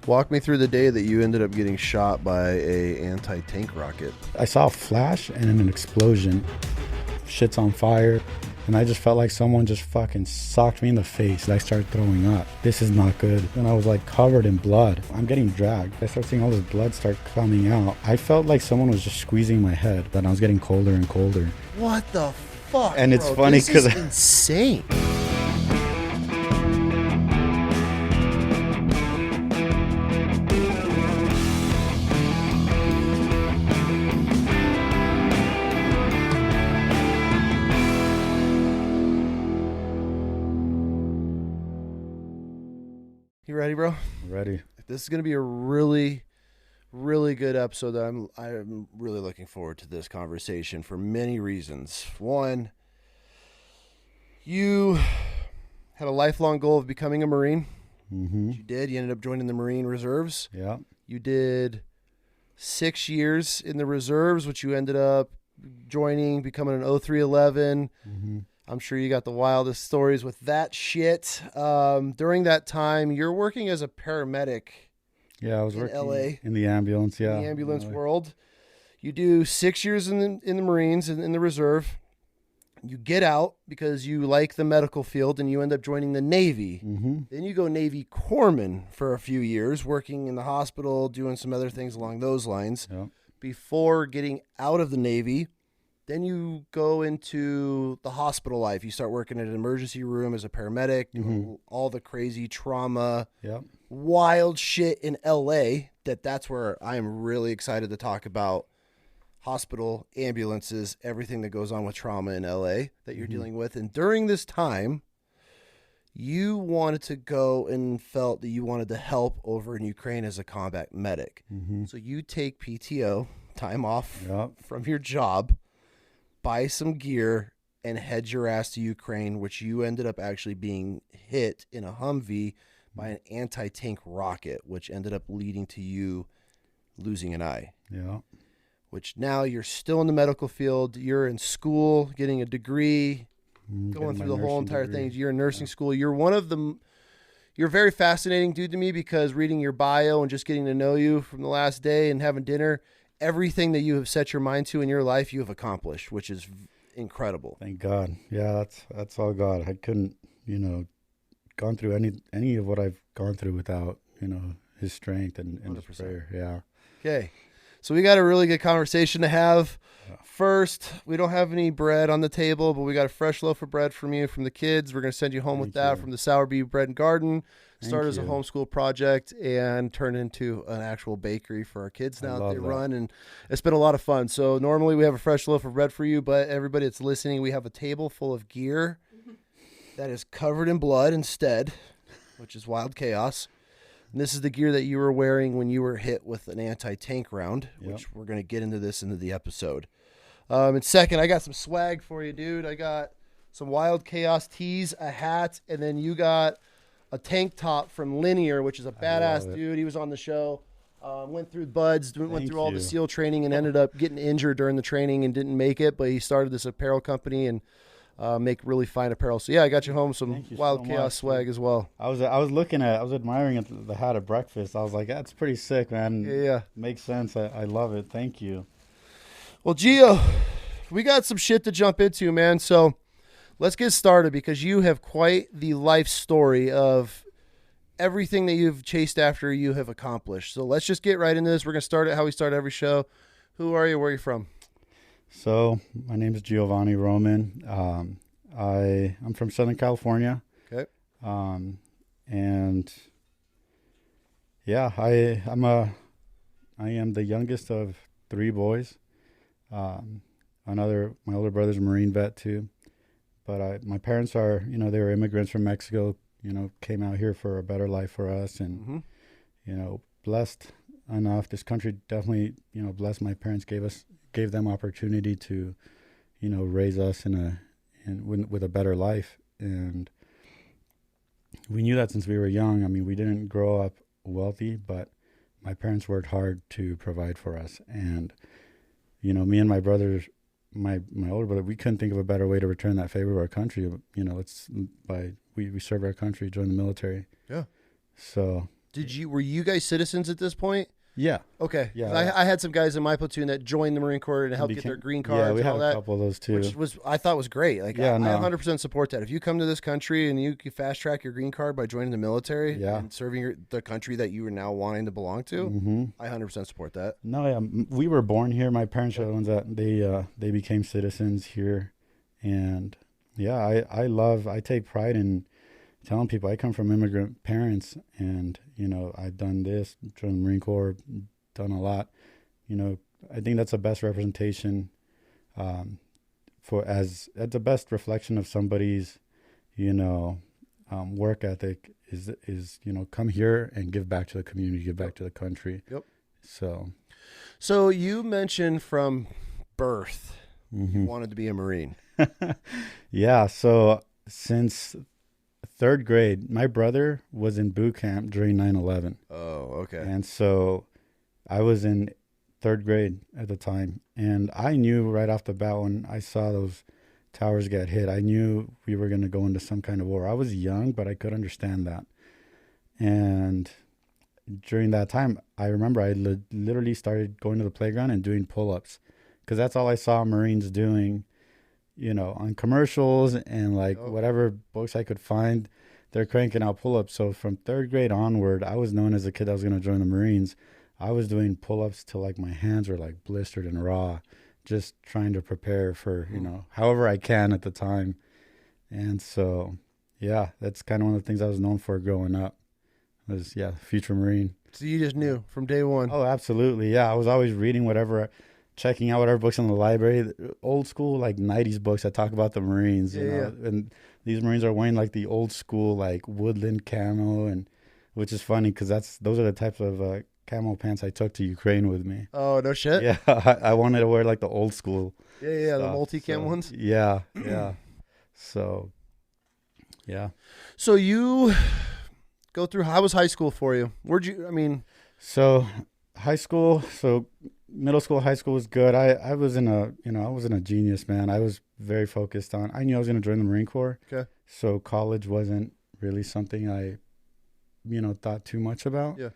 Walk me through the day that you ended up getting shot by a anti-tank rocket. I saw a flash and then an explosion. Shit's on fire. And I just felt like someone just fucking socked me in the face. I started throwing up. This is not good. And I was like covered in blood. I'm getting dragged. I started seeing all this blood start coming out. I felt like someone was just squeezing my head. Then I was getting colder and colder. What the fuck, And bro? it's funny this is because insane. You ready, bro? ready. This is going to be a really, really good episode that I'm really looking forward to this conversation for many reasons. One, you had a lifelong goal of becoming a Marine. Mm-hmm. You did. You ended up joining the Marine Reserves. Yeah. You did 6 years in the Reserves, which you ended up joining, becoming an 0311. Mm-hmm. I'm sure you got the wildest stories with that shit. During that time, you're working as a paramedic. Yeah, I was in working LA, in the ambulance. Yeah. in the ambulance world. You do 6 years in the Marines and in the Reserve. You get out because you like the medical field and you end up joining the Navy. Mm-hmm. Then you go Navy corpsman for a few years, working in the hospital, doing some other things along those lines. Yep. Before getting out of the Navy, then you go into the hospital life. You start working in an emergency room as a paramedic, doing all the crazy trauma, Yep. wild shit in LA. That's where I'm really excited to talk about hospital, ambulances, everything that goes on with trauma in LA that you're dealing with. And during this time, you wanted to go and felt that you wanted to help over in Ukraine as a combat medic. Mm-hmm. So you take PTO, time off Yep. from your job, buy some gear, and head your ass to Ukraine, which you ended up actually being hit in a Humvee by an anti-tank rocket, which ended up leading to you losing an eye. Yeah. Which now you're still in the medical field. You're in school, getting a degree, going Getting through my the whole nursing entire degree. thing. You're in nursing school. You're one of the... You're a very fascinating dude to me because reading your bio and just getting to know you from the last day and having dinner, everything that you have set your mind to in your life, you have accomplished, which is incredible. Thank God. Yeah, that's all God. I couldn't, gone through any of what I've gone through without, his strength and his 100%. prayer. Yeah. Okay. So we got a really good conversation to have. First, we don't have any bread on the table, but we got a fresh loaf of bread from you, from the kids. We're going to send you home with Thank that you. from the Sour Bee Bread and Garden. Thank Start as a you. homeschool project and turn into an actual bakery for our kids I now that love they that. run. And it's been a lot of fun. So normally we have a fresh loaf of bread for you, but everybody that's listening, we have a table full of gear that is covered in blood instead, which is wild chaos. And this is the gear that you were wearing when you were hit with an anti-tank round, which we're going to get into this into the episode. And second, I got some swag for you, dude. I got some Wild Chaos tees, a hat, and then you got a tank top from Linear, which is a badass dude. He was on the show. Went through buds, went through all the SEAL training and ended up getting injured during the training and didn't make it, but he started this apparel company and make really fine apparel. So yeah, I got you home some Wild so Chaos much, swag as well. I was admiring the hat at breakfast. I was like, that's pretty sick, man. Yeah. Makes sense. I love it. Thank you. Well, Gio, we got some shit to jump into, man. So let's get started because you have quite the life story of everything that you've chased after you have accomplished. So let's just get right into this. We're going to start it how we start every show. Who are you? Where are you from? So my name is Gio Roman. I'm from Southern California. Okay. And yeah, I am the youngest of 3 boys. My older brother's a Marine vet too, but my parents are, they were immigrants from Mexico, came out here for a better life for us. And, blessed enough, this country definitely, blessed my parents, gave them opportunity to, raise us with a better life. And we knew that since we were young. I mean, we didn't grow up wealthy, but my parents worked hard to provide for us. And, me and my brothers, my older brother, we couldn't think of a better way to return that favor to our country. We served our country, joined the military. Yeah. So Were you guys citizens at this point? Yeah. Okay. Yeah. I had some guys in my platoon that joined the Marine Corps and helped get their green cards. Yeah, we and had all a that, couple of those too. which I thought was great. Like, Yeah, I no. 100% support that. If you come to this country and you can fast track your green card by joining the military and serving the country that you are now wanting to belong to, I 100% support that. No, yeah, we were born here. My parents are the ones that they became citizens here, and yeah, I take pride in telling people I come from immigrant parents, and you know I've done this, joined the Marine Corps, done a lot. You know, I think that's the best representation, that's the best reflection of somebody's, you know, work ethic is you know, come here and give back to the community, give back to the country. Yep. So you mentioned from birth you wanted to be a Marine. Yeah. So since 3rd grade, my brother was in boot camp during 9/11. Oh, okay. And so I was in 3rd grade at the time. And I knew right off the bat when I saw those towers get hit, I knew we were going to go into some kind of war. I was young, but I could understand that. And during that time, I remember I literally started going to the playground and doing pull-ups because that's all I saw Marines doing, you know, on commercials and like whatever books I could find. They're cranking out pull-ups. So from 3rd grade onward, I was known as a kid that was going to join the Marines. I was doing pull-ups till like my hands were like blistered and raw, just trying to prepare for, you know, however I can at the time. And so, yeah, that's kind of one of the things I was known for growing up. Was future Marine. So you just knew from day one. Oh, absolutely. Yeah, I was always reading whatever, checking out whatever books in the library, old school like 90s books that talk about the Marines. You know? And these Marines are wearing like the old school like woodland camo, and which is funny because those are the types of camo pants I took to Ukraine with me. Oh, no shit. Yeah, I wanted to wear like the old school. Yeah, the multi-cam ones. Yeah. So, yeah. So you go through, how was high school for you? So high school, middle school, high school was good. I wasn't a genius, man. I was very focused on, I knew I was going to join the Marine Corps. Okay. So college wasn't really something I, thought too much about. Yeah.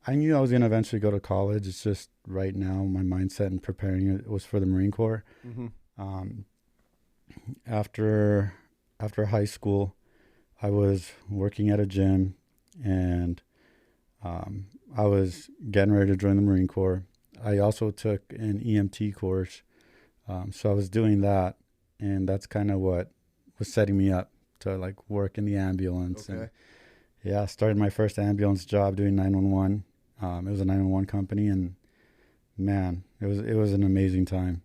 I knew I was going to eventually go to college. It's just right now my mindset and preparing it was for the Marine Corps. After high school, I was working at a gym, and I was getting ready to join the Marine Corps. I also took an EMT course, so I was doing that, and that's kind of what was setting me up to like work in the ambulance. Okay. And yeah, I started my first ambulance job doing 911. It was a 911 company, and man, it was an amazing time.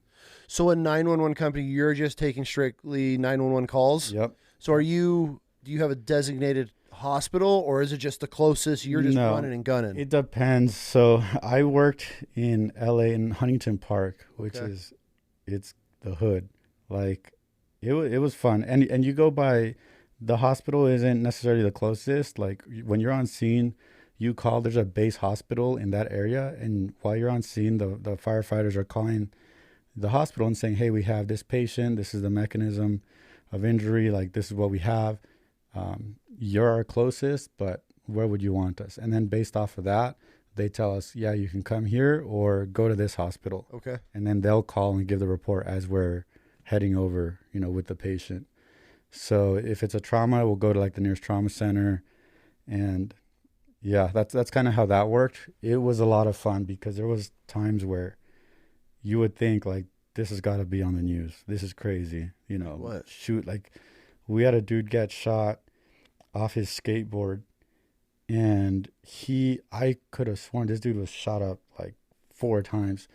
So a 911 company, you're just taking strictly 911 calls? Yep. So do you have a designated hospital, or is it just the closest, you're just running and gunning? It depends. So I worked in LA in Huntington Park, which it's the hood. Like it was fun. And you go by, the hospital isn't necessarily the closest. Like when you're on scene, you call, there's a base hospital in that area, and while you're on scene, the firefighters are calling the hospital and saying, hey, we have this patient, this is the mechanism of injury, like this is what we have. You're our closest, but where would you want us? And then based off of that, they tell us, yeah, you can come here or go to this hospital. Okay. And then they'll call and give the report as we're heading over, with the patient. So if it's a trauma, we'll go to like the nearest trauma center. And yeah, that's kind of how that worked. It was a lot of fun because there was times where you would think like, this has got to be on the news. This is crazy. What? Shoot, like we had a dude get shot off his skateboard, and I could have sworn this dude was shot up like 4 times.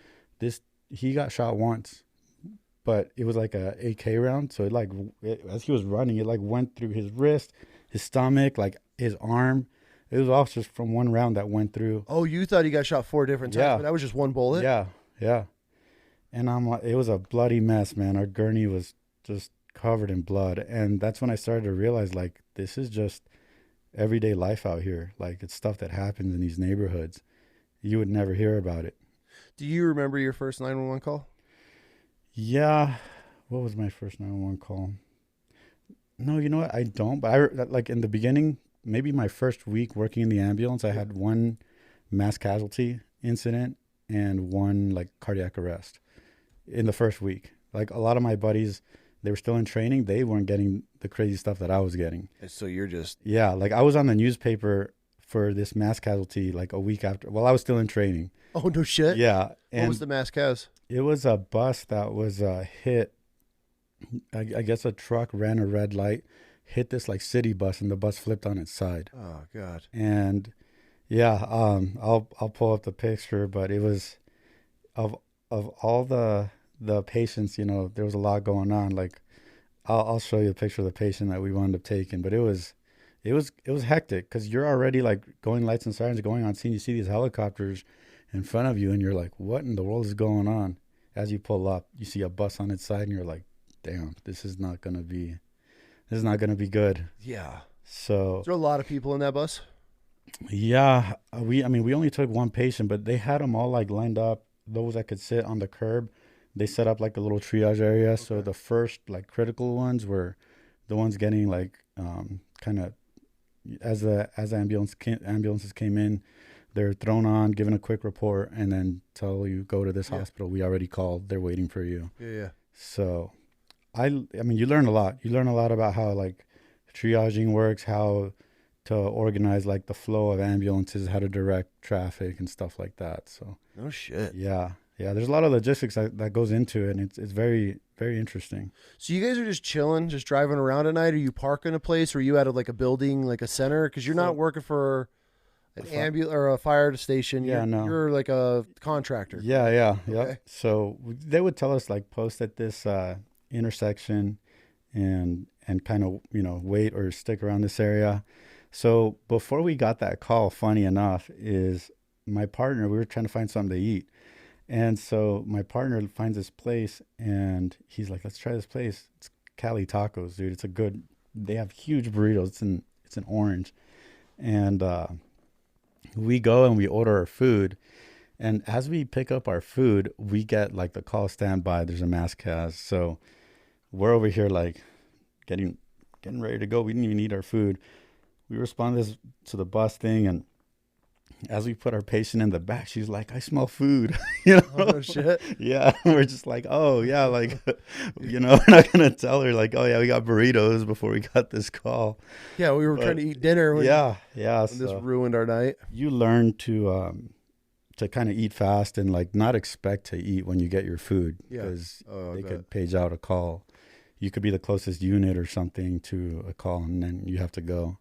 He got shot once, but it was like a AK round. So as he was running, it like went through his wrist, his stomach, like his arm. It was all just from one round that went through. Oh, you thought he got shot 4 different times, but that was just one bullet? Yeah. And I'm like, it was a bloody mess, man. Our gurney was just covered in blood. And that's when I started to realize, like, this is just everyday life out here. Like, it's stuff that happens in these neighborhoods. You would never hear about it. Do you remember your first 911 call? Yeah. What was my first 911 call? No, you know what? I don't. But like in the beginning, maybe my first week working in the ambulance, I had one mass casualty incident and one like cardiac arrest in the first week. Like a lot of my buddies, they were still in training. They weren't getting the crazy stuff that I was getting. So you're just... Yeah, like I was on the newspaper for this mass casualty like a week after. Well, I was still in training. Oh, no shit? Yeah. And what was the mass cas? it was a bus that was hit. I guess a truck ran a red light, hit this like city bus, and the bus flipped on its side. Oh, God. And yeah, I'll pull up the picture, but it was of all the patients, you know, there was a lot going on. Like I'll show you a picture of the patient that we wound up taking, but it was hectic because you're already like going lights and sirens going on scene. You see these helicopters in front of you, and you're like, what in the world is going on? As you pull up, you see a bus on its side, and you're like, damn, this is not gonna be good. Yeah. So Is there a lot of people in that bus? yeah, we only took one patient, but they had them all like lined up. Those that could sit on the curb, they set up like a little triage area. Okay. So the first like critical ones were the ones getting like kind of as the ambulances came in, they're thrown on, given a quick report, and then tell you go to this hospital. We already called. They're waiting for you. Yeah. So I mean, you learn a lot. You learn a lot about how like triaging works, how to organize like the flow of ambulances, how to direct traffic and stuff like that. So no shit. Yeah. There's a lot of logistics that goes into it, and it's very, very interesting. So you guys are just chilling, just driving around at night? Are you parking a place, or are you out of like a building, like a center? Because you're not working for an ambulance or a fire station. You're like a contractor. Yeah. Okay. So they would tell us like post at this intersection and kind of, you know, wait or stick around this area. So before we got that call, funny enough, is my partner, we were trying to find something to eat. And so my partner finds this place, and he's like, let's try this place. It's Cali Tacos, dude. They have huge burritos. It's an orange. And we go and we order our food. And as we pick up our food, we get like the call, stand by, there's a mass cast. So we're over here like getting ready to go. We didn't even eat our food. We responded to the bus thing, and as we put our patient in the back, she's like, I smell food. You know? Oh, shit. Yeah. We're just like, oh, yeah. Like, you know, we're not going to tell her like, oh, yeah, we got burritos before we got this call. Yeah, we were trying to eat dinner. When this ruined our night. You learn to kind of eat fast and like not expect to eat when you get your food, because they could page out a call. You could be the closest unit or something to a call, and then you have to go.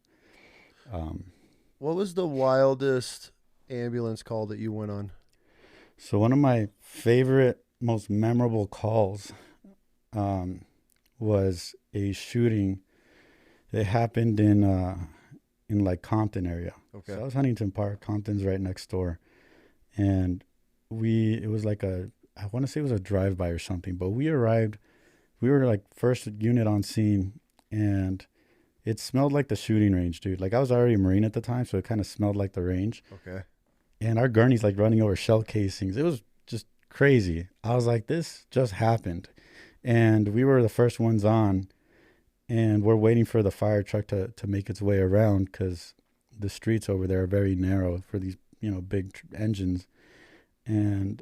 What was the wildest ambulance call that you went on? So one of my favorite, most memorable calls was a shooting. It happened in like Compton area. Okay. So I was Huntington Park. Compton's right next door. And it was like I want to say it was a drive-by or something, but we arrived. We were like first unit on scene, and it smelled like the shooting range, dude. Like I was already a Marine at the time, so it kind of smelled like the range. Okay. And our gurney's like running over shell casings. It was just crazy. I was like, this just happened. And we were the first ones on, and we're waiting for the fire truck to make its way around, because the streets over there are very narrow for these, you know, big engines. And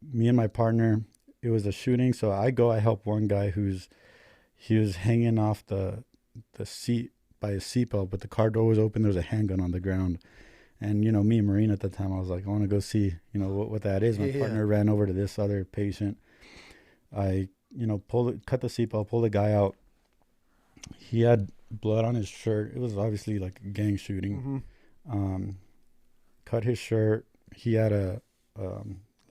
me and my partner, it was a shooting. So I help one guy he was hanging off the seat by his seatbelt, but the car door was open. There was a handgun on the ground. And, you know, me, Marine at the time, I was like, I want to go see, you know, what that is. My partner ran over to this other patient. I, you know, cut the seatbelt, pulled the guy out. He had blood on his shirt. It was obviously like a gang shooting. Mm-hmm. Cut his shirt. He had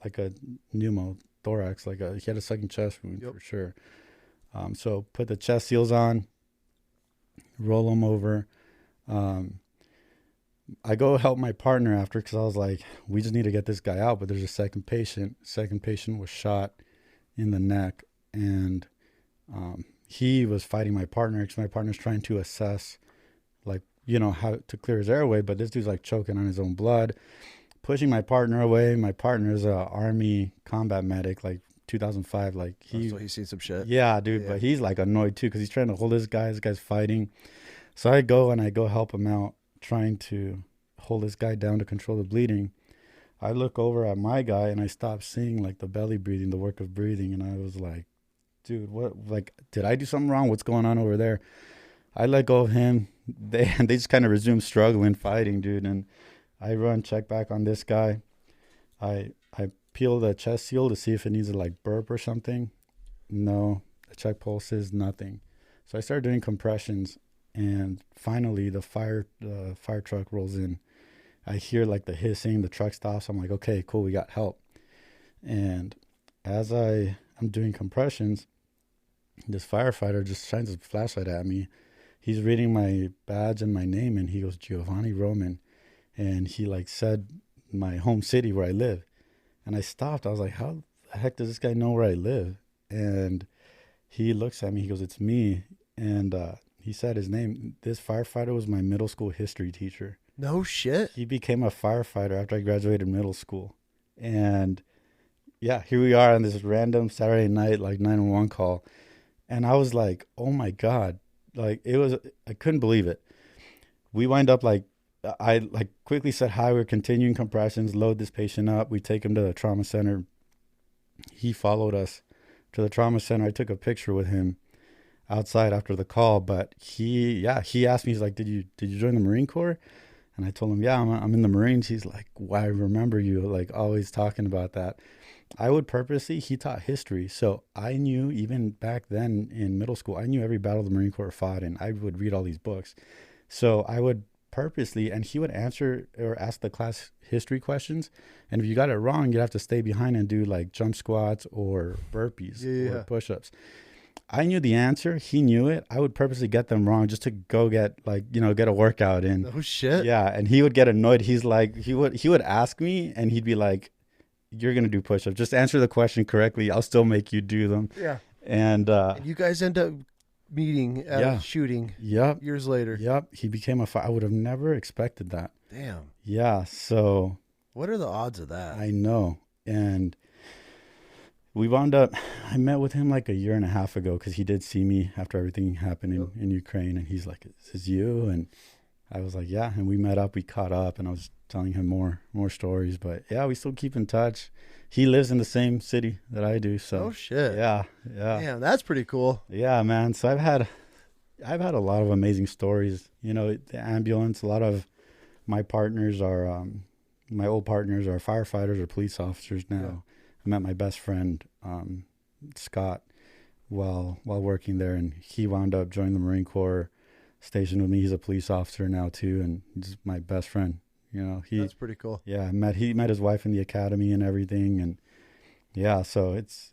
like a pneumothorax, he had a second chest wound for sure. So put the chest seals on, roll him over. I go help my partner after, because I was like, we just need to get this guy out. But there's a second patient. Second patient was shot in the neck, and he was fighting my partner, because my partner's trying to assess, like, you know, how to clear his airway. But this dude's like choking on his own blood, pushing my partner away. My partner's a Army combat medic, like 2005. Like so he's seen some shit. Yeah, dude. Yeah. But he's like annoyed too, because he's trying to hold this guy. This guy's fighting. So I go help him out, trying to hold this guy down to control the bleeding. I look over at my guy and I stop seeing like the belly breathing, the work of breathing. And I was like, dude, what, like, did I do something wrong? What's going on over there? I let go of him. They just kind of resumed struggling, fighting, dude. And I run, check back on this guy. I peel the chest seal to see if it needs to like burp or something. No, I check pulses, nothing. So I started doing compressions, and finally the fire truck rolls in. I hear like the hissing, the truck stops. I'm like, okay, cool, we got help. And as I'm doing compressions, this firefighter just shines his flashlight at me. He's reading my badge and my name, and he goes, Gio Roman. And he like said my home city where I live. And I stopped. I was like, how the heck does this guy know where I live? And he looks at me. He goes, it's me. And he said his name. This firefighter was my middle school history teacher. No shit. He became a firefighter after I graduated middle school. And yeah, here we are on this random Saturday night, like 911 call. And I was like, oh my God. Like I couldn't believe it. We wind up like, I like quickly said hi. We're continuing compressions, load this patient up. We take him to the trauma center. He followed us to the trauma center. I took a picture with him outside after the call, but he asked me, he's like, did you join the Marine Corps? And I told him, yeah, I'm in the Marines. He's like, why, I remember you, like always talking about that. I would purposely, he taught history. So I knew even back then in middle school, I knew every battle the Marine Corps fought, and I would read all these books. So I would purposely, and he would answer or ask the class history questions. And if you got it wrong, you'd have to stay behind and do like jump squats or burpees or push-ups. I knew the answer. He knew it. I would purposely get them wrong just to go get get a workout in. Oh shit. Yeah. And he would get annoyed. He's like, he would ask me and he'd be like, you're going to do push-ups. Just answer the question correctly. I'll still make you do them. Yeah. And you guys end up meeting at a shooting. Yep. Years later. Yep. He became I would have never expected that. Damn. Yeah. So. What are the odds of that? I know. And we wound up, I met with him like a year and a half ago because he did see me after everything happened in Ukraine. And he's like, is this you? And I was like, yeah. And we met up, we caught up, and I was telling him more stories. But yeah, we still keep in touch. He lives in the same city that I do. So oh shit. Yeah. Damn, that's pretty cool. Yeah, man. So I've had a lot of amazing stories. You know, the ambulance, a lot of my partners are my old partners are firefighters or police officers now. Yeah. I met my best friend, Scott, while working there, and he wound up joining the Marine Corps, stationed with me. He's a police officer now too, and he's my best friend. You know, that's pretty cool. Yeah, he met his wife in the academy and everything, and yeah, so it's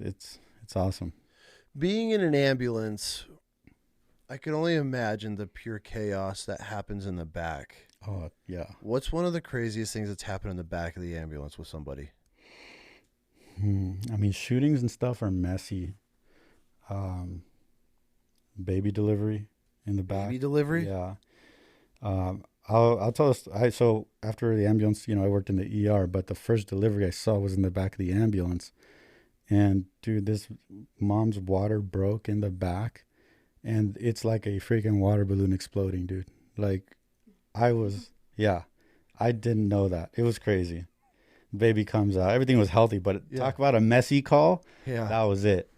awesome. Being in an ambulance, I can only imagine the pure chaos that happens in the back. Oh yeah. What's one of the craziest things that's happened in the back of the ambulance with somebody? I mean, shootings and stuff are messy. Baby delivery in the back. Baby delivery? Yeah. I'll tell us. So after the ambulance, I worked in the ER, but the first delivery I saw was in the back of the ambulance. And dude, this mom's water broke in the back, and it's like a freaking water balloon exploding, dude. Like, I didn't know that. It was crazy. Baby comes out. Everything was healthy, but talk about a messy call. Yeah. That was it.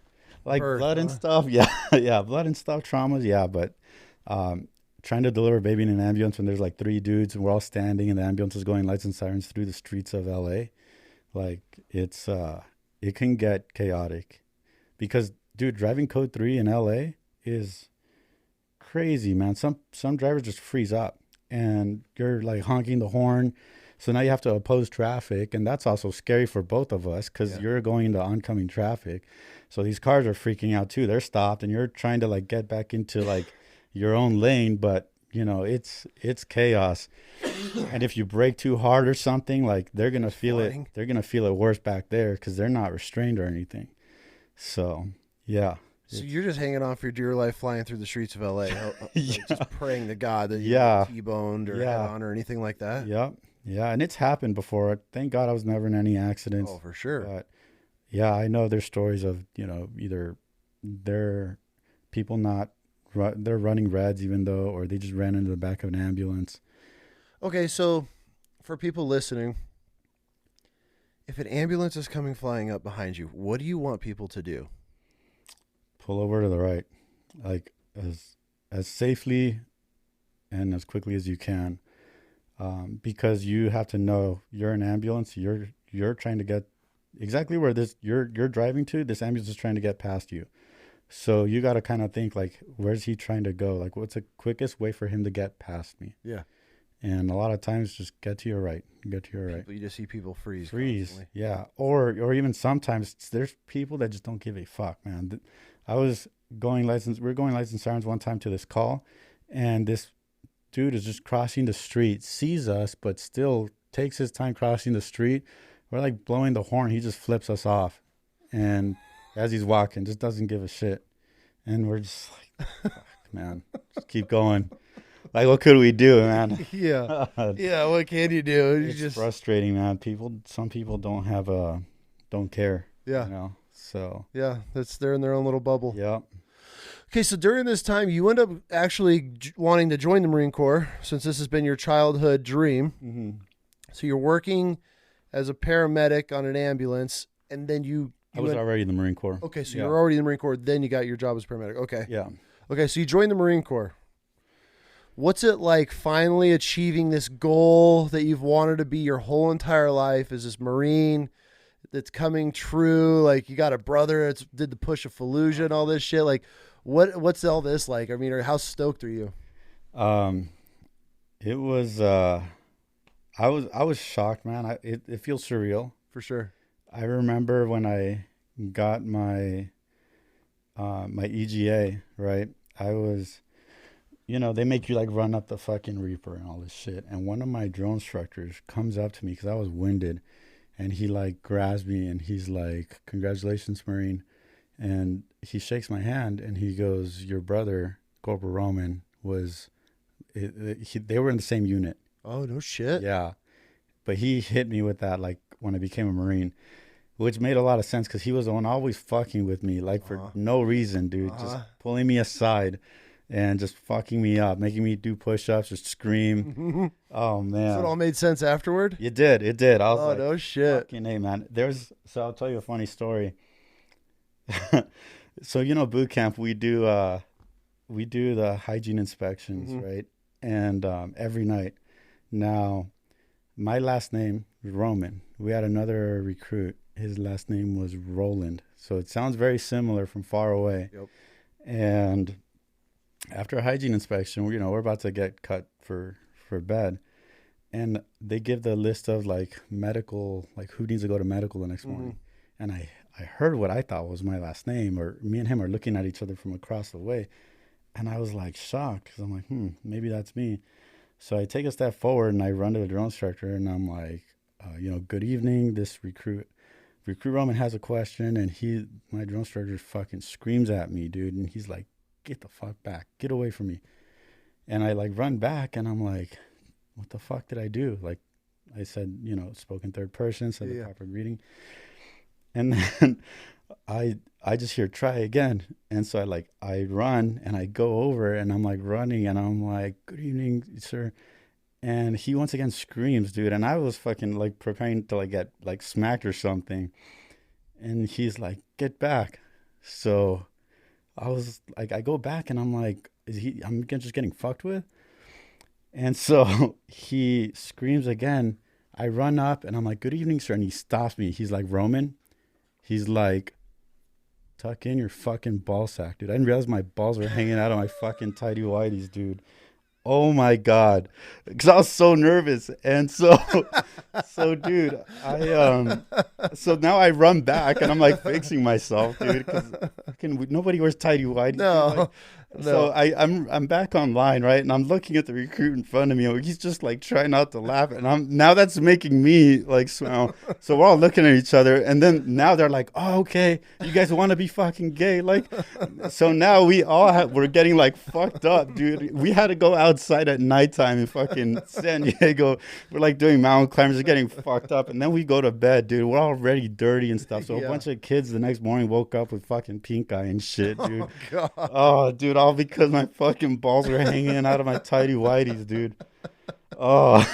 Like blood and stuff. Yeah. Yeah. Blood and stuff, traumas. Yeah. But trying to deliver a baby in an ambulance when there's like 3 dudes and we're all standing and the ambulance is going lights and sirens through the streets of LA. Like it can get chaotic because, dude, driving code 3 in LA is crazy, man. Some drivers just freeze up and you're like honking the horn. So now you have to oppose traffic, and that's also scary for both of us because you're going into oncoming traffic. So these cars are freaking out too. They're stopped, and you're trying to like get back into like your own lane, but it's chaos. And if you brake too hard or something, like they're gonna feel it. They're gonna feel it worse back there because they're not restrained or anything. So yeah. So you're just hanging on for your dear life, flying through the streets of LA, just praying to God that you get T-boned or head on or anything like that. Yep. Yeah, and it's happened before. Thank God I was never in any accidents. Oh, for sure. But yeah, I know there's stories of, either they're people they're running reds even though, or they just ran into the back of an ambulance. Okay, so for people listening, if an ambulance is coming flying up behind you, what do you want people to do? Pull over to the right, like as safely and as quickly as you can, because you have to know you're an ambulance. You're trying to get exactly where this you're driving to. This ambulance is trying to get past you, so you got to kind of think like, where's he trying to go? Like, what's the quickest way for him to get past me? Yeah. And a lot of times, just get to your right. Get to your right. You just see people freeze. Constantly. Yeah. Or even sometimes there's people that just don't give a fuck, man. I was going license. We were going license sirens one time to this call, and this dude is just crossing the street, sees us, but still takes his time crossing the street. We're like blowing the horn. He just flips us off, and as he's walking, just doesn't give a shit. And we're just like, fuck, man, just keep going. Like, what could we do, man? Yeah. Yeah, what can you do? It's just frustrating, man. Some people don't care. Yeah. You know, so. Yeah, they're in their own little bubble. Yeah. Okay, so during this time, you end up actually wanting to join the Marine Corps, since this has been your childhood dream. Mm-hmm. So you're working as a paramedic on an ambulance, and then I was already in the Marine Corps. Okay, so you're already in the Marine Corps, then you got your job as paramedic. Okay. Yeah. Okay, so you joined the Marine Corps. What's it like finally achieving this goal that you've wanted to be your whole entire life as this Marine that's coming true? Like, you got a brother that did the push of Fallujah and all this shit. Like, what's all this like? I mean, or how stoked are you? It was, I was shocked, man. It feels surreal. For sure. I remember when I got my EGA, right? I was, they make you like run up the fucking Reaper and all this shit. And one of my drone instructors comes up to me because I was winded, and he like grabs me and he's like, "Congratulations, Marine." And he shakes my hand and he goes, "Your brother, Corporal Roman, they were in the same unit." Oh, no shit. Yeah. But he hit me with that like when I became a Marine, which made a lot of sense because he was the one always fucking with me, like for no reason, dude. Just pulling me aside and just fucking me up, making me do push-ups, just scream. Oh, man. So it all made sense afterward? It did. I was like, no shit. Fucking hey, man. So I'll tell you a funny story. So, boot camp, we do the hygiene inspections, right? And every night. Now, my last name was Roman. We had another recruit. His last name was Roland. So it sounds very similar from far away. Yep. And after a hygiene inspection, we're about to get cut for bed. And they give the list of like medical, like who needs to go to medical the next morning. And I heard what I thought was my last name, or me and him are looking at each other from across the way. And I was like shocked because I'm like, maybe that's me. So I take a step forward and I run to the drone instructor and I'm like, "Good evening. This recruit Roman has a question." And my drone instructor fucking screams at me, dude. And he's like, "Get the fuck back. Get away from me." And I like run back and I'm like, what the fuck did I do? Like I said, spoke in third person, said the proper greeting. And then I just hear "try again." And so I run and I go over and I'm like running and I'm like, "Good evening, sir." And he once again screams, dude. And I was fucking like preparing to like get like smacked or something. And he's like, "Get back." So I was like, I go back and I'm like, I'm just getting fucked with? And so he screams again. I run up and I'm like, "Good evening, sir." And he stops me. He's like, "Roman." He's like, "Tuck in your fucking ball sack, dude." I didn't realize my balls were hanging out of my fucking tighty whities, dude. Oh my God. Because I was so nervous. And so dude, so now I run back and I'm like fixing myself, dude, because nobody wears tighty whities. No. So I'm back online, right? And I'm looking at the recruit in front of me. And he's just like trying not to laugh. And now that's making me like smile. So we're all looking at each other. And then now they're like, "Oh, okay, you guys want to be fucking gay?" Like, so now we're getting like fucked up, dude. We had to go outside at nighttime in fucking San Diego. We're like doing mountain climbers, getting fucked up. And then we go to bed, dude. We're already dirty and stuff. So a bunch of kids the next morning woke up with fucking pink eye and shit, dude. Oh, God. Oh, dude, all because my fucking balls were hanging out of my tighty whities, dude. Oh,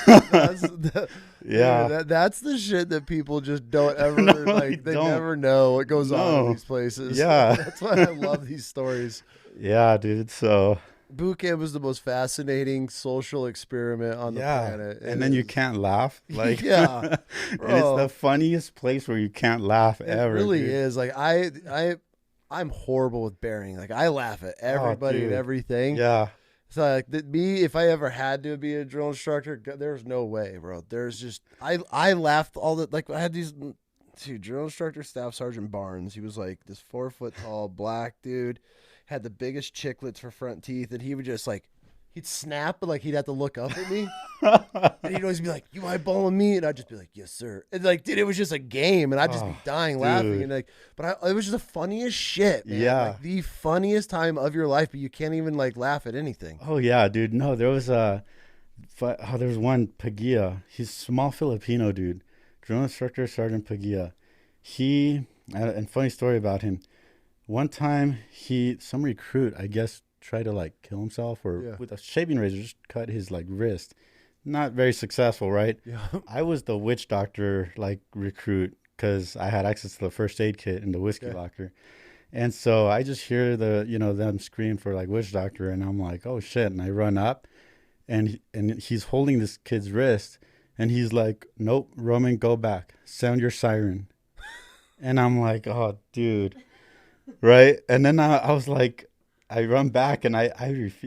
yeah. That's the shit that people just don't ever They don't. never know what goes on in these places. Yeah, That's why I love these stories. Yeah, dude. So boot camp is the most fascinating social experiment on the planet. And then you can't laugh. Like, yeah, and it's the funniest place where you can't laugh ever. It really dude. is. Like I'm horrible with bearing. Like I laugh at everybody and everything. Yeah. So like me, if I ever had to be a drill instructor, there's no way, bro. There's just I laughed all the like I had these drill instructor Staff Sergeant Barnes. He was like this 4 foot tall black dude, had the biggest chiclets for front teeth, and he would just like he'd snap, but like he'd have to look up at me, and he'd always be like, "You eyeballing me?" And I'd just be like, "Yes, sir." And like, dude, it was just a game, and I'd just be dying laughing, and like, but it was just the funniest shit, man. Yeah, like the funniest time of your life, but you can't even like laugh at anything. Oh yeah, dude. No, there was there was one Pagia. He's a small Filipino dude, drill instructor Sergeant Pagia. And funny story about him. One time, some recruit, I guess, tried to like kill himself or with a shaving razor just cut his like wrist. Not very successful, right? Yeah. I was the witch doctor like recruit because I had access to the first aid kit in the whiskey locker. And so I just hear them scream for like witch doctor, and I'm like, oh shit. And I run up and he's holding this kid's wrist, and he's like, nope, Roman, go back. Sound your siren. And I'm like, oh dude. Right. And then I was like, I run back, and I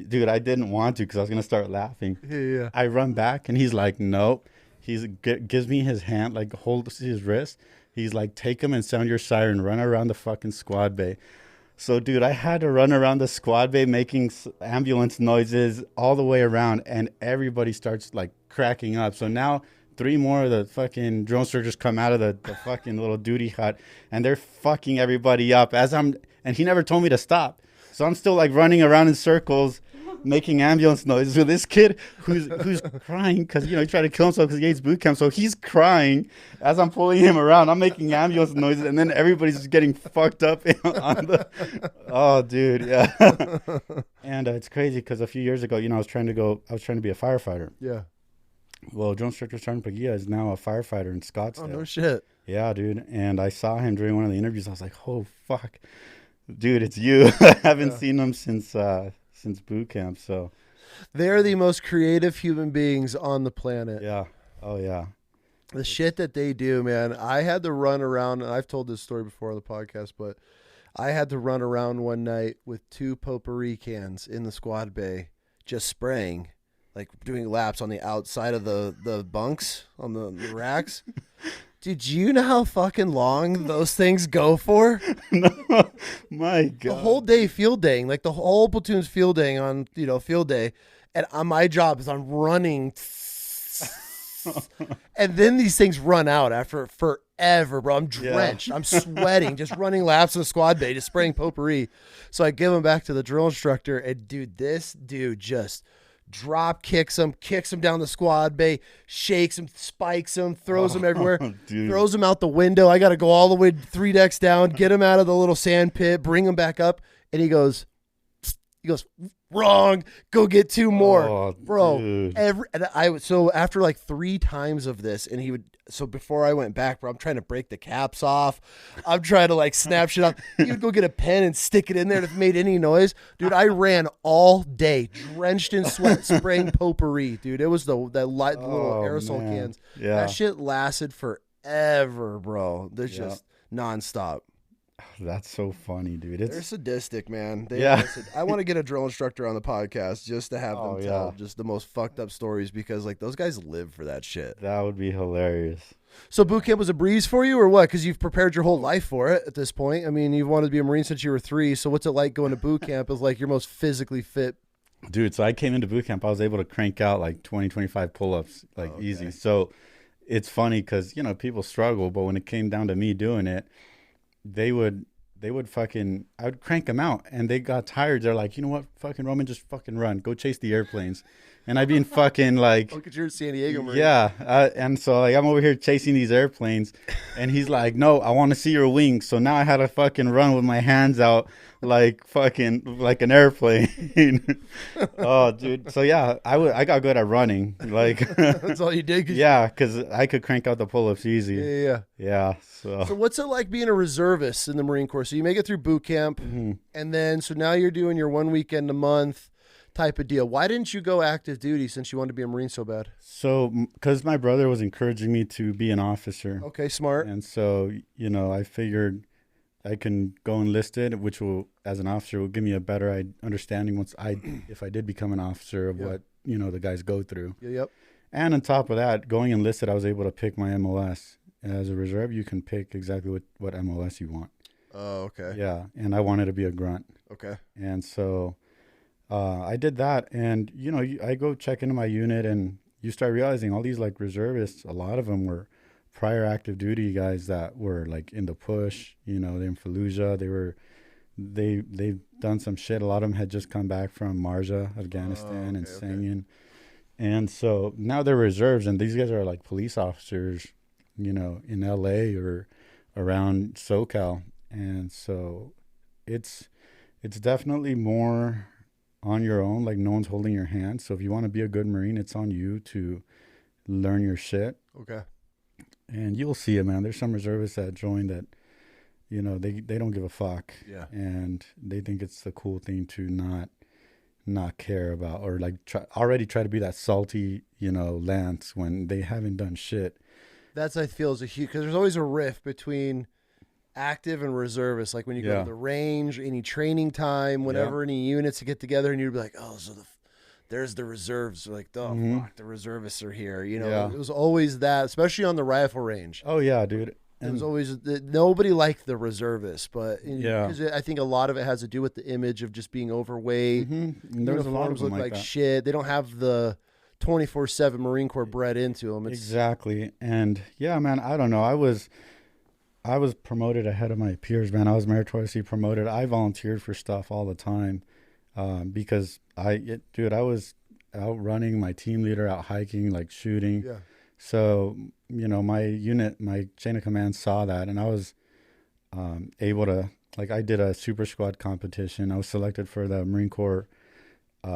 dude, I didn't want to because I was going to start laughing. Yeah. I run back, and he's like, nope. He gives me his hand, like holds his wrist. He's like, take him and sound your siren. Run around the fucking squad bay. So, dude, I had to run around the squad bay making ambulance noises all the way around, and everybody starts like cracking up. So now 3 more of the fucking drone surgeons come out of the fucking little duty hut, and they're fucking everybody up and he never told me to stop. So I'm still like running around in circles, making ambulance noises with this kid who's crying because he tried to kill himself because he hates boot camp. So he's crying as I'm pulling him around. I'm making ambulance noises, and then everybody's just getting fucked up on the. Oh, dude, yeah. And it's crazy because a few years ago, I was trying to be a firefighter. Yeah. Well, drone instructor Sergeant Pagia is now a firefighter in Scottsdale. Oh, no shit. Yeah, dude. And I saw him during one of the interviews. I was like, oh, fuck. Dude, it's you. I haven't seen him since boot camp. So they're the most creative human beings on the planet. Yeah. Oh, yeah. The shit that they do, man. I had to run around, and I've told this story before on the podcast, but I had to run around one night with 2 potpourri cans in the squad bay, just spraying, like doing laps on the outside of the bunks on the racks. Dude, you know how fucking long those things go for? No, my God. The whole day field daying, like the whole platoon's field daying on, field day. And my job is I'm running. And then these things run out after forever, bro. I'm drenched. I'm sweating, just running laps in the squad bay, just spraying potpourri. So I give them back to the drill instructor. And dude, this dude just drop kicks him down the squad bay, shakes him, spikes him, throws him everywhere, throws him out the window. I got to go all the way 3 decks down, get him out of the little sand pit, bring him back up. And he goes, wrong, go get 2 more. Bro. So after like 3 times of this, and so before I went back, bro, I'm trying to break the caps off. I'm trying to like snap shit off. He would go get a pen and stick it in there if it made any noise. Dude, I ran all day, drenched in sweat, spraying potpourri. Dude, it was the little aerosol cans. Yeah. That shit lasted forever, bro. They're just nonstop. That's so funny, dude. They're sadistic, man. I want to get a drill instructor on the podcast just to have them tell just the most fucked up stories, because like those guys live for that shit. That would be hilarious. So boot camp was a breeze for you, or what? Because you've prepared your whole life for it at this point. I mean, you've wanted to be a Marine since you were 3. So what's it like going to boot camp as like your most physically fit? Dude, so I came into boot camp. I was able to crank out like 20, 25 pull-ups easy. So it's funny because, people struggle, but when it came down to me doing it, I would crank them out, and they got tired. They're like, you know what, fucking Roman, just fucking run, go chase the airplanes. And I'd be in fucking like, look at your San Diego Marine. Yeah. And so like, I'm over here chasing these airplanes, and he's like, no, I want to see your wings. So now I had to fucking run with my hands out, like fucking like an airplane. Oh, dude. So yeah, I got good at running. Like That's all you did. Yeah, because I could crank out the pull-ups easy. Yeah. So what's it like being a reservist in the Marine Corps? So you make it through boot camp, and then so now you're doing your 1 weekend a month type of deal. Why didn't you go active duty since you wanted to be a Marine so bad? So because my brother was encouraging me to be an officer. Okay, smart. And so, I figured I can go enlisted, which will, as an officer, will give me a better understanding if I did become an officer of what, the guys go through. Yep. And on top of that, going enlisted, I was able to pick my MOS. As a reserve, you can pick exactly what MOS you want. Oh, okay. Yeah, and I wanted to be a grunt. Okay. And so I did that, and, I go check into my unit, and you start realizing all these, like, reservists, a lot of them were prior active duty guys that were, like, in the push, they're in Fallujah. They've done some shit. A lot of them had just come back from Marja, Afghanistan, and Sangin. And so now they're reserves, and these guys are like police officers, in LA or around SoCal. And so it's definitely more on your own. Like, no one's holding your hand. So if you want to be a good Marine, it's on you to learn your shit. Okay. And you'll see it, man. There's some reservists that join that, they don't give a fuck. Yeah. And they think it's the cool thing to not care about, or like try to be that salty, Lance when they haven't done shit. That's, I feel, is a huge, because there's always a rift between active and reservists. Like when you go to the range, any training time, whenever any units get together, and you'd be like, oh, so there's the reserves. Like, oh, fuck, the reservists are here. It was always that, especially on the rifle range. Oh yeah, dude. It was always, nobody liked the reservists, but because I think a lot of it has to do with the image of just being overweight. There's a lot of them look like that. shit. They don't have the 24/7 Marine Corps bred into them. Exactly. And yeah, man, I don't know. I was promoted ahead of my peers, man. I was meritoriously promoted. I volunteered for stuff all the time because I was out running, my team leader, out hiking, like shooting. Yeah. So, my unit, my chain of command saw that, and I was able to, like, I did a super squad competition. I was selected for the Marine Corps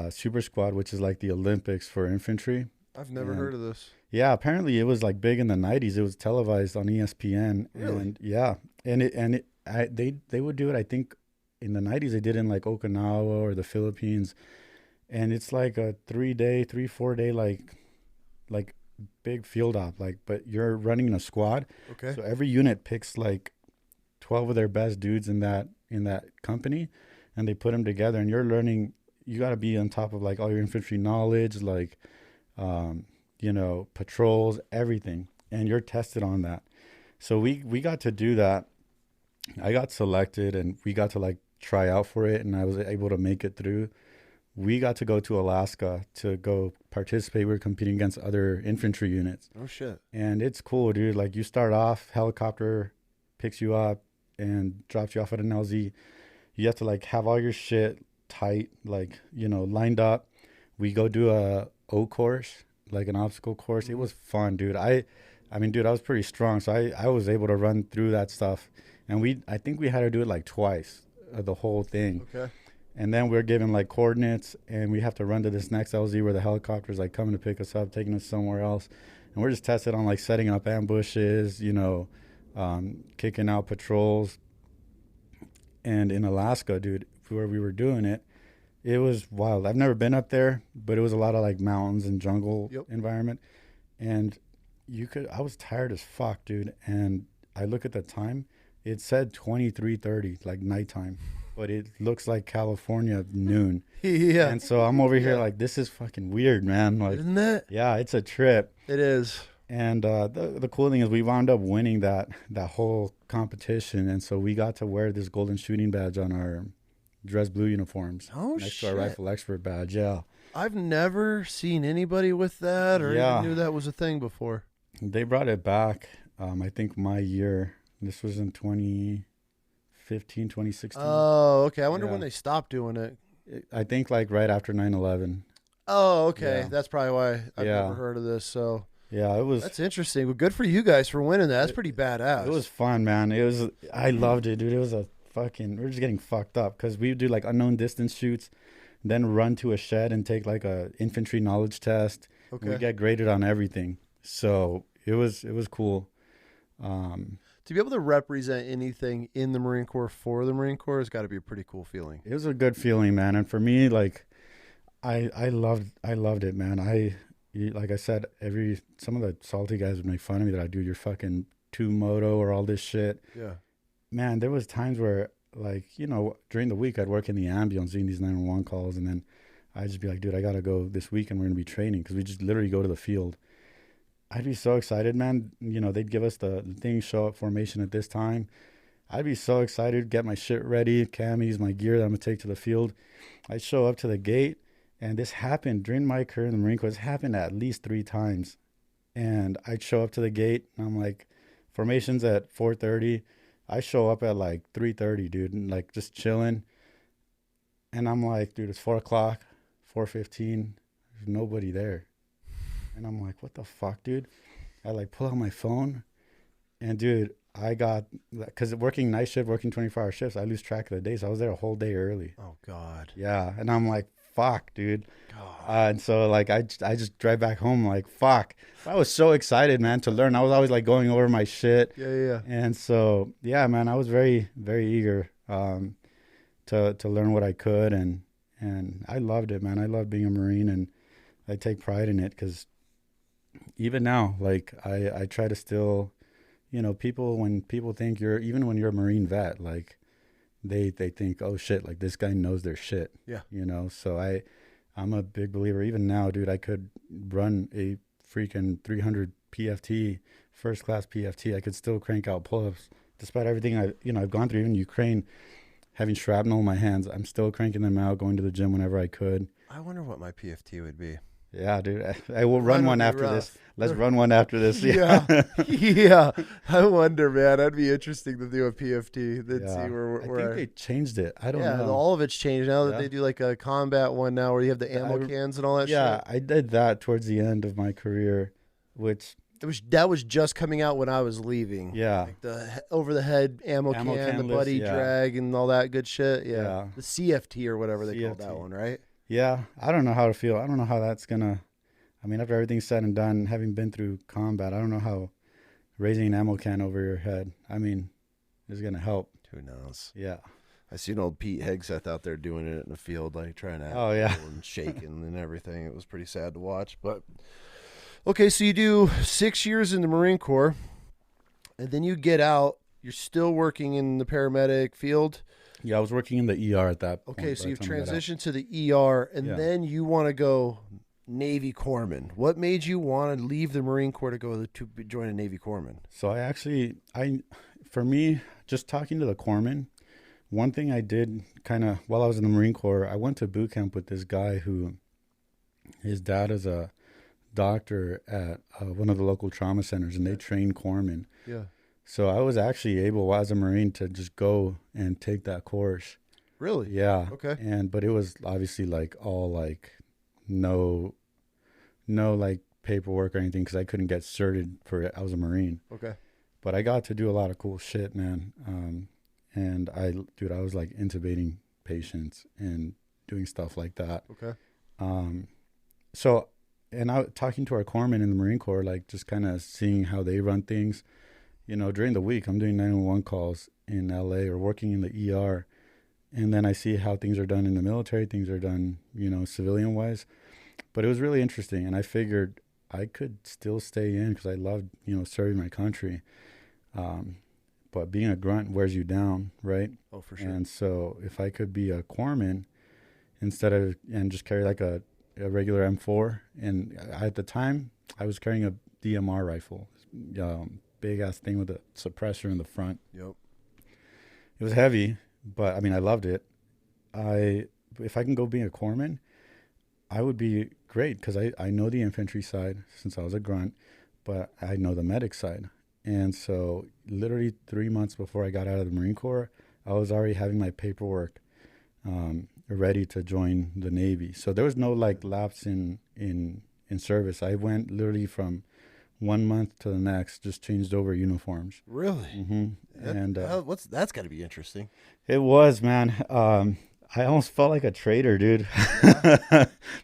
super squad, which is like the Olympics for infantry. I've never heard of this. Yeah, apparently it was like big in the 90s. It was televised on ESPN. Really? And yeah, they would do it, I think, in the 90s. They did it in like Okinawa or the Philippines. And it's like a 4 day, like big field op, but you're running in a squad. Okay. So every unit picks like 12 of their best dudes in that company, and they put them together, and you're learning. You got to be on top of like all your infantry knowledge, like patrols, everything, and you're tested on that. So we got to do that. I got selected, and we got to like try out for it, and I was able to make it through. We got to go to Alaska to go participate. We were competing against other infantry units. Oh, shit. And it's cool, dude. Like, you start off, helicopter picks you up and drops you off at an LZ. You have to, like, have all your shit tight, like, lined up. We go do a O course, like an obstacle course. It was fun, dude. I mean, dude, I was pretty strong, so I was able to run through that stuff. And I think we had to do it, like, twice, the whole thing. Okay. And then we're given like coordinates, and we have to run to this next LZ where the helicopter's like coming to pick us up, taking us somewhere else. And we're just tested on like setting up ambushes, kicking out patrols. And in Alaska, dude, where we were doing it, it was wild. I've never been up there, but it was a lot of like mountains and jungle environment. And I was tired as fuck, dude. And I look at the time, it said 23:30, like nighttime. But it looks like California noon. Yeah. And so I'm over here like, this is fucking weird, man. Like, isn't it? Yeah, it's a trip. It is. And the cool thing is we wound up winning that whole competition. And so we got to wear this golden shooting badge on our dress blue uniforms. Oh, next to our rifle expert badge, yeah. I've never seen anybody with that or even knew that was a thing before. They brought it back, I think my year. This was in 2015, 2016. Oh, okay. I wonder when they stopped doing it. I think like right after 9/11. Oh, okay. Yeah. That's probably why I've never heard of this. So yeah, it was. That's interesting. Well, good for you guys for winning that. That's pretty badass. It was fun, man. I loved it, dude. It was a getting fucked up because we would do like unknown distance shoots, then run to a shed and take like a infantry knowledge test. Okay. We get graded on everything. So it was cool. To be able to represent anything in the Marine Corps for the Marine Corps has got to be a pretty cool feeling. It was a good feeling, man. And for me, like, I loved it, man. Like I said, some of the salty guys would make fun of me that I do your fucking 2 moto or all this shit. Yeah. Man, there was times where, like, you know, during the week I'd work in the ambulance doing these 911 calls, and then I'd just be like, dude, I gotta go this week and we're gonna be training because we just literally go to the field. I'd be so excited, man. You know, they'd give us the thing, show up formation at this time. I'd be so excited, get my shit ready, camis, my gear that I'm going to take to the field. I'd show up to the gate, and this happened during my career in the Marine Corps. This happened at least 3 times. And I'd show up to the gate, and I'm like, formation's at 4:30. I show up at like 3:30, dude, and like just chilling. And I'm like, dude, it's 4 o'clock, 4:15. There's nobody there. And I'm like, what the fuck, dude? I like pull out my phone, and dude, I got, because working night shift, working 24-hour shifts, I lose track of the days. So I was there a whole day early. Oh God. Yeah, and I'm like, fuck, dude. God. And so like I just drive back home like, fuck. I was so excited, man, to learn. I was always like going over my shit. Yeah. And so yeah, man, I was very, very eager to learn what I could, and I loved it, man. I love being a Marine, and I take pride in it because even now, like I try to still, you know, when people think even when you're a Marine vet, like they think, oh shit, like this guy knows their shit. Yeah. You know, so I'm a big believer. Even now, dude, I could run a freaking 300 PFT, first class PFT. I could still crank out pull-ups despite everything I've gone through. Even Ukraine, having shrapnel in my hands, I'm still cranking them out, going to the gym whenever I could. I wonder what my PFT would be. Yeah, dude. I will run one after this. Let's run one after this. Yeah. Yeah. I wonder, man. That'd be interesting to do a PFT. Then see where I think they changed it. I don't know. Yeah, all of it's changed now that they do like a combat one now where you have the ammo cans and all that shit. Yeah, I did that towards the end of my career, which that was just coming out when I was leaving. Yeah. Like the over the head ammo can, the buddy drag and all that good shit. Yeah. The CFT or whatever they call that one, right? Yeah, I don't know how to feel. I don't know how that's gonna. I mean, after everything's said and done, having been through combat, I don't know how raising an ammo can over your head, I mean, is gonna help. Who knows? Yeah. I seen old Pete Hegseth out there doing it in the field, like trying to and shaking and everything. It was pretty sad to watch. But okay, so you do 6 years in the Marine Corps, and then you get out. You're still working in the paramedic field. Yeah, I was working in the ER at that point. Okay, so you've transitioned to the ER, and then you want to go Navy Corpsman. What made you want to leave the Marine Corps to go to join a Navy Corpsman? So for me, just talking to the corpsman, one thing I did kind of while I was in the Marine Corps, I went to boot camp with this guy who, his dad is a doctor at one of the local trauma centers, and they train corpsmen. Yeah. So I was actually able, as a Marine, to just go and take that course. Really? Yeah. Okay. But it was obviously like all like no like paperwork or anything because I couldn't get certed for it. I was a Marine. Okay. But I got to do a lot of cool shit, man. And I was like intubating patients and doing stuff like that. Okay. Talking to our corpsmen in the Marine Corps, like just kind of seeing how they run things. You know, during the week, I'm doing 911 calls in LA or working in the ER. And then I see how things are done in the military, things are done, you know, civilian wise. But it was really interesting. And I figured I could still stay in because I loved, you know, serving my country. But being a grunt wears you down, right? Oh, for sure. And so if I could be a corpsman and just carry like a regular M4. And at the time, I was carrying a DMR rifle. Big ass thing with a suppressor in the front. Yep. It was heavy, but I mean, I loved it. If I can go being a corpsman, I would be great because I know the infantry side since I was a grunt, but I know the medic side. And so literally 3 months before I got out of the Marine Corps, I was already having my paperwork ready to join the Navy. So there was no like lapse in service. I went literally from 1 month to the next, just changed over uniforms. Really? Mm-hmm. And that's got to be interesting. it was, man. I almost felt like a traitor, dude.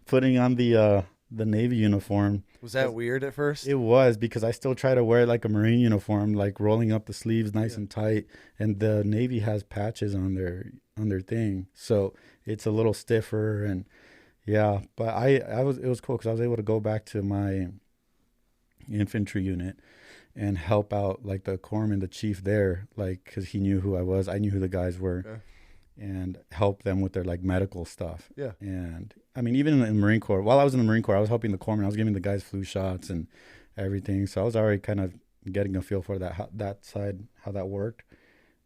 Putting on the Navy uniform. Was that weird at first? It was, because I still try to wear it like a Marine uniform, like rolling up the sleeves nice and tight. And the Navy has patches on their thing, so it's a little stiffer. And yeah, but it was cool because I was able to go back to my infantry unit and help out like the corpsman, the chief there, like because he knew who I was, I knew who the guys were. Okay. And help them with their like medical stuff. Yeah. And I mean, even in the Marine Corps, while I was in the Marine Corps, I was helping the corpsman. I was giving the guys flu shots and everything. So I was already kind of getting a feel for that side, how that worked.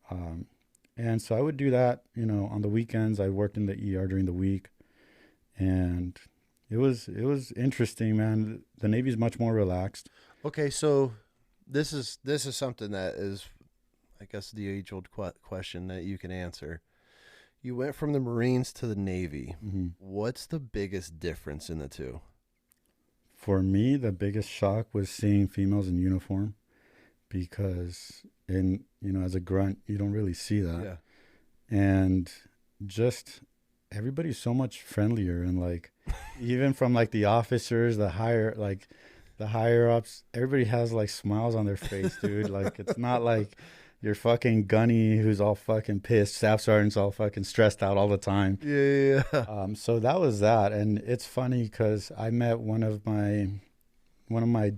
And so I would do that, on the weekends. I worked in the ER during the week, and it was interesting, man. The Navy's much more relaxed. Okay. So this is something that is, I guess, the age-old question that you can answer. You went from the Marines to the Navy. Mm-hmm. What's the biggest difference in the two? For me, the biggest shock was seeing females in uniform, because as a grunt, you don't really see that. Yeah. And just everybody's so much friendlier, and like even from like the officers, the higher ups, everybody has like smiles on their face, dude. Like it's not like you're fucking gunny who's all fucking pissed. Staff sergeant's all fucking stressed out all the time. Yeah. So that was that. And it's funny because I met one of my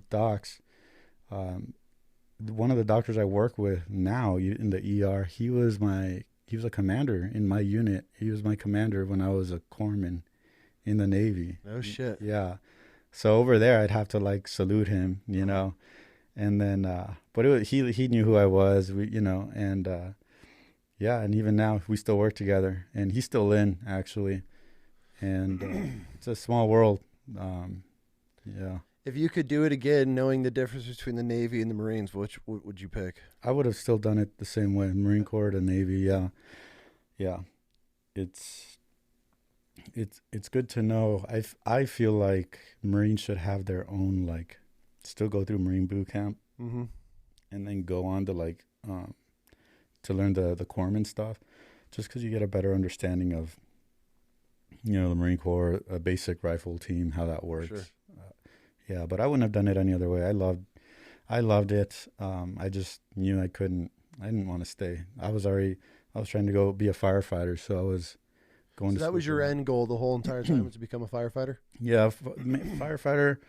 docs, one of the doctors I work with now in the ER. He was a commander in my unit. He was my commander when I was a corpsman in the Navy. Oh shit. Yeah. So over there, I'd have to like salute him, And then, but he knew who I was, and and even now we still work together, and he's still in actually, and it's a small world. Yeah. If you could do it again, knowing the difference between the Navy and the Marines, which would you pick? I would have still done it the same way, Marine Corps to Navy. Yeah. It's good to know. I feel like Marines should have their own like. Still go through Marine boot camp, mm-hmm. and then go on to like to learn the corpsman stuff, just because you get a better understanding of the Marine Corps, a basic rifle team, how that works. Sure. Yeah, but I wouldn't have done it any other way. I loved it. I just knew I didn't want to stay. I was trying to go be a firefighter, so I was going. So that was your end goal the whole entire time, was to become a firefighter? Yeah, firefighter.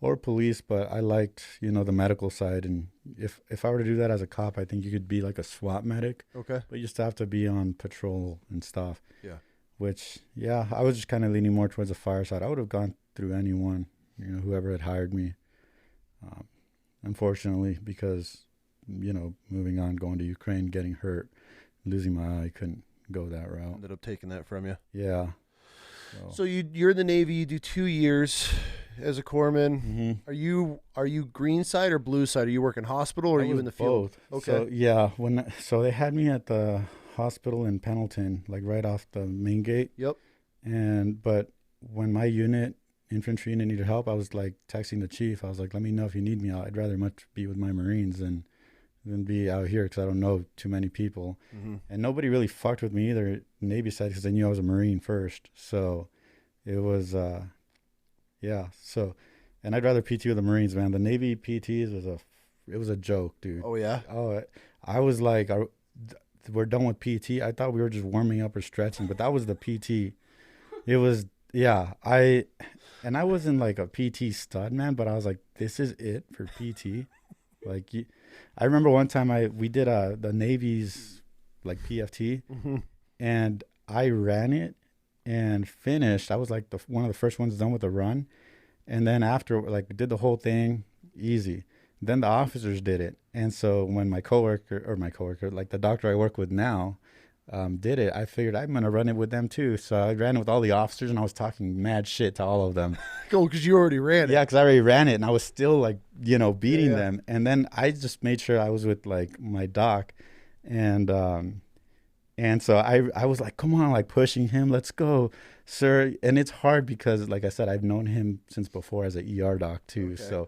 Or police, but I liked, the medical side. And if I were to do that as a cop, I think you could be like a SWAT medic. Okay. But you just have to be on patrol and stuff. Yeah. Which, I was just kind of leaning more towards the fire side. I would have gone through anyone, whoever had hired me. Unfortunately, because, moving on, going to Ukraine, getting hurt, losing my eye, I couldn't go that route. Ended up taking that from you. Yeah. So you're in the Navy. You do 2 years as a corpsman. Mm-hmm. Are you green side or blue side? Are you working hospital or are you in the field? Both. Okay. So they had me at the hospital in Pendleton, like right off the main gate. Yep. But when my infantry unit needed help, I was like texting the chief. I was like, let me know if you need me. I'd rather much be with my Marines than be out here, because I don't know too many people. Mm-hmm. And nobody really fucked with me either, Navy side, because they knew I was a Marine first. So it was, So, and I'd rather PT with the Marines, man. The Navy PTs was a joke, dude. Oh, yeah? Oh, I was like, we're done with PT. I thought we were just warming up or stretching, but that was the PT. It was, I wasn't like a PT stud, man, but I was like, this is it for PT. Like, I remember one time we did the Navy's like PFT, mm-hmm. and I ran it and finished. I was like one of the first ones done with the run, and then after like did the whole thing easy. Then the officers did it, and so when my coworker, like the doctor I work with now, did it, I figured I'm gonna run it with them too. So I ran it with all the officers, and I was talking mad shit to all of them. Cool, because you already ran it. Yeah, because I already ran it, and I was still like beating them. And then I just made sure I was with like my doc, and so I was like, come on, like pushing him, let's go, sir. And it's hard because, like I said, I've known him since before as an ER doc too. Okay. So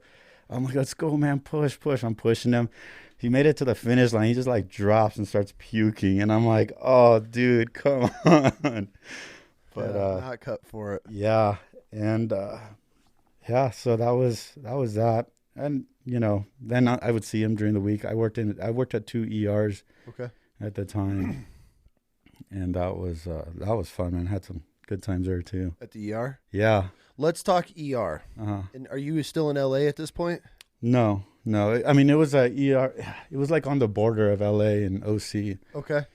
I'm like, let's go, man, push. I'm pushing him. He made it to the finish line. He just like drops and starts puking, and I'm like, oh, dude, come on. But Yeah, not cut for it. yeah, and yeah, so that was that. And then I would see him during the week. I worked at 2 ERs Okay. at the time, and that was fun, man. Had some good times there too. At the ER? Yeah. Let's talk ER. Uh-huh. And are you still in LA at this point? No. I mean, it was a ER. It was like on the border of LA and OC. Okay.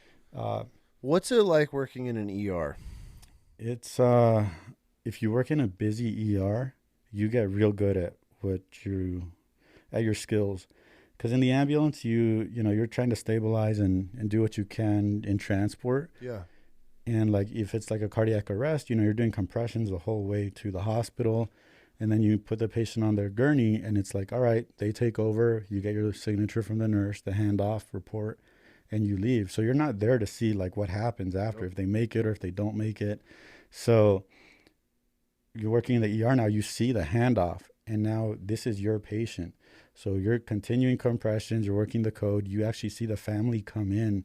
What's it like working in an ER? It's if you work in a busy ER, you get real good at your skills. Because in the ambulance, you're trying to stabilize and do what you can in transport. Yeah. And like if it's like a cardiac arrest, you're doing compressions the whole way to the hospital. And then you put the patient on their gurney, and it's like, all right, they take over. You get your signature from the nurse, the handoff report, and you leave. So you're not there to see like what happens after, if they make it or if they don't make it. So you're working in the ER now, you see the handoff, and now this is your patient. So you're continuing compressions, you're working the code. You actually see the family come in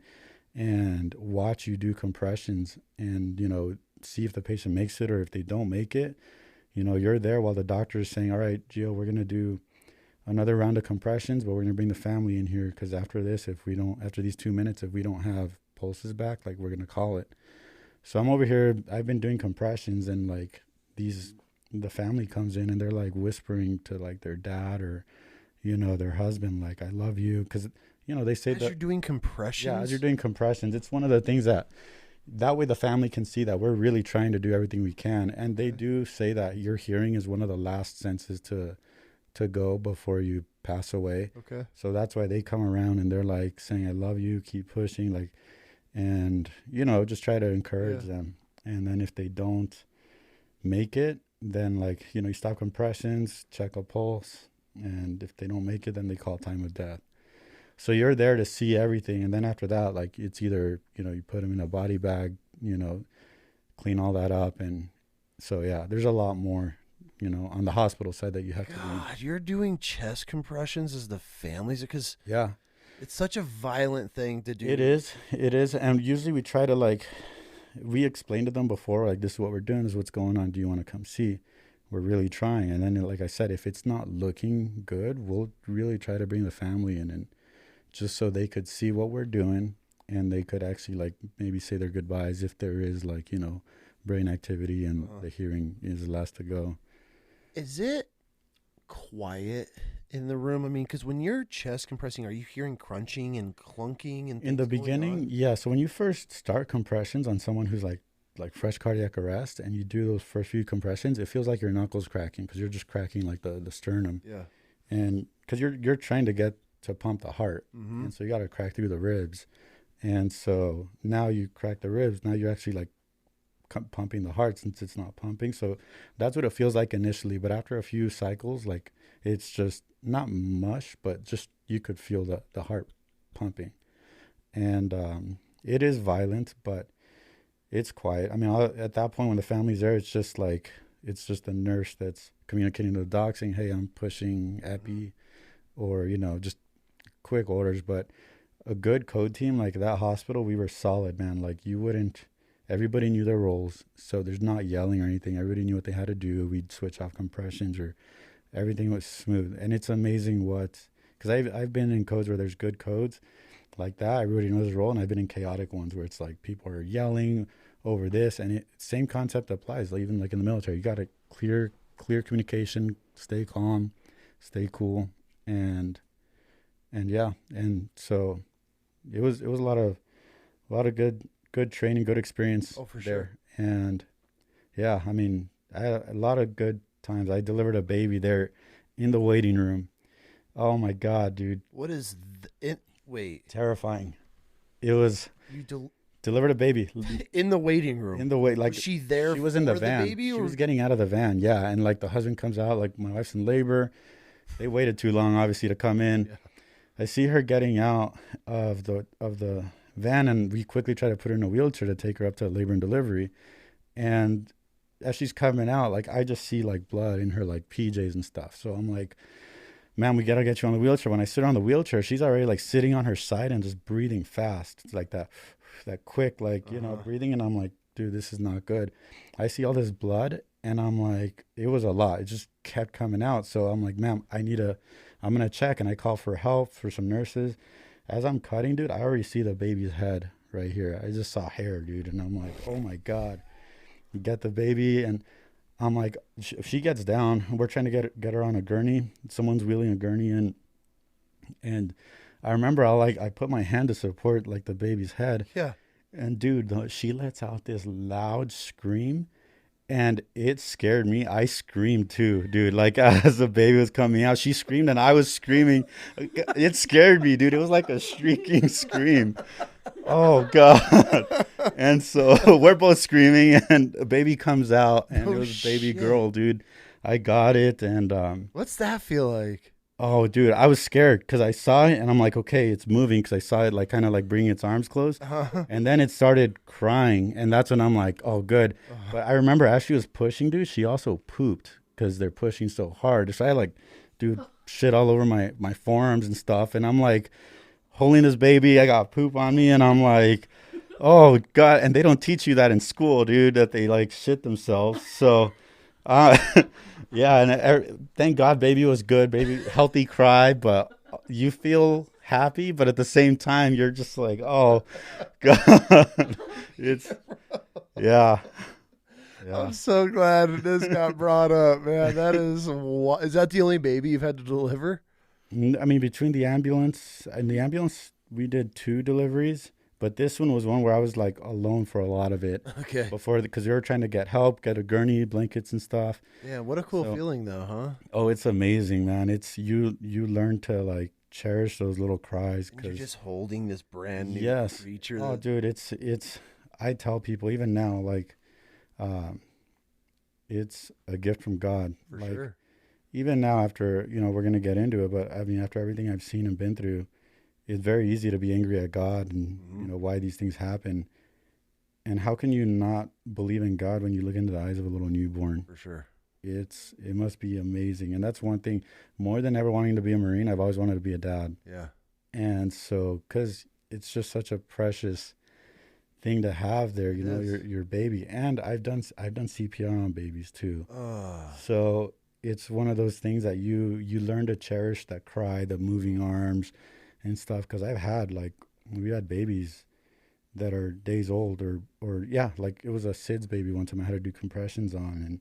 and watch you do compressions and, see if the patient makes it or if they don't make it. You're there while the doctor is saying, all right, Gio, we're going to do another round of compressions, but we're going to bring the family in here because after this, after these 2 minutes, if we don't have pulses back, like we're going to call it. So I'm over here, I've been doing compressions, and like the family comes in and they're like whispering to like their dad or, their husband, like, I love you. Because, they say as you're doing compressions? Yeah, as you're doing compressions, it's one of the things that way the family can see that we're really trying to do everything we can. And they do say that your hearing is one of the last senses to go before you pass away. Okay. So that's why they come around and they're like saying, I love you, keep pushing, like, and, just try to encourage them. And then if they don't make it, then like, you stop compressions, check a pulse. And if they don't make it, then they call time of death. So you're there to see everything. And then after that, like it's either, you put them in a body bag, clean all that up. And so, yeah, there's a lot more, on the hospital side that you have to do. God, you're doing chest compressions as the families? Because yeah, it's such a violent thing to do. It is. And usually we try to we explain to them before, like, this is what we're doing, this is what's going on. Do you want to come see? We're really trying. And then, like I said, if it's not looking good, we'll really try to bring the family in and just so they could see what we're doing and they could actually like maybe say their goodbyes if there is like, brain activity and the hearing is last to go. Is it quiet in the room? I mean, because when you're chest compressing, are you hearing crunching and clunking and in the beginning? Yeah. So when you first start compressions on someone who's like fresh cardiac arrest and you do those first few compressions, it feels like your knuckles cracking because you're just cracking like the sternum. Yeah. And because you're trying to get to pump the heart. Mm-hmm. And so you got to crack through the ribs. And so now you crack the ribs. Now you're actually like pumping the heart since it's not pumping. So that's what it feels like initially. But after a few cycles, like it's just not mush, but just you could feel the heart pumping. And it is violent, but it's quiet. I mean, at that point when the family's there, it's just the nurse that's communicating to the doc saying, hey, I'm pushing epi or, just quick orders. But a good code team like that hospital, we were solid, man. Like everybody knew their roles. So there's not yelling or anything. Everybody knew what they had to do. We'd switch off compressions or everything was smooth. And it's amazing because I've been in codes where there's good codes like that. Everybody knows their role. And I've been in chaotic ones where it's like people are yelling over this. And same concept applies. Like even like in the military, you got to clear communication, stay calm, stay cool. And yeah. And so it was a lot of good training, good experience. Oh, for there. Sure. And yeah, I mean, I had a lot of good times. I delivered a baby there in the waiting room. Oh my God, dude. What is it? Wait. Terrifying. It was. You delivered a baby in the waiting room. In the wait, like was she there? She was in the van. Baby, she was getting out of the van. Yeah, and like the husband comes out. Like my wife's in labor. They waited too long, obviously, to come in. Yeah. I see her getting out of the van, and we quickly try to put her in a wheelchair to take her up to labor and delivery. And as she's coming out, like I just see like blood in her like PJs and stuff. So I'm like, man, we got to get you on the wheelchair. When I sit her on the wheelchair, she's already like sitting on her side and just breathing fast. It's like that quick, like, you know, breathing. And I'm like, dude, this is not good. I see all this blood and I'm like, it was a lot. It just kept coming out. So I'm like, ma'am, I'm going to check. And I call for help for some nurses. As I'm cutting, dude, I already see the baby's head right here. I just saw hair, dude. And I'm like, oh my God. Get the baby. And I'm like, she gets down. We're trying to get her on a gurney. Someone's wheeling a gurney in. And I remember I put my hand to support like the baby's head. Yeah. And dude, she lets out this loud scream. And it scared me. I screamed too, dude. Like as the baby was coming out, she screamed and I was screaming. It scared me, dude. It was like a shrieking scream. Oh God. And so we're both screaming and a baby comes out and it was a baby girl, dude. I got it. And what's that feel like? oh, dude, I was scared because I saw it and I'm like, okay, it's moving because I saw it like kind of like bringing its arms close. And then it started crying. And that's when I'm like, oh, good. But I remember as she was pushing, dude, she also pooped because they're pushing so hard. So I like, dude, shit all over my forearms and stuff. And I'm like holding this baby. I got poop on me and I'm like, oh, God. And they don't teach you that in school, dude, that they like shit themselves. So yeah, and thank God baby was good, baby, healthy cry, but you feel happy, but at the same time, you're just like, oh, God. Yeah. I'm so glad this got brought up, man. That is that the only baby you've had to deliver? I mean, between the ambulance, we did 2 deliveries. But this one was one where I was like alone for a lot of it. Okay. Because they were trying to get help, get a gurney, blankets and stuff. Yeah, what a cool feeling though, huh? Oh, it's amazing, man. It's you learn to like cherish those little cries. You're just holding this brand new creature. Oh, dude, it's. I tell people even now, like, it's a gift from God. For like, sure. Even now, after we're gonna get into it, but I mean, after everything I've seen and been through. It's very easy to be angry at God and, why these things happen. And how can you not believe in God when you look into the eyes of a little newborn? For sure. It must be amazing. And that's one thing, more than ever wanting to be a Marine, I've always wanted to be a dad. Yeah. And so, because it's just such a precious thing to have there, your baby. And I've done CPR on babies too. So it's one of those things that you learn to cherish, that cry, the moving arms, and stuff, because we had babies that are days old or like it was a SIDS baby one time I had to do compressions on, and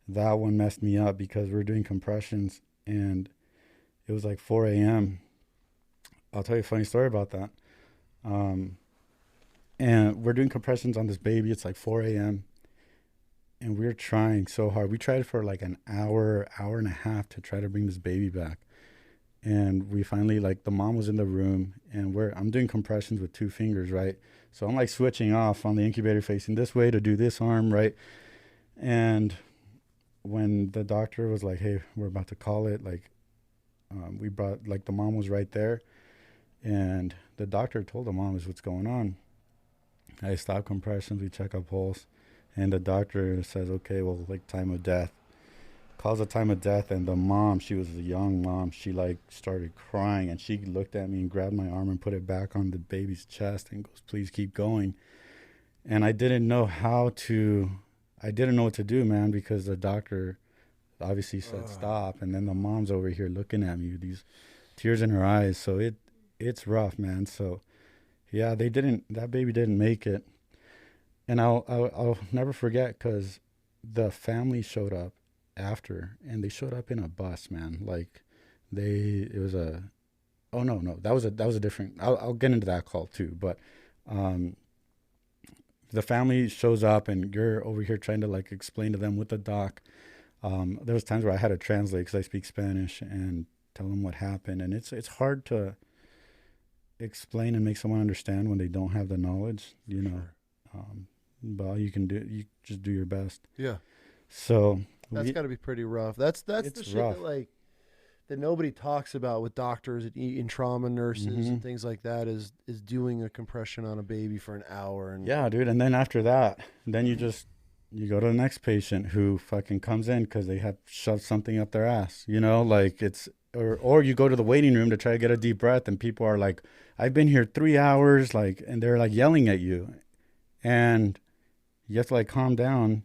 that one messed me up because we were doing compressions and it was like 4 a.m. I'll tell you a funny story about that. And we're doing compressions on this baby. It's like 4 a.m. and we're trying so hard. We tried for like an hour and a half to try to bring this baby back. And we finally, like, the mom was in the room, and I'm doing compressions with 2 fingers, right? So I'm, like, switching off on the incubator facing this way to do this arm, right? And when the doctor was like, hey, we're about to call it, like, we brought, like, the mom was right there. And the doctor told the mom, what's going on. I stop compressions, we check a pulse. And the doctor says, okay, well, like, time of death. Calls the time of death, and the mom, she was a young mom, she like started crying, and she looked at me and grabbed my arm and put it back on the baby's chest and goes, please keep going. And I didn't know what to do, man, because the doctor obviously said stop, and then the mom's over here looking at me with these tears in her eyes. So it's rough, man. So yeah, that baby didn't make it. And I'll never forget, because the family showed up after, and they showed up in a bus, man. Like that was a different, I'll get into that call too, but the family shows up and you're over here trying to like explain to them with the doc. There was times where I had to translate because I speak Spanish and tell them what happened, and it's hard to explain and make someone understand when they don't have the knowledge, but all you can do, you just do your best. Yeah. So that's got to be pretty rough. That's the shit rough. that nobody talks about with doctors and trauma nurses and things like that is doing a compression on a baby for an hour. And yeah, dude. And then after that, then you go to the next patient who fucking comes in because they have shoved something up their ass. Like or you go to the waiting room to try to get a deep breath, and people are like, I've been here 3 hours, like, and they're like yelling at you, and you have to like calm down.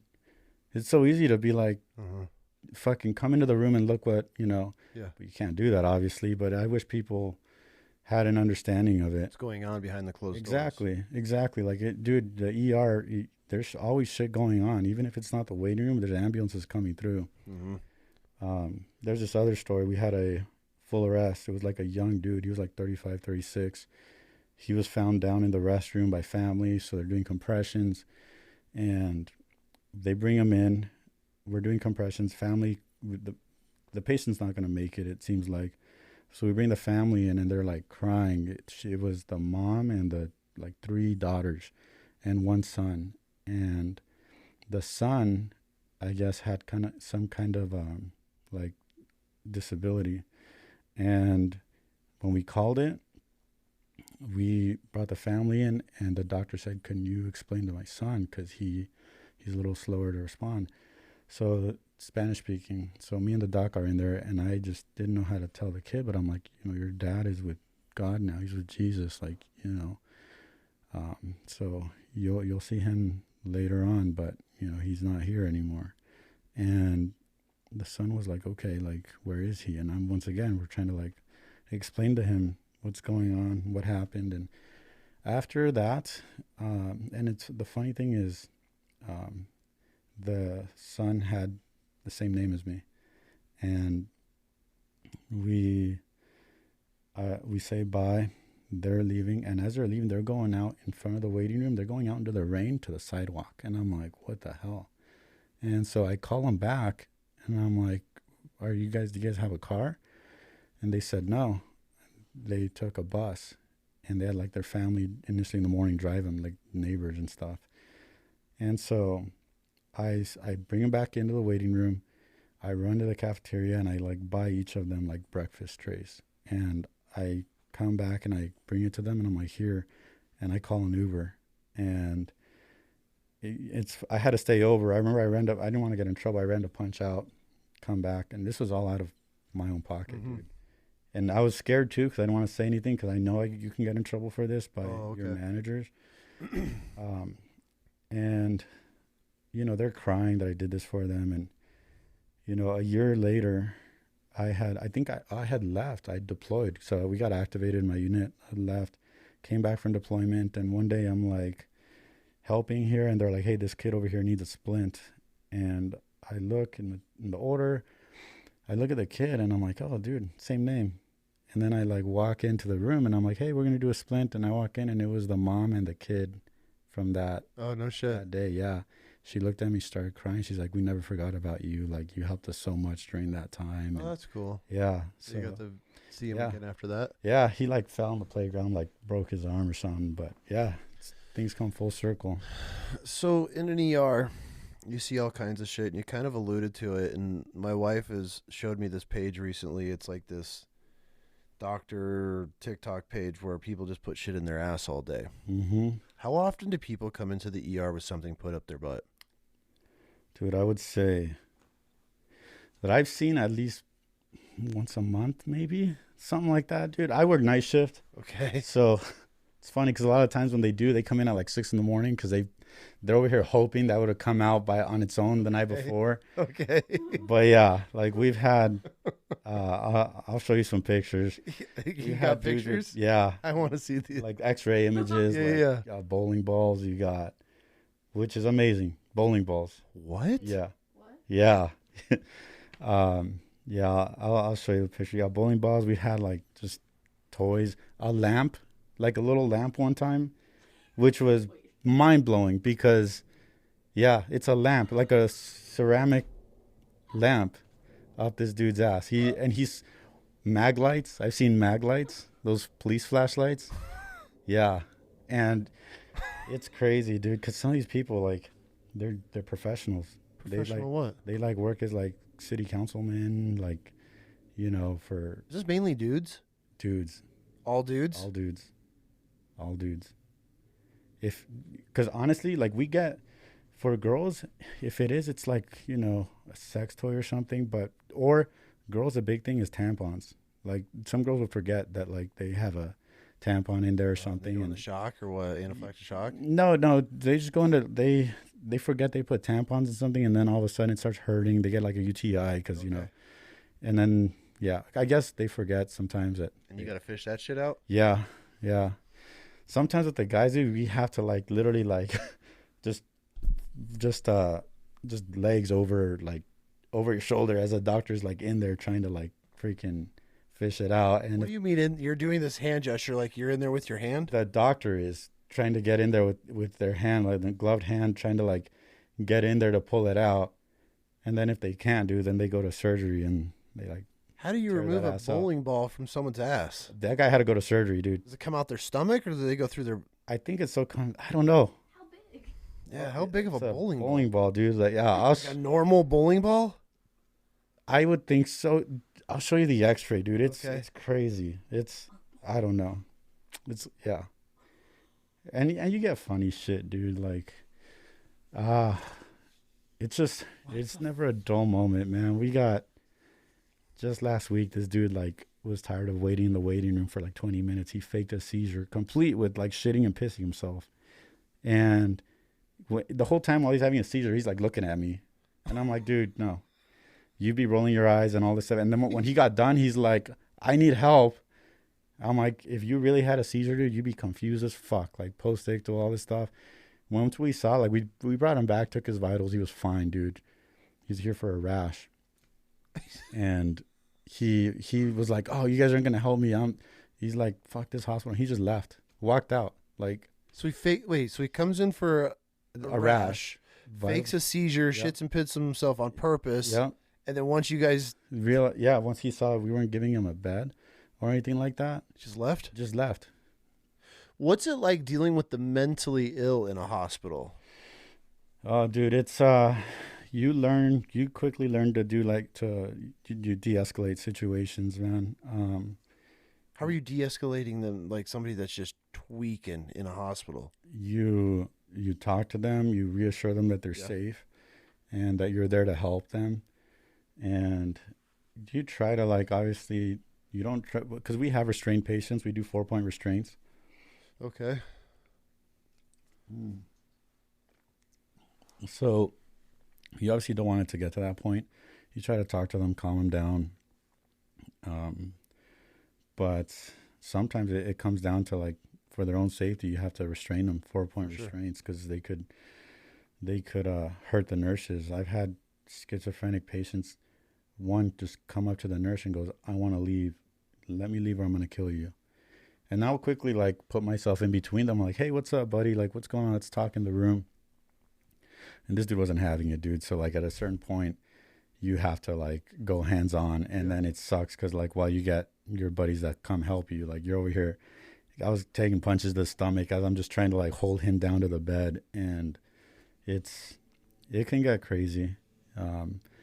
It's so easy to be like, fucking come into the room and look what, Yeah. you can't do that obviously, but I wish people had an understanding of it. What's going on behind the closed Exactly. Like dude, the ER, there's always shit going on. Even if it's not the waiting room, there's ambulances coming through. There's this other story. We had a full arrest. It was like a young dude. He was like 35, 36. He was found down in the restroom by family. So they're doing compressions and they bring him in. We're doing compressions. Family, the patient's not going to make it, it seems like. So we bring the family in and they're like crying. It was the mom and the like 3 daughters and 1 son. And the son, I guess, had some kind of like disability. And when we called it, we brought the family in and the doctor said, can you explain to my son? Because he's a little slower to respond. So Spanish speaking. So me and the doc are in there and I just didn't know how to tell the kid, but I'm like, your dad is with God now. He's with Jesus. Like, so you'll see him later on, but he's not here anymore. And the son was like, okay, like, where is he? And we're trying to like explain to him what's going on, what happened. And after that, and the funny thing is, the son had the same name as me, and we say bye. They're leaving, and as they're leaving, they're going out in front of the waiting room. They're going out into the rain to the sidewalk, and I'm like, what the hell? And so I call them back, and I'm like, do you guys have a car? And they said no. They took a bus, and they had like their family initially in the morning drive them, like neighbors and stuff. And so I bring them back into the waiting room. I run to the cafeteria and I like buy each of them like breakfast trays. And I come back and I bring it to them and I'm like, here. And I call an Uber. And I had to stay over. I remember I didn't want to get in trouble. I ran to punch out, come back. And this was all out of my own pocket, dude. And I was scared too because I didn't want to say anything because I know you can get in trouble for this by your managers. And they're crying that I did this for them. And, a year later, I had left. I deployed. So we got activated in my unit. I left, came back from deployment. And one day I'm like helping here. And they're like, hey, this kid over here needs a splint. And I look in the order. I look at the kid and I'm like, oh, dude, same name. And then I like walk into the room and I'm like, hey, we're going to do a splint. And I walk in and it was the mom and the kid from that. Oh, no shit. That day, yeah. She looked at me, started crying. She's like, we never forgot about you. Like, you helped us so much during that time. Oh, that's cool. Yeah. So you got to see him again after that? Yeah, he like fell on the playground, like broke his arm or something. But yeah, things come full circle. So in an ER, you see all kinds of shit, and you kind of alluded to it. And my wife has showed me this page recently. It's like this doctor TikTok page where people just put shit in their ass all day. How often do people come into the ER with something put up their butt? Dude, I would say that I've seen at least once a month, maybe something like that, dude. I work night shift. Okay. So it's funny because a lot of times when they come in at like 6 a.m. because they're over here hoping that would have come out on its own the night before. Okay. But yeah, like we've had, I'll show you some pictures. You got pictures? Yeah. I want to see these. Like x-ray images. Yeah. You got bowling balls which is amazing. Bowling balls. What? Yeah. What? Yeah. Yeah, I'll show you the picture. Yeah, bowling balls. We had like just toys, a lamp, like a little lamp one time, which was mind blowing because, yeah, it's a lamp, like a ceramic lamp up this dude's ass. He's mag lights. I've seen mag lights, those police flashlights. Yeah, and it's crazy, dude. Because some of these people, like, they're professionals. Professional what? They like work as like city councilmen, like, for. Is this mainly dudes? Dudes. All dudes? All dudes. Because honestly, like we get, for girls, if it's like, a sex toy or something, or girls, a big thing is tampons. Like some girls will forget that like they have a tampon in there or something. They go and into shock or what? Anaphylactic shock? no, they just go into they forget they put tampons in something, and then all of a sudden it starts hurting. They get like a UTI because you know, and then yeah, I guess they forget sometimes that. And you got to fish that shit out? Yeah, yeah. Sometimes with the guys, dude, we have to like literally like just legs over like over your shoulder as a doctor's like in there trying to like freaking fish it out. And what do you mean you're doing this hand gesture like you're in there with your hand? The doctor is trying to get in there with their hand, like the gloved hand, trying to like get in there to pull it out. And then if they can't do, then they go to surgery and they like. How do you remove a bowling ball from someone's ass? That guy had to go to surgery, dude. Does it come out their stomach or do they go through their? I think it's I don't know. How big? Yeah, how big of a bowling ball? Bowling ball, dude. Like, yeah, like a normal bowling ball? I would think so. I'll show you the X-ray, dude. It's crazy. I don't know. Yeah. And you get funny shit, dude. Like, it's never a dull moment, man. We got just last week, this dude like was tired of waiting in the waiting room for like 20 minutes. He faked a seizure, complete with like shitting and pissing himself. And the whole time while he's having a seizure, he's like looking at me, and I'm like, dude, no. You'd be rolling your eyes and all this stuff. And then when he got done, he's like, I need help. I'm like, if you really had a seizure, dude, you'd be confused as fuck. Like post-ictal, all this stuff. Once we saw, like, we brought him back, took his vitals. He was fine, dude. He's here for a rash. And he was like, oh, you guys aren't going to help me. He's like, fuck this hospital. He just left, walked out. Like, so he comes in for a rash. Fakes a seizure, shits and pits himself on purpose. Yeah. And then once you guys once he saw we weren't giving him a bed or anything like that, just left. What's it like dealing with the mentally ill in a hospital? Oh, dude, it's you quickly learn to do you de-escalate situations, man. How are you de-escalating them? Like somebody that's just tweaking in a hospital. You talk to them, you reassure them that they're safe, and that you're there to help them. And you try to obviously you don't try, because we have restrained patients. We do 4-point restraints. Okay. So you obviously don't want it to get to that point. You try to talk to them, calm them down. But sometimes it comes down to for their own safety, you have to restrain them, 4-point restraints, because they could hurt the nurses. I've had schizophrenic patients, one just come up to the nurse and goes, I want to leave. Let me leave or I'm going to kill you. And I'll quickly put myself in between them. I'm like, hey, what's up, buddy? What's going on? Let's talk in the room. And this dude wasn't having it, dude. So at a certain point, you have to go hands on. And then it sucks because while you get your buddies that come help you, you're over here. I was taking punches to the stomach as I'm just trying to hold him down to the bed. And it can get crazy.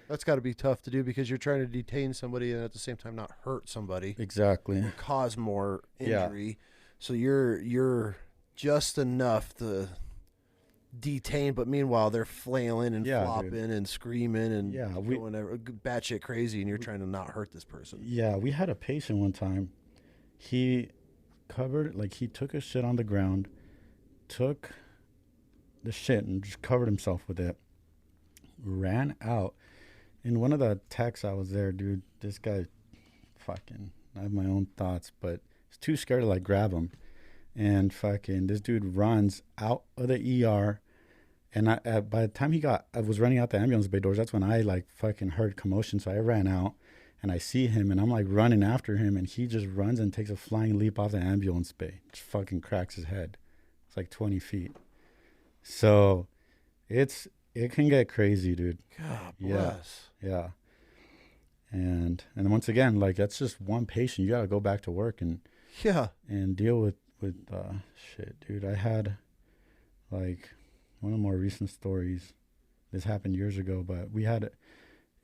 That's got to be tough to do because you're trying to detain somebody and at the same time not hurt somebody. Exactly. Or cause more injury. Yeah. So you're just enough to detain, but meanwhile they're flailing and flopping and screaming and going batshit crazy, and you're trying to not hurt this person. Yeah, we had a patient one time. He he took a shit on the ground, took the shit and just covered himself with it, ran out. And one of the techs I was there, dude, this guy I have my own thoughts, but he's too scared to grab him. And this dude runs out of the ER. And by the time I was running out the ambulance bay doors, that's when I heard commotion. So I ran out and I see him and I'm running after him. And he just runs and takes a flying leap off the ambulance bay. Just cracks his head. It's 20 feet. So it can get crazy, dude. God bless. Yeah. And once again, that's just one patient. You got to go back to work and deal with shit, dude. I had one of the more recent stories. This happened years ago, but we had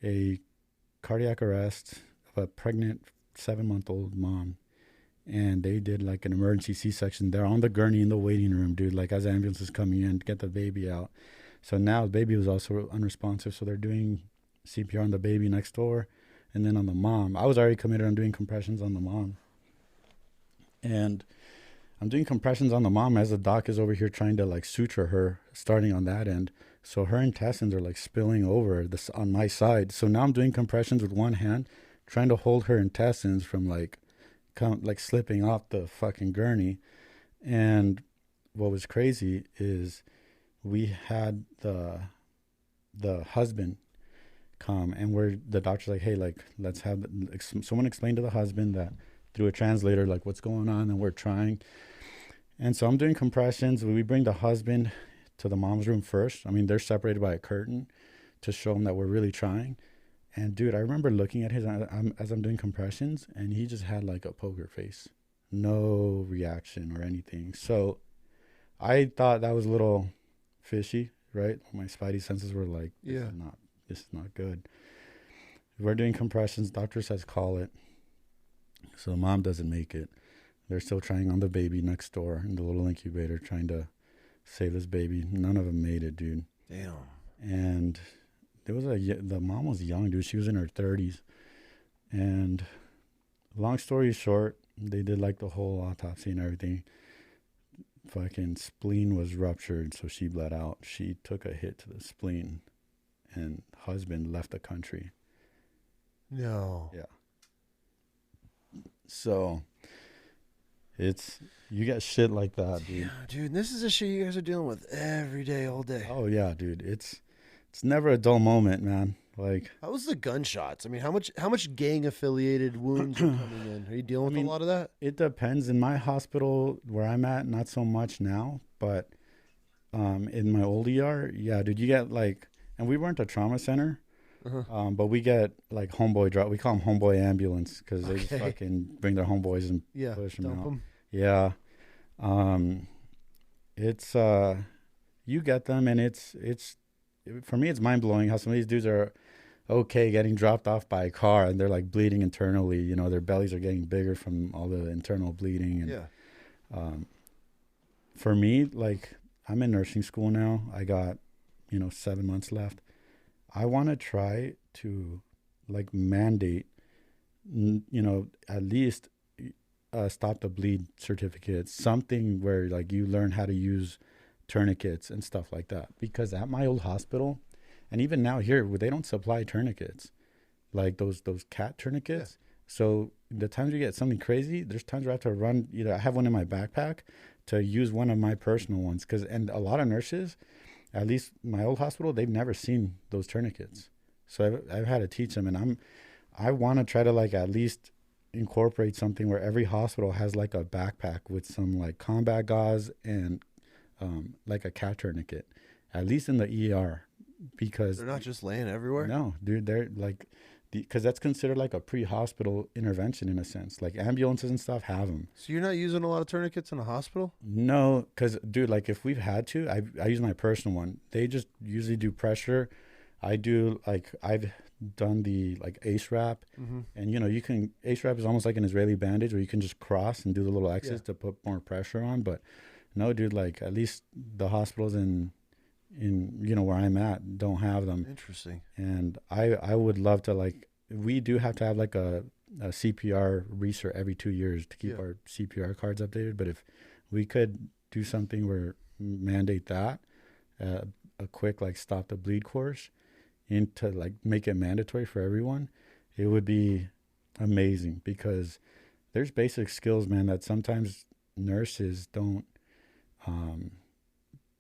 a cardiac arrest of a pregnant 7-month-old mom, and they did an emergency C-section. They're on the gurney in the waiting room, dude. As the ambulance is coming in to get the baby out. So now the baby was also unresponsive, so they're doing CPR on the baby next door. And then on the mom, I was already committed on doing compressions on the mom. And I'm doing compressions on the mom as the doc is over here trying to like suture her, starting on that end. So her intestines are like spilling over this on my side. So now I'm doing compressions with one hand, trying to hold her intestines from like slipping off the fucking gurney. And what was crazy is we had the husband come, and the doctor's like, hey, like, let's have someone explain to the husband that through a translator, like, what's going on, and we're trying. And so I'm doing compressions. We bring the husband to the mom's room first. I mean, they're separated by a curtain to show them that we're really trying. And dude, I remember looking at as I'm doing compressions, and he just had like a poker face, no reaction or anything. So I thought that was a little fishy, right? My spidey senses were like, this is not good. We're doing compressions. Doctor says call it. So mom doesn't make it. They're still trying on the baby next door in the little incubator, trying to save this baby. None of them made it, dude. Damn. And the mom was young, dude. She was in her 30s. And long story short, they did like the whole autopsy and everything. Fucking spleen was ruptured, so she bled out. She took a hit to the spleen, and husband left the country. No. Yeah. So you get shit like that, dude. Yeah, dude, this is the shit you guys are dealing with every day, all day. Oh yeah, dude. It's never a dull moment, man. Like, how was the gunshots? I mean, how much gang affiliated wounds are coming in? Are you dealing with a lot of that? It depends. In my hospital where I'm at, not so much now, but in my old ER, yeah, dude, you get like, and we weren't a trauma center. Uh-huh. But we get like homeboy drop. We call them homeboy ambulance because they just fucking bring their homeboys and push them out. Yeah. It's you get them, and it's for me it's mind blowing how some of these dudes are okay getting dropped off by a car and they're like bleeding internally. You know, their bellies are getting bigger from all the internal bleeding. And for me, like, I'm in nursing school now. I got 7 months left. I want to try to like mandate, at least stop the bleed certificates, something where like you learn how to use tourniquets and stuff like that. Because at my old hospital, and even now here, they don't supply tourniquets, like those cat tourniquets. Yeah. So the times you get something crazy, there's times where I have to run. I have one in my backpack to use one of my personal ones. And a lot of nurses, at least my old hospital, they've never seen those tourniquets. So I've had to teach them, and I want to try to like at least incorporate something where every hospital has like a backpack with some like combat gauze and like a cat tourniquet, at least in the ER, because they're not just laying everywhere. No, dude, they're like, because that's considered like a pre-hospital intervention in a sense. Like ambulances and stuff have them. So you're not using a lot of tourniquets in a hospital? No, because dude, like if we've had to, I use my personal one. They just usually do pressure. I do like I've done the like ACE wrap, and you can ACE wrap is almost like an Israeli bandage where you can just cross and do the little X's to put more pressure on. But no, dude, like at least the hospitals in where I'm at don't have them. Interesting. And I would love to, like, we do have to have like a CPR research every 2 years to keep our CPR cards updated. But if we could do something where mandate that, a quick like stop the bleed course, into like make it mandatory for everyone, it would be amazing, because there's basic skills, man, that sometimes nurses don't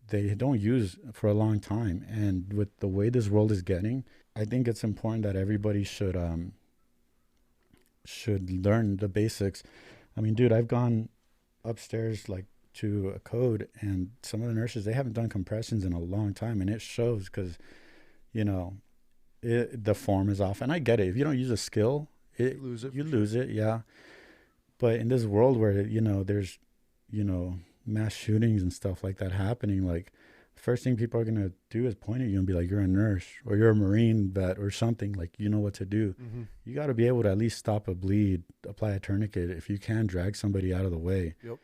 they don't use for a long time. And with the way this world is getting, I think it's important that everybody should learn the basics. I mean, dude, I've gone upstairs like to a code, and some of the nurses, they haven't done compressions in a long time, and it shows, because the form is off. And I get it. If you don't use a skill, you lose it. Yeah. But in this world where, there's, mass shootings and stuff like that happening, like, first thing people are going to do is point at you and be like, you're a nurse or you're a Marine vet or something, like, you know what to do. You got to be able to at least stop a bleed, apply a tourniquet. If you can, drag somebody out of the way. Yep.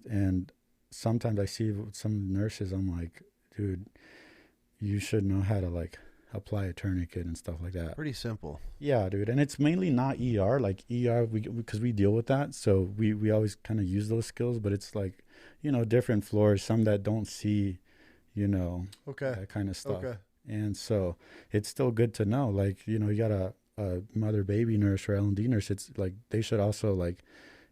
And sometimes I see some nurses, I'm like, dude, you should know how to like apply a tourniquet and stuff like that. Pretty simple. Yeah, dude. And it's mainly not ER. Like ER, because we deal with that. So we always kind of use those skills, but it's like, different floors, some that don't see, Okay. that kind of stuff. Okay. And so it's still good to know, like, you got a mother baby nurse or L&D nurse. It's like, they should also, like,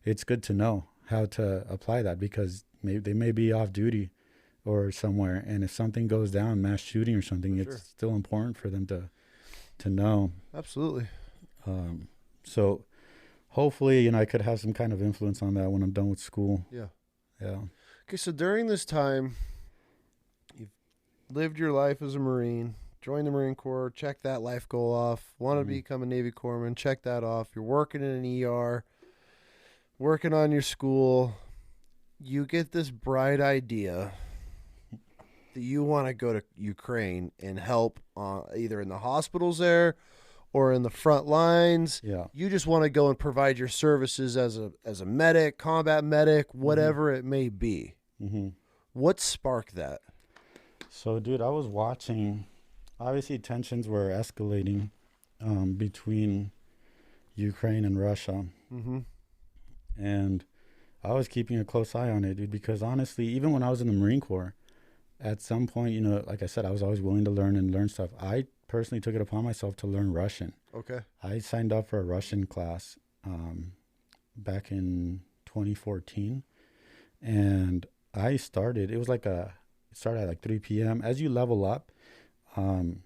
it's good to know how to apply that, because they may be off duty or somewhere, and if something goes down, mass shooting or something, it's still important for them to know. Absolutely. So hopefully, I could have some kind of influence on that when I'm done with school. Yeah. Okay, so during this time, you've lived your life as a Marine, joined the Marine Corps, checked that life goal off, wanted to become a Navy corpsman, check that off. You're working in an ER, working on your school. You get this bright idea that you want to go to Ukraine and help either in the hospitals there or in the front lines. Yeah. You just want to go and provide your services as a medic, combat medic, whatever it may be. Mm-hmm. What sparked that? So, dude, I was watching. Obviously, tensions were escalating between Ukraine and Russia. Mm-hmm. And I was keeping a close eye on it, dude, because honestly, even when I was in the Marine Corps, at some point, like I said, I was always willing to learn stuff. I personally took it upon myself to learn Russian. Okay. I signed up for a Russian class back in 2014, and I started. It was like it started at like 3 p.m. As you level up, it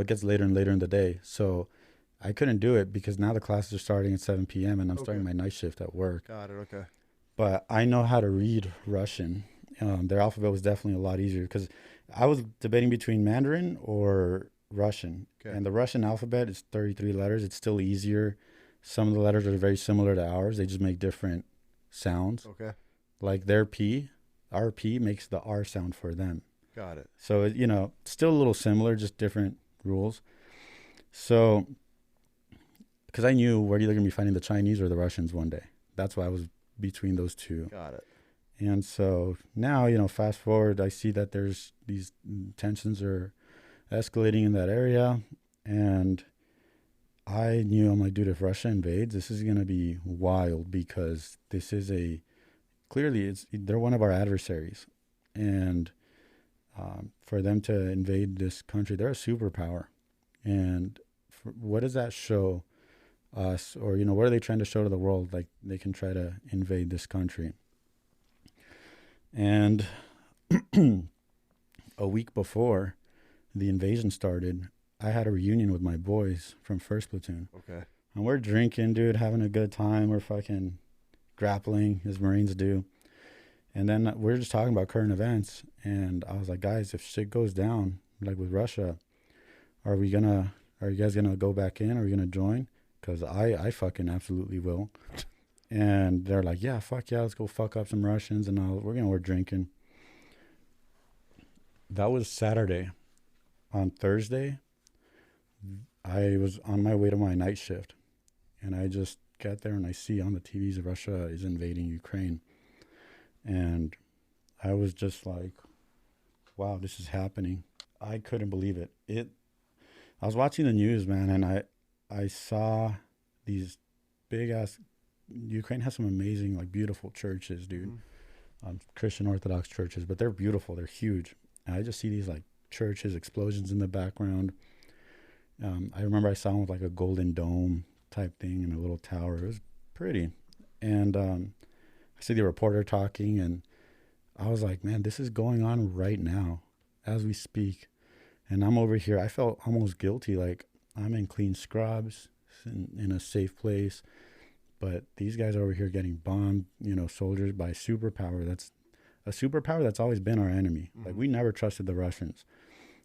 gets later and later in the day. So I couldn't do it because now the classes are starting at 7 p.m. and I'm starting my night shift at work. Got it. Okay. But I know how to read Russian. Their alphabet was definitely a lot easier because I was debating between Mandarin or Russian. Okay. And the Russian alphabet is 33 letters. It's still easier. Some of the letters are very similar to ours. They just make different sounds. Okay. Like their P, our P makes the R sound for them. Got it. So, still a little similar, just different rules. So, because I knew we're either going to be fighting the Chinese or the Russians one day. That's why I was between those two. Got it. And so now, fast forward, I see that there's these tensions are escalating in that area. And I knew, I'm like, dude, if Russia invades, this is going to be wild because this is they're one of our adversaries. And for them to invade this country, they're a superpower. And what does that show us? Or, what are they trying to show to the world? Like they can try to invade this country. And a week before the invasion started, I had a reunion with my boys from 1st Platoon. Okay. And we're drinking, dude, having a good time. We're fucking grappling, as Marines do. And then we're just talking about current events. And I was like, guys, if shit goes down, like with Russia, are you guys going to go back in? Are we going to join? Because I fucking absolutely will. And they're like, yeah, fuck yeah, let's go fuck up some Russians. And we're drinking. That was Saturday. On Thursday, I was on my way to my night shift. And I just got there and I see on the TVs that Russia is invading Ukraine. And I was just like, wow, this is happening. I couldn't believe it. I was watching the news, man, and I saw these big-ass... Ukraine has some amazing, like, beautiful churches, dude. Mm-hmm. Christian Orthodox churches, but they're beautiful. They're huge. And I just see these, like, churches, explosions in the background. I remember I saw one with, like, a golden dome type thing and a little tower. It was pretty. And I see the reporter talking, and I was like, man, this is going on right now as we speak. And I'm over here. I felt almost guilty, like I'm in clean scrubs in a safe place. But these guys over here getting bombed, soldiers by superpower. That's a superpower that's always been our enemy. Mm-hmm. Like, we never trusted the Russians.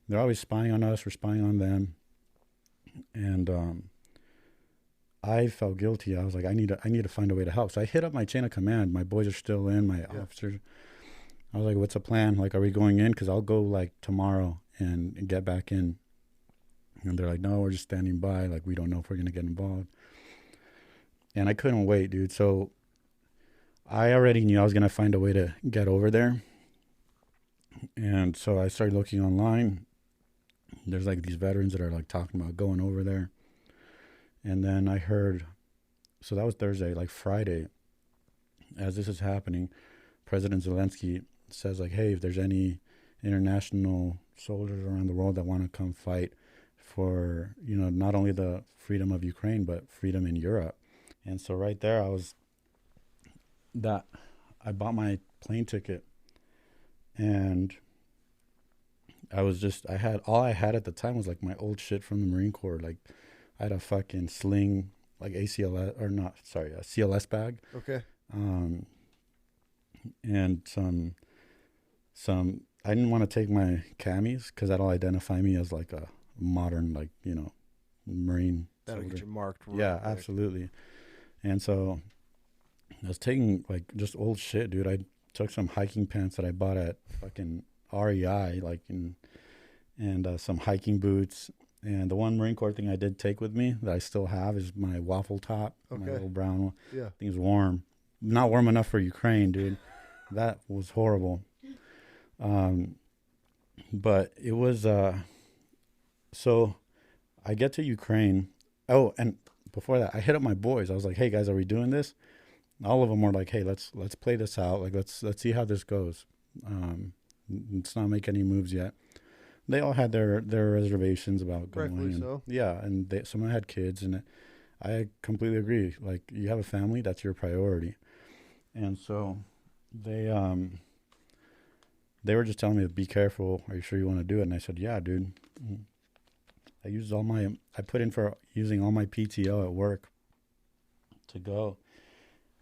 They're always spying on us. We're spying on them. And I felt guilty. I was like, I need to find a way to help. So I hit up my chain of command. My boys are still in, my officers. I was like, what's the plan? Like, are we going in? Because I'll go, like, tomorrow and get back in. And they're like, no, we're just standing by. Like, we don't know if we're going to get involved. And I couldn't wait, dude. So I already knew I was going to find a way to get over there. And so I started looking online. there's like these veterans that are like talking about going over there. And then I heard, so that was Thursday, like Friday, as this is happening, President Zelensky says like, hey, if there's any international soldiers around the world that want to come fight for, you know, not only the freedom of Ukraine, but freedom in Europe. And so right there, I bought my plane ticket, and all I had at the time was like my old shit from the Marine Corps. Like I had a fucking sling, like a CLS bag. Okay. And I didn't want to take my camis because that'll identify me as like a modern, like, you know, Marine That'll soldier. get you marked. Yeah, absolutely. And so I was taking like just old shit, dude. I took some hiking pants that I bought at fucking REI, like and some hiking boots. And the one Marine Corps thing I did take with me that I still have is my waffle top, my little brown one. Yeah. I think it's warm. Not warm enough for Ukraine, dude. That was horrible. But it was, so I get to Ukraine. Oh, and before that, I hit up my boys. I was like, hey guys, are we doing this? All of them were like, hey, let's play this out. Like, let's see how this goes. Let's not make any moves yet. They all had their reservations about going. Rightfully so. Yeah, and some had kids, and I completely agree. Like, you have a family, that's your priority. And so they were just telling me to be careful. Are you sure you want to do it? And I said, yeah, dude. I put in for using all my PTO at work to go.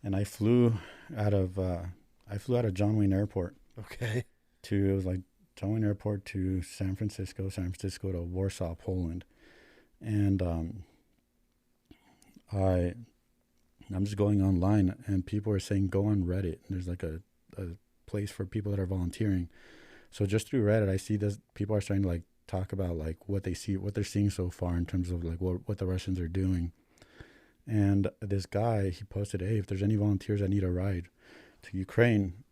And I flew out of John Wayne Airport. Okay. It was like John Wayne Airport to San Francisco to Warsaw, Poland. And I'm just going online, and people are saying go on Reddit. There's like a place for people that are volunteering. So just through Reddit, I see this. People are starting to like talk about like what they're seeing so far in terms of like what the Russians are doing. And this guy, he posted, hey, if there's any volunteers that need a ride to Ukraine,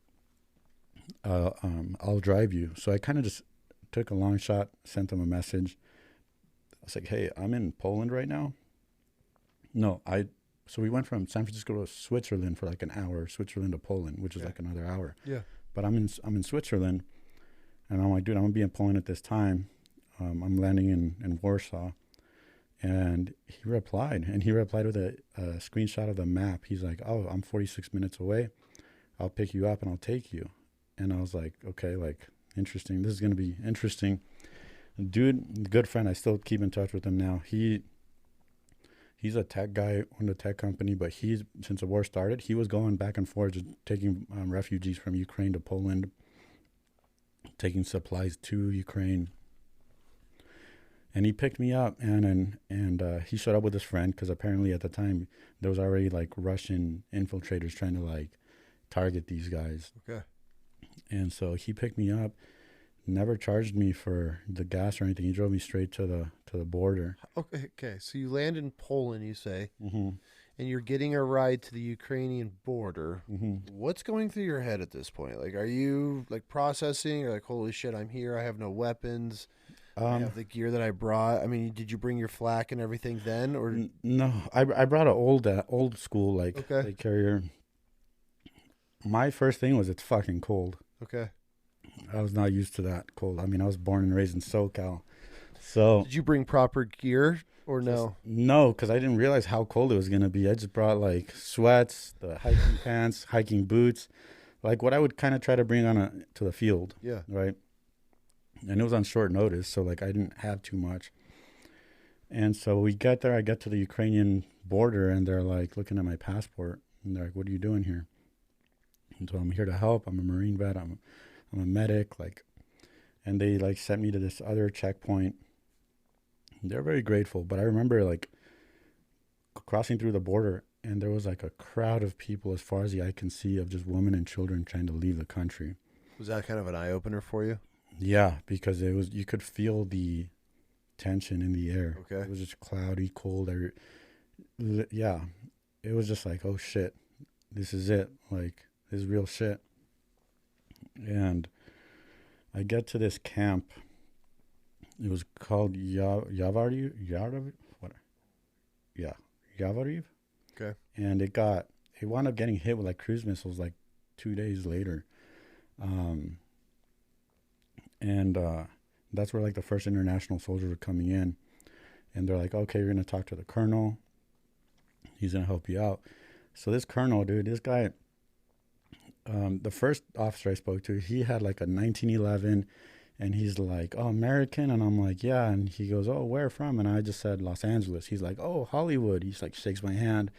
I'll drive you. So I kind of just took a long shot, sent him a message. I was like, hey, I'm in Poland right now. So we went from San Francisco to Switzerland for like an hour, Switzerland to Poland, which is like another hour. Yeah. But I'm in Switzerland, and I'm like, dude, I'm gonna be in Poland at this time. I'm landing in Warsaw. And he replied with a screenshot of the map. He's like, oh, I'm 46 minutes away. I'll pick you up and I'll take you. And I was like, okay, like, interesting. This is going to be interesting. Dude, good friend. I still keep in touch with him now. He's a tech guy, owned a tech company, but since the war started, he was going back and forth, just taking refugees from Ukraine to Poland, taking supplies to Ukraine. And he picked me up, and he showed up with his friend, because apparently at the time there was already like Russian infiltrators trying to like target these guys. Okay. And so he picked me up, never charged me for the gas or anything. He drove me straight to the border. Okay. So you land in Poland, you say, and you're getting a ride to the Ukrainian border. What's going through your head at this point? Like, are you like processing, or like, holy shit, I'm here, I have no weapons? I have the gear that I brought. I mean, did you bring your flak and everything then, or no? I brought an old school like carrier. My first thing was it's fucking cold. Okay. I was not used to that cold. I mean, I was born and raised in SoCal. So did you bring proper gear or no? No, because I didn't realize how cold it was gonna be. I just brought like sweats, the hiking pants, hiking boots, like what I would kind of try to bring to the field. Yeah. Right. And it was on short notice, so like I didn't have too much. And so we get there, I get to the Ukrainian border, and they're like looking at my passport, and they're like, what are you doing here? And so I'm here to help. I'm a Marine vet. I'm a medic, like, and they like sent me to this other checkpoint. They're very grateful, but I remember like crossing through the border, and there was like a crowd of people as far as the eye can see of just women and children trying to leave the country. Was that kind of an eye opener for you? Yeah, because you could feel the tension in the air. Okay. It was just cloudy, cold. Yeah, it was just like, oh shit, this is it. Like, this is real shit. And I get to this camp, It was called Yavariv. What? Yeah, Yavariv. Okay. And it wound up getting hit with like cruise missiles like 2 days later. And that's where like the first international soldiers were coming in, and they're like, okay, you're gonna talk to the colonel. He's gonna help you out. So this colonel, dude, this guy, the first officer I spoke to, he had like a 1911, and he's like, oh, American, and I'm like, yeah, and he goes, oh, where from? And I just said Los Angeles. He's like, oh, Hollywood. He's like, shakes my hand,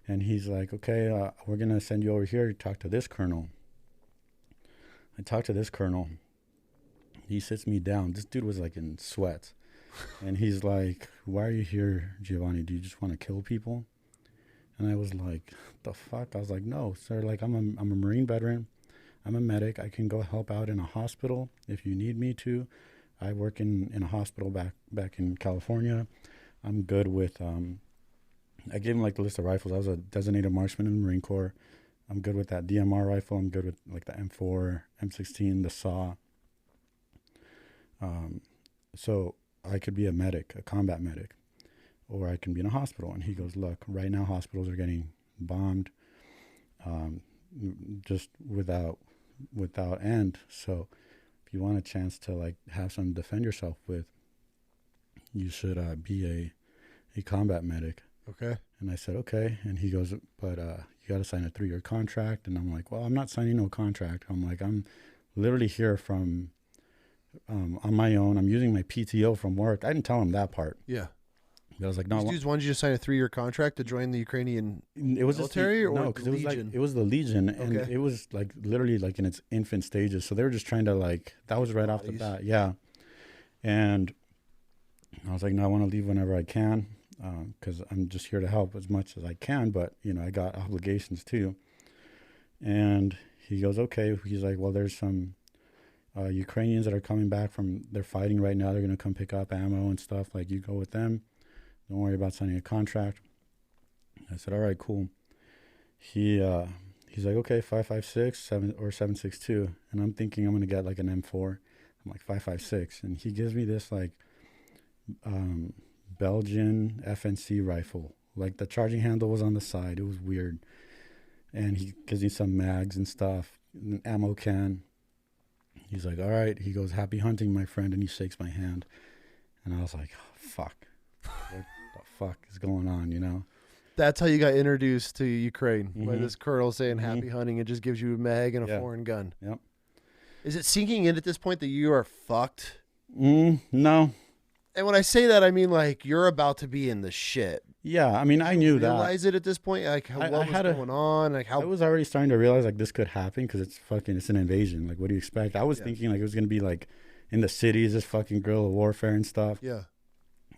and he's like, okay, we're gonna send you over here to talk to this colonel. I talked to this colonel. He sits me down. This dude was like in sweats. And he's like, why are you here, Giovanni? Do you just want to kill people? And I was like, the fuck? I was like, no, sir. Like, I'm a Marine veteran. I'm a medic. I can go help out in a hospital if you need me to. I work in a hospital back in California. I'm good with, I gave him like the list of rifles. I was a designated marksman in the Marine Corps. I'm good with that DMR rifle. I'm good with like the M4, M16, the SAW. So I could be a medic, a combat medic, or I can be in a hospital. And he goes, look, right now hospitals are getting bombed, just without end. So if you want a chance to like have something to defend yourself with, you should be a combat medic. Okay. And I said, okay. And he goes, but you got to sign a 3-year contract. And I'm like, well, I'm not signing no contract. I'm like, I'm literally here from on my own. I'm using my PTO from work. I didn't tell him that part. Yeah. But I was like, no. These dudes wanted you to sign a 3-year contract to join the Ukrainian military? No, because it was like, it was the Legion. And it was like literally like in its infant stages. So they were just trying to like, that was right off the bat. Yeah. And I was like, no, I want to leave whenever I can. Because I'm just here to help as much as I can, but you know, I got obligations too. And he goes, okay. He's like, well, there's some Ukrainians that are coming back they're fighting right now. They're going to come pick up ammo and stuff. Like, you go with them. Don't worry about signing a contract. I said, all right, cool. He's like, okay, 5.56, 7.62. And I'm thinking I'm going to get like an M4. I'm like 5.56. And he gives me this like, Belgian FNC rifle. Like the charging handle was on the side. It was weird. And he gives me some mags and stuff, an ammo can. He's like, all right. He goes, happy hunting, my friend. And he shakes my hand. And I was like, oh, fuck. What the fuck is going on, you know? That's how you got introduced to Ukraine, by this colonel saying happy hunting. It just gives you a mag and a foreign gun. Yep. Is it sinking in at this point that you are fucked? No. And when I say that, I mean like you're about to be in the shit. Yeah, I mean, I knew that. Realize it at this point, like what was going on, like how I was already starting to realize like this could happen because it's an invasion. Like, what do you expect? I was thinking like it was gonna be like in the cities, this fucking guerrilla warfare and stuff. Yeah.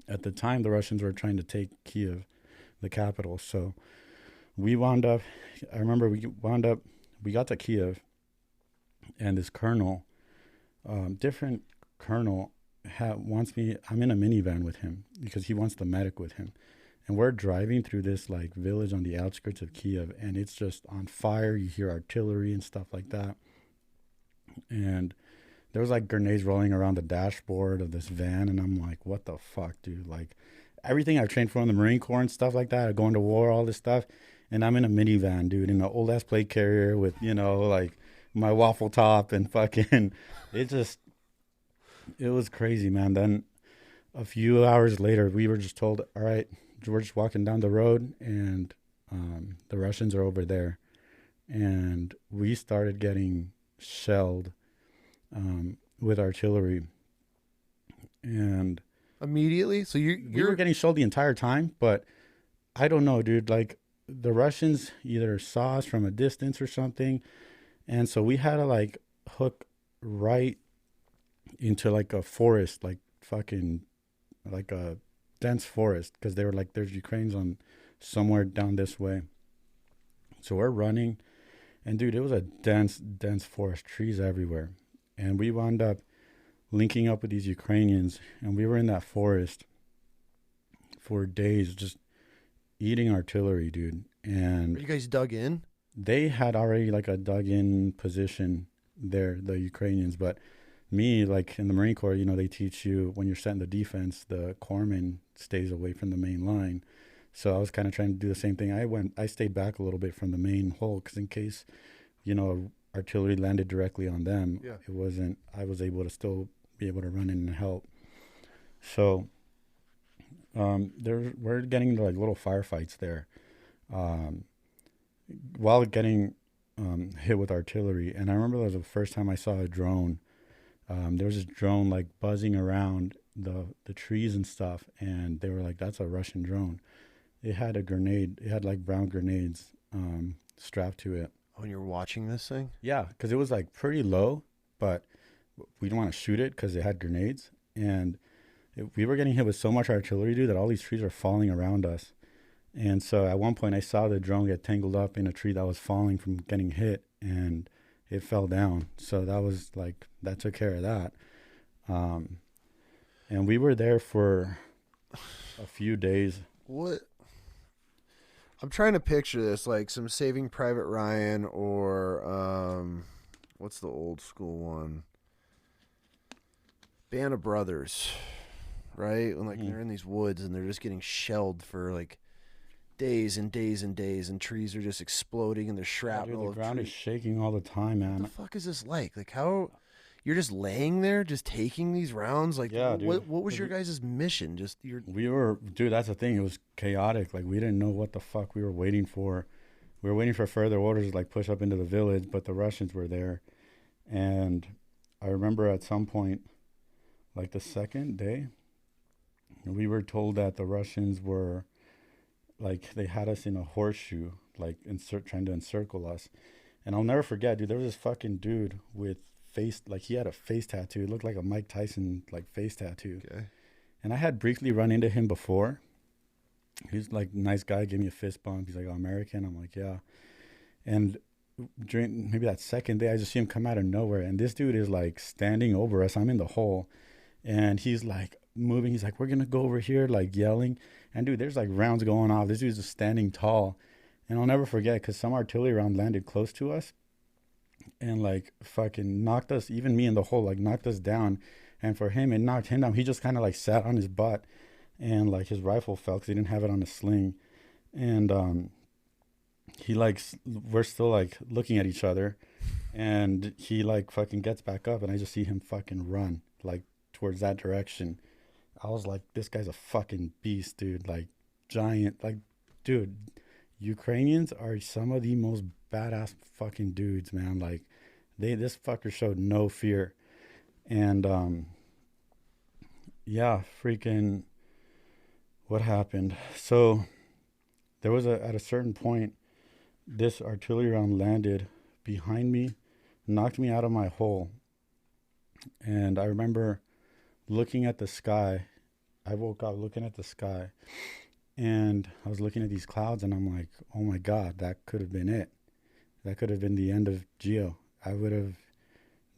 At the time, the Russians were trying to take Kiev, the capital. So we wound up. I remember we got to Kiev, and this colonel, different colonel, wants me. I'm in a minivan with him because he wants the medic with him. And we're driving through this like village on the outskirts of Kiev, and it's just on fire. You hear artillery and stuff like that. And there was like grenades rolling around the dashboard of this van, and I'm like, what the fuck, dude? Like, everything I've trained for in the Marine Corps and stuff like that, going to war, all this stuff, and I'm in a minivan, dude, in an old ass plate carrier with, you know, like my waffle top and fucking, it was crazy, man. Then a few hours later, we were just told, all right, we're just walking down the road, and the Russians are over there. And we started getting shelled with artillery. And immediately? So we were getting shelled the entire time, but I don't know, dude. Like, the Russians either saw us from a distance or something. And so we had to, like, hook right into, like, a forest, like, fucking, like a dense forest, because they were like, there's Ukrainians on somewhere down this way. So we're running, and dude, it was a dense forest, trees everywhere. And we wound up linking up with these Ukrainians, and we were in that forest for days, just eating artillery, dude. And you guys dug in? They had already like a dug in position there, the Ukrainians, but me, like in the Marine Corps, you know, they teach you when you're setting the defense, the corpsman stays away from the main line. So I was kind of trying to do the same thing. I stayed back a little bit from the main hole because in case, you know, artillery landed directly on them, I was able to still be able to run in and help. So we're getting into like little firefights there while getting hit with artillery. And I remember that was the first time I saw a drone. There was this drone like buzzing around the trees and stuff, and they were like, that's a Russian drone. It had a grenade. It had like brown grenades strapped to it. When you're watching this thing? Yeah, because it was like pretty low, but we didn't want to shoot it because it had grenades. And we were getting hit with so much artillery, dude, that all these trees are falling around us. And so at one point I saw the drone get tangled up in a tree that was falling from getting hit, and it fell down. So that was like, that took care of that. And we were there for a few days. What? I'm trying to picture this, like some Saving Private Ryan or what's the old school one? Band of Brothers, right? When like they're in these woods and they're just getting shelled for like days and days and days, and trees are just exploding and there's shrapnel. Dude, the ground is shaking all the time, man. What the fuck is this like? Like how you're just laying there, just taking these rounds? Like, yeah, dude. What was your guys' mission? Dude, that's the thing. It was chaotic. Like we didn't know what the fuck we were waiting for. We were waiting for further orders to like push up into the village, but the Russians were there. And I remember at some point, like the second day, we were told that the Russians were like, they had us in a horseshoe, like trying to encircle us. And I'll never forget, dude, there was this fucking dude with face, like he had a face tattoo. It looked like a Mike Tyson like face tattoo. Okay. And I had briefly run into him before. He's like nice guy, gave me a fist bump. He's like, oh, American? I'm like, yeah. And during maybe that second day, I just see him come out of nowhere. And this dude is like standing over us. I'm in the hole. And he's like moving. He's like, we're going to go over here, like yelling. And dude, there's like rounds going off. This dude's just standing tall. And I'll never forget because some artillery round landed close to us and like fucking knocked us, even me in the hole, like knocked us down. And for him, it knocked him down. He just kind of like sat on his butt and like his rifle fell because he didn't have it on a sling. And he like, we're still like looking at each other, and he like fucking gets back up, and I just see him fucking run like towards that direction. I was like, this guy's a fucking beast, dude. Like giant, like, dude, Ukrainians are some of the most badass fucking dudes, man. Like this fucker showed no fear. And yeah, freaking what happened? So there was at a certain point, this artillery round landed behind me, knocked me out of my hole. And I remember looking at the sky. I woke up looking at the sky, and I was looking at these clouds, and I'm like, oh my God, that could have been it. That could have been the end of Gio. I would have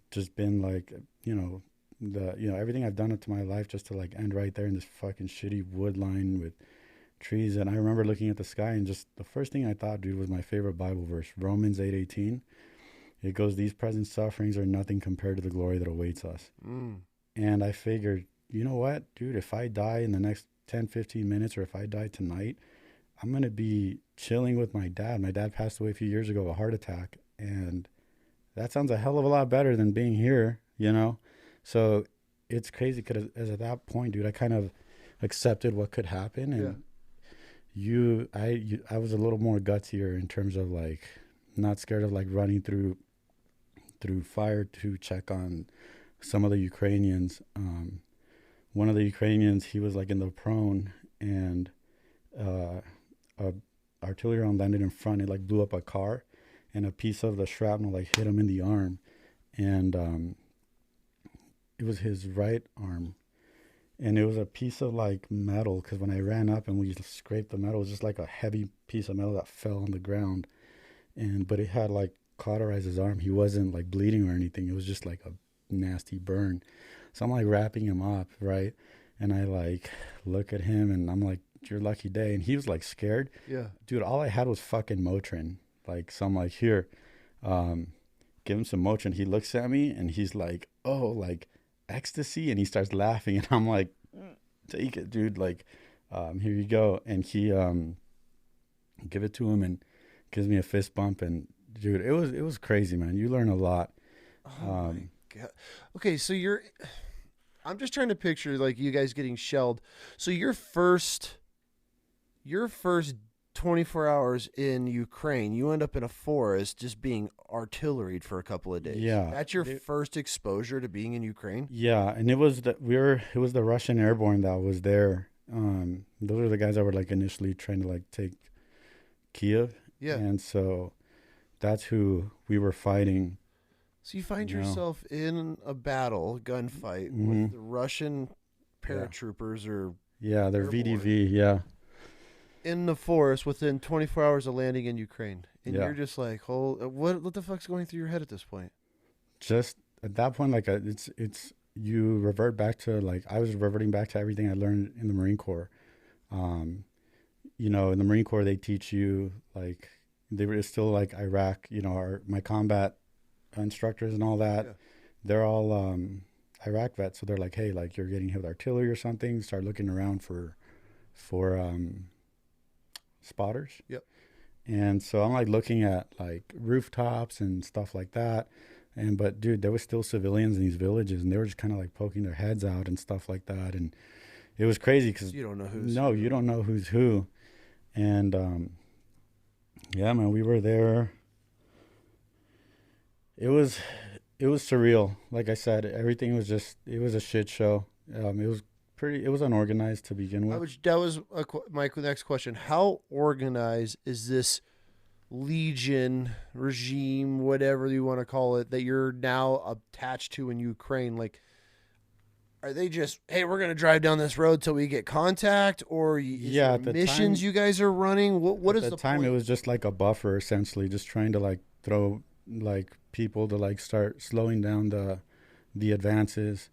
just been like, everything I've done up to my life just to like end right there in this fucking shitty wood line with trees. And I remember looking at the sky, and just the first thing I thought, dude, was my favorite Bible verse, Romans 8:18. It goes, these present sufferings are nothing compared to the glory that awaits us. And I figured, you know what, dude, if I die in the next 10, 15 minutes, or if I die tonight, I'm going to be chilling with my dad. My dad passed away a few years ago of a heart attack. And that sounds a hell of a lot better than being here, you know? So it's crazy because as at that point, dude, I kind of accepted what could happen. And I was a little more gutsier in terms of like not scared of like running through fire to check on some of the Ukrainians. One of the Ukrainians, he was like in the prone, and a artillery round landed in front. It like blew up a car, and a piece of the shrapnel like hit him in the arm, and it was his right arm, and it was a piece of like metal, because when I ran up and we scraped the metal, it was just like a heavy piece of metal that fell on the ground, but it had like cauterized his arm. He wasn't like bleeding or anything. It was just like a nasty burn. So I'm like wrapping him up, right? And I like look at him, and I'm like, your lucky day. And he was like scared. Yeah. Dude, all I had was fucking Motrin. Like, so I'm like, here. give him some motion. He looks at me and he's like, "Oh, like ecstasy," and he starts laughing, and I'm like, "Take it, dude. Like, here you go." And he give it to him and gives me a fist bump, and dude, it was crazy, man. You learn a lot. Oh my God. Okay, so I'm just trying to picture like you guys getting shelled. So your first 24 hours in Ukraine, you end up in a forest just being artilleried for a couple of days. Yeah. That's your first exposure to being in Ukraine? Yeah, and it was the Russian airborne that was there. Those are the guys that were like initially trying to like take Kiev. Yeah. And so that's who we were fighting. So you find yourself in a battle, gunfight with the Russian paratroopers or they're airborne. VDV, yeah. In the forest within 24 hours of landing in Ukraine. And Yeah. you're just like, what the fuck's going through your head at this point? Just at that point, like it's you revert back to like I was reverting back to everything I learned in the Marine Corps. You know, in the Marine Corps they teach you like they were still like Iraq. You know, my combat instructors and all that. Yeah. They're all Iraq vets, so they're like, hey, like you're getting hit with artillery or something. Start looking around for spotters. Yep. And so I'm like looking at like rooftops and stuff like that. But dude, there was still civilians in these villages, and they were just kind of like poking their heads out and stuff like that. And it was crazy because you don't know who's who. You don't know who's who. And yeah, man, we were there. It was surreal. Like I said, everything was it was a shit show. It was unorganized to begin with. That was my next question. How organized is this legion regime, whatever you want to call it, that you're now attached to in Ukraine? Like, are they just, hey, we're going to drive down this road till we get contact? Or is there missions you guys are running? What is the time point? It was just like a buffer, essentially, just trying to like throw like people to like start slowing down the advances.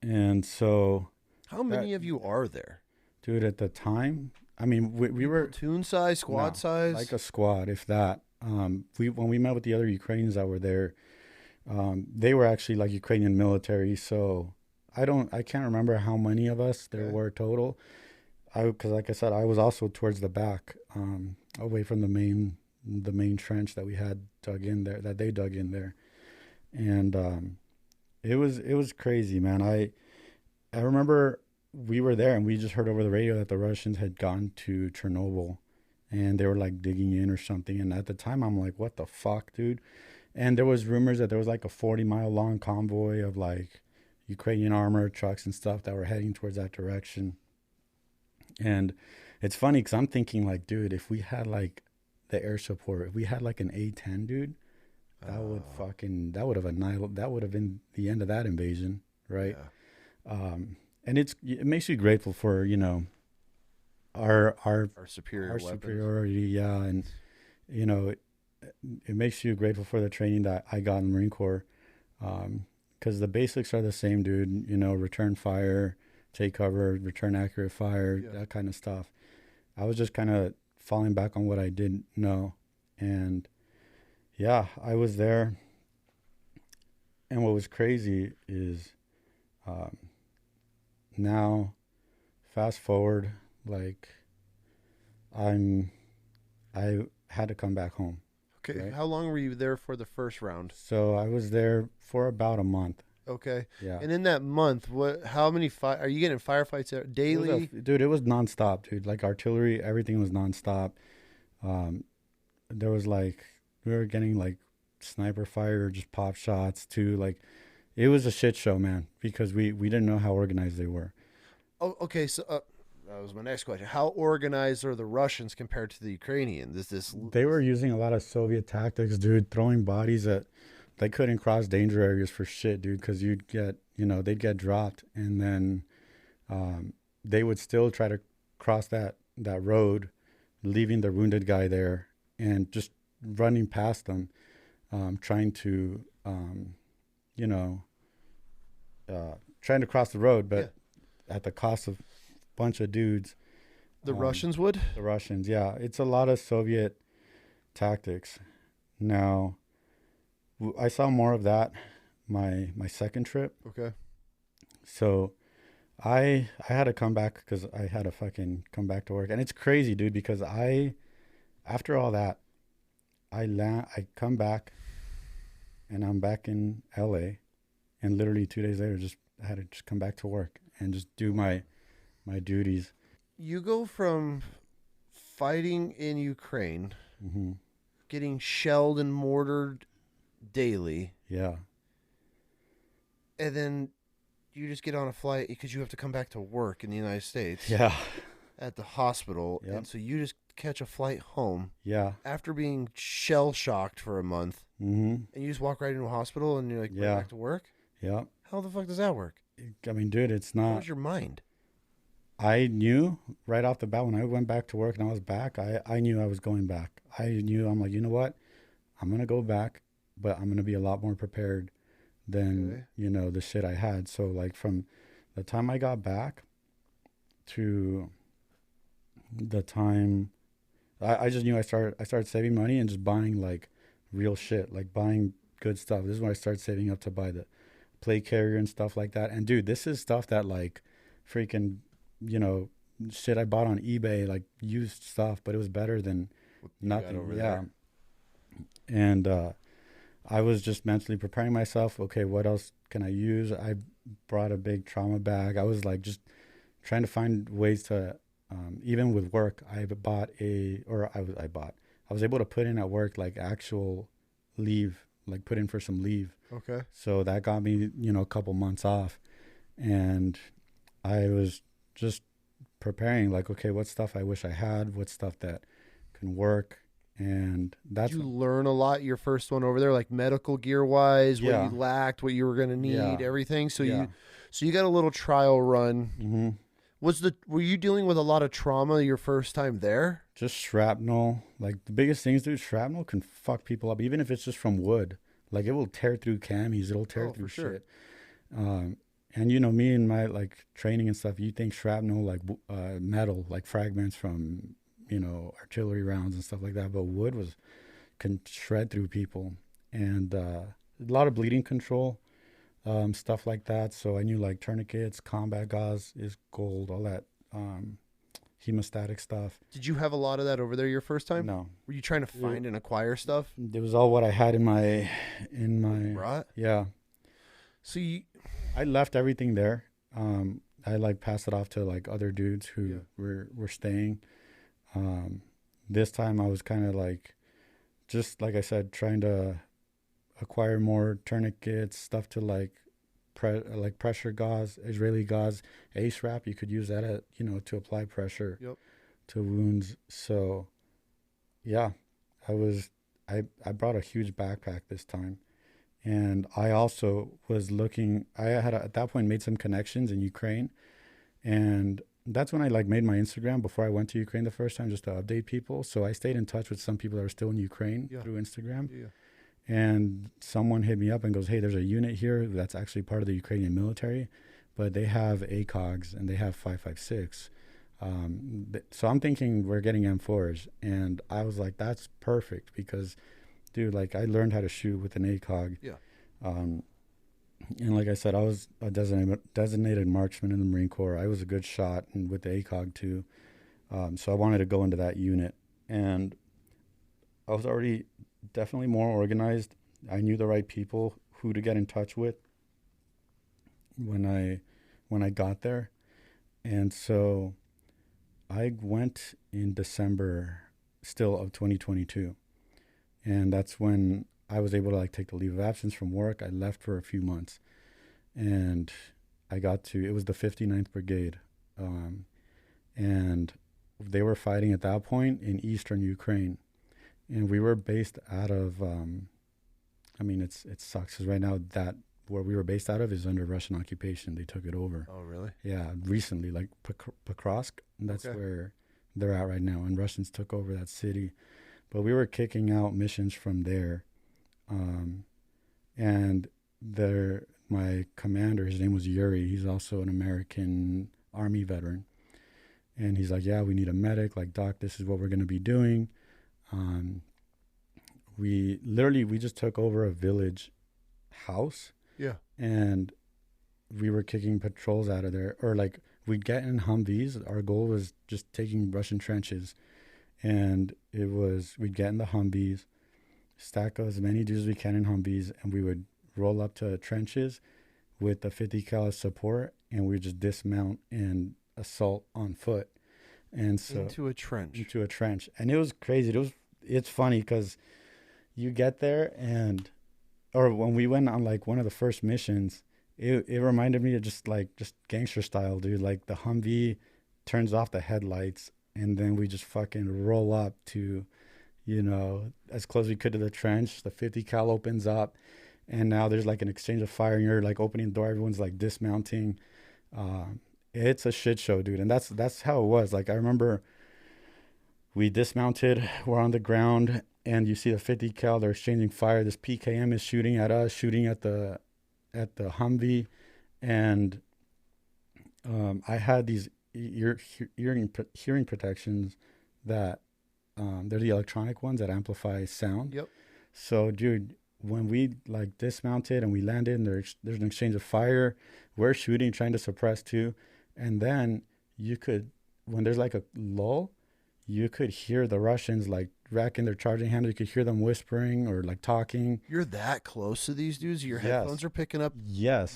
And so how many of you are there? Dude, at the time, I mean, we were platoon size, squad size, like a squad, if that. When we met with the other Ukrainians that were there, they were actually like Ukrainian military. So I can't remember how many of us there were total. Because like I said, I was also towards the back, away from the main trench that we had dug in there, that they dug in there, and it was crazy, man. I remember we were there and we just heard over the radio that the Russians had gone to Chernobyl and they were like digging in or something. And at the time I'm like, what the fuck, dude? And there was rumors that there was like a 40-mile long convoy of like Ukrainian armor trucks and stuff that were heading towards that direction. And it's funny because I'm thinking like, dude, if we had like the air support, if we had like an A-10, dude, that would have been the end of that invasion, right? Yeah. And it makes you grateful for, you know, our superiority, yeah, and you know, it makes you grateful for the training that I got in the Marine Corps, because the basics are the same, dude. You know, return fire, take cover, return accurate fire, that kind of stuff. I was just kind of falling back on what I didn't know, and yeah, I was there. And what was crazy is, now, fast forward, like, I had to come back home. Okay, right? How long were you there for the first round? So I was there for about a month. Okay. Yeah. And in that month, how many are you getting firefights there daily? Dude, it was nonstop, dude. Like artillery, everything was nonstop. There was like, we were getting like sniper fire, just pop shots too. Like, it was a shit show, man, because we didn't know how organized they were. Oh, okay. So that was my next question. How organized are the Russians compared to the Ukrainians? They were using a lot of Soviet tactics, dude, throwing bodies at, they couldn't cross danger areas for shit, dude, because they'd get dropped, and then they would still try to cross that road, leaving the wounded guy there and just running past them, trying to trying to cross the road, but at the cost of a bunch of dudes. The Russians would? The Russians, yeah. It's a lot of Soviet tactics. Now, I saw more of that my second trip. Okay. So I had to come back because I had to fucking come back to work. And it's crazy, dude, because after all that, I come back and I'm back in LA, and literally 2 days later, I had to just come back to work and just do my duties. You go from fighting in Ukraine, Mm-hmm. getting shelled and mortared daily, Yeah. and then you just get on a flight because you have to come back to work in the United States Yeah. at the hospital. Yep. And so you just catch a flight home Yeah. after being shell shocked for a month, Mm-hmm. and you just walk right into a hospital and you're like, Yeah. back to work? Yeah. How the fuck does that work? I mean, dude, it's What not. was your mind? I knew right off the bat when I went back to work and I was back, I knew I was going back. I knew, I'm like, you know what? I'm going to go back, but I'm going to be a lot more prepared than, Okay. the shit I had. So, like, from the time I got back to the time, I just knew I started saving money and just buying, like, real shit, like buying good stuff. This is when I started saving up to buy the plate carrier and stuff like that. And, dude, this is stuff that, like, freaking, shit I bought on eBay, like used stuff, but it was better than What you got nothing. over Yeah. there? And I was just mentally preparing myself. Okay, what else can I use? I brought a big trauma bag. I was like just trying to find ways to, even with work, I was able to put in at work like actual leave, like put in for some leave. Okay. So that got me, a couple months off. And I was just preparing, like, okay, what stuff I wish I had, what stuff that can work. And that's Did you learn a lot your first one over there, like medical gear wise, what Yeah. you lacked, what you were going to need, Yeah. everything? So Yeah. you got a little trial run. Mm-hmm. Were you dealing with a lot of trauma your first time there? Just shrapnel. Like the biggest things, dude, shrapnel can fuck people up, even if it's just from wood. Like it will tear through camis, it'll tear through for sure. shit. And me and my like training and stuff, you think shrapnel like metal, like fragments from artillery rounds and stuff like that, but wood can shred through people. And a lot of bleeding control, stuff like that. So I knew like tourniquets, combat gauze is gold, all that hemostatic stuff. Did you have a lot of that over there your first time? No, Were you trying to find and acquire stuff? it was all what I had in my Right. yeah. So I left everything there. I like passed it off to like other dudes who were staying. This time I was kind of like, just like I said, trying to acquire more tourniquets, stuff to like pressure gauze, Israeli gauze, ace wrap. You could use that to apply pressure to wounds. So yeah, I brought a huge backpack this time. And I also was looking, I had at that point made some connections in Ukraine. And that's when I like made my Instagram before I went to Ukraine the first time, just to update people. So I stayed in touch with some people that are still in Ukraine through Instagram. Yeah. And someone hit me up and goes, hey, there's a unit here that's actually part of the Ukrainian military, but they have ACOGs and they have 5.56. So I'm thinking we're getting M4s. And I was like, that's perfect because, dude, like I learned how to shoot with an ACOG. Yeah. And like I said, I was a designated marksman in the Marine Corps. I was a good shot and with the ACOG too. So I wanted to go into that unit. And I was already definitely more organized. I knew the right people who to get in touch with when I got there. And so I went in December still of 2022. And that's when I was able to like take the leave of absence from work. I left for a few months and I it was the 59th Brigade. And they were fighting at that point in eastern Ukraine. And we were based out of, it sucks because right now that where we were based out of is under Russian occupation. They took it over. Oh, really? Yeah, recently, like Pokrovsk, that's where they're at right now. And Russians took over that city. But we were kicking out missions from there. And my commander, his name was Yuri. He's also an American Army veteran. And he's like, yeah, we need a medic. Like, Doc, this is what we're going to be doing. we just took over a village house. Yeah. And we were kicking patrols out of there, or like we'd get in Humvees. Our goal was just taking Russian trenches, and we'd get in the Humvees, stack as many dudes as we can in Humvees, and we would roll up to trenches with the 50 cal support, and we just dismount and assault on foot. And so into a trench. And it was crazy. It's funny because you get there, or when we went on like one of the first missions, it reminded me of just gangster style, dude. Like the Humvee turns off the headlights, and then we just fucking roll up to, as close as we could to the trench. The 50 cal opens up, and now there's like an exchange of fire, and you're like opening the door. Everyone's like dismounting. It's a shit show, dude. And that's how it was. Like I remember we dismounted, we're on the ground, and you see the 50 cal, they're exchanging fire. This PKM is shooting at us, shooting at the Humvee. And I had these hearing protections that they're the electronic ones that amplify sound. Yep. So, dude, when we like dismounted and we landed, and there's an exchange of fire, we're shooting, trying to suppress too. And then when there's like a lull, you could hear the Russians like racking their charging handle. You could hear them whispering or like talking. You're that close to these dudes? Your headphones are picking up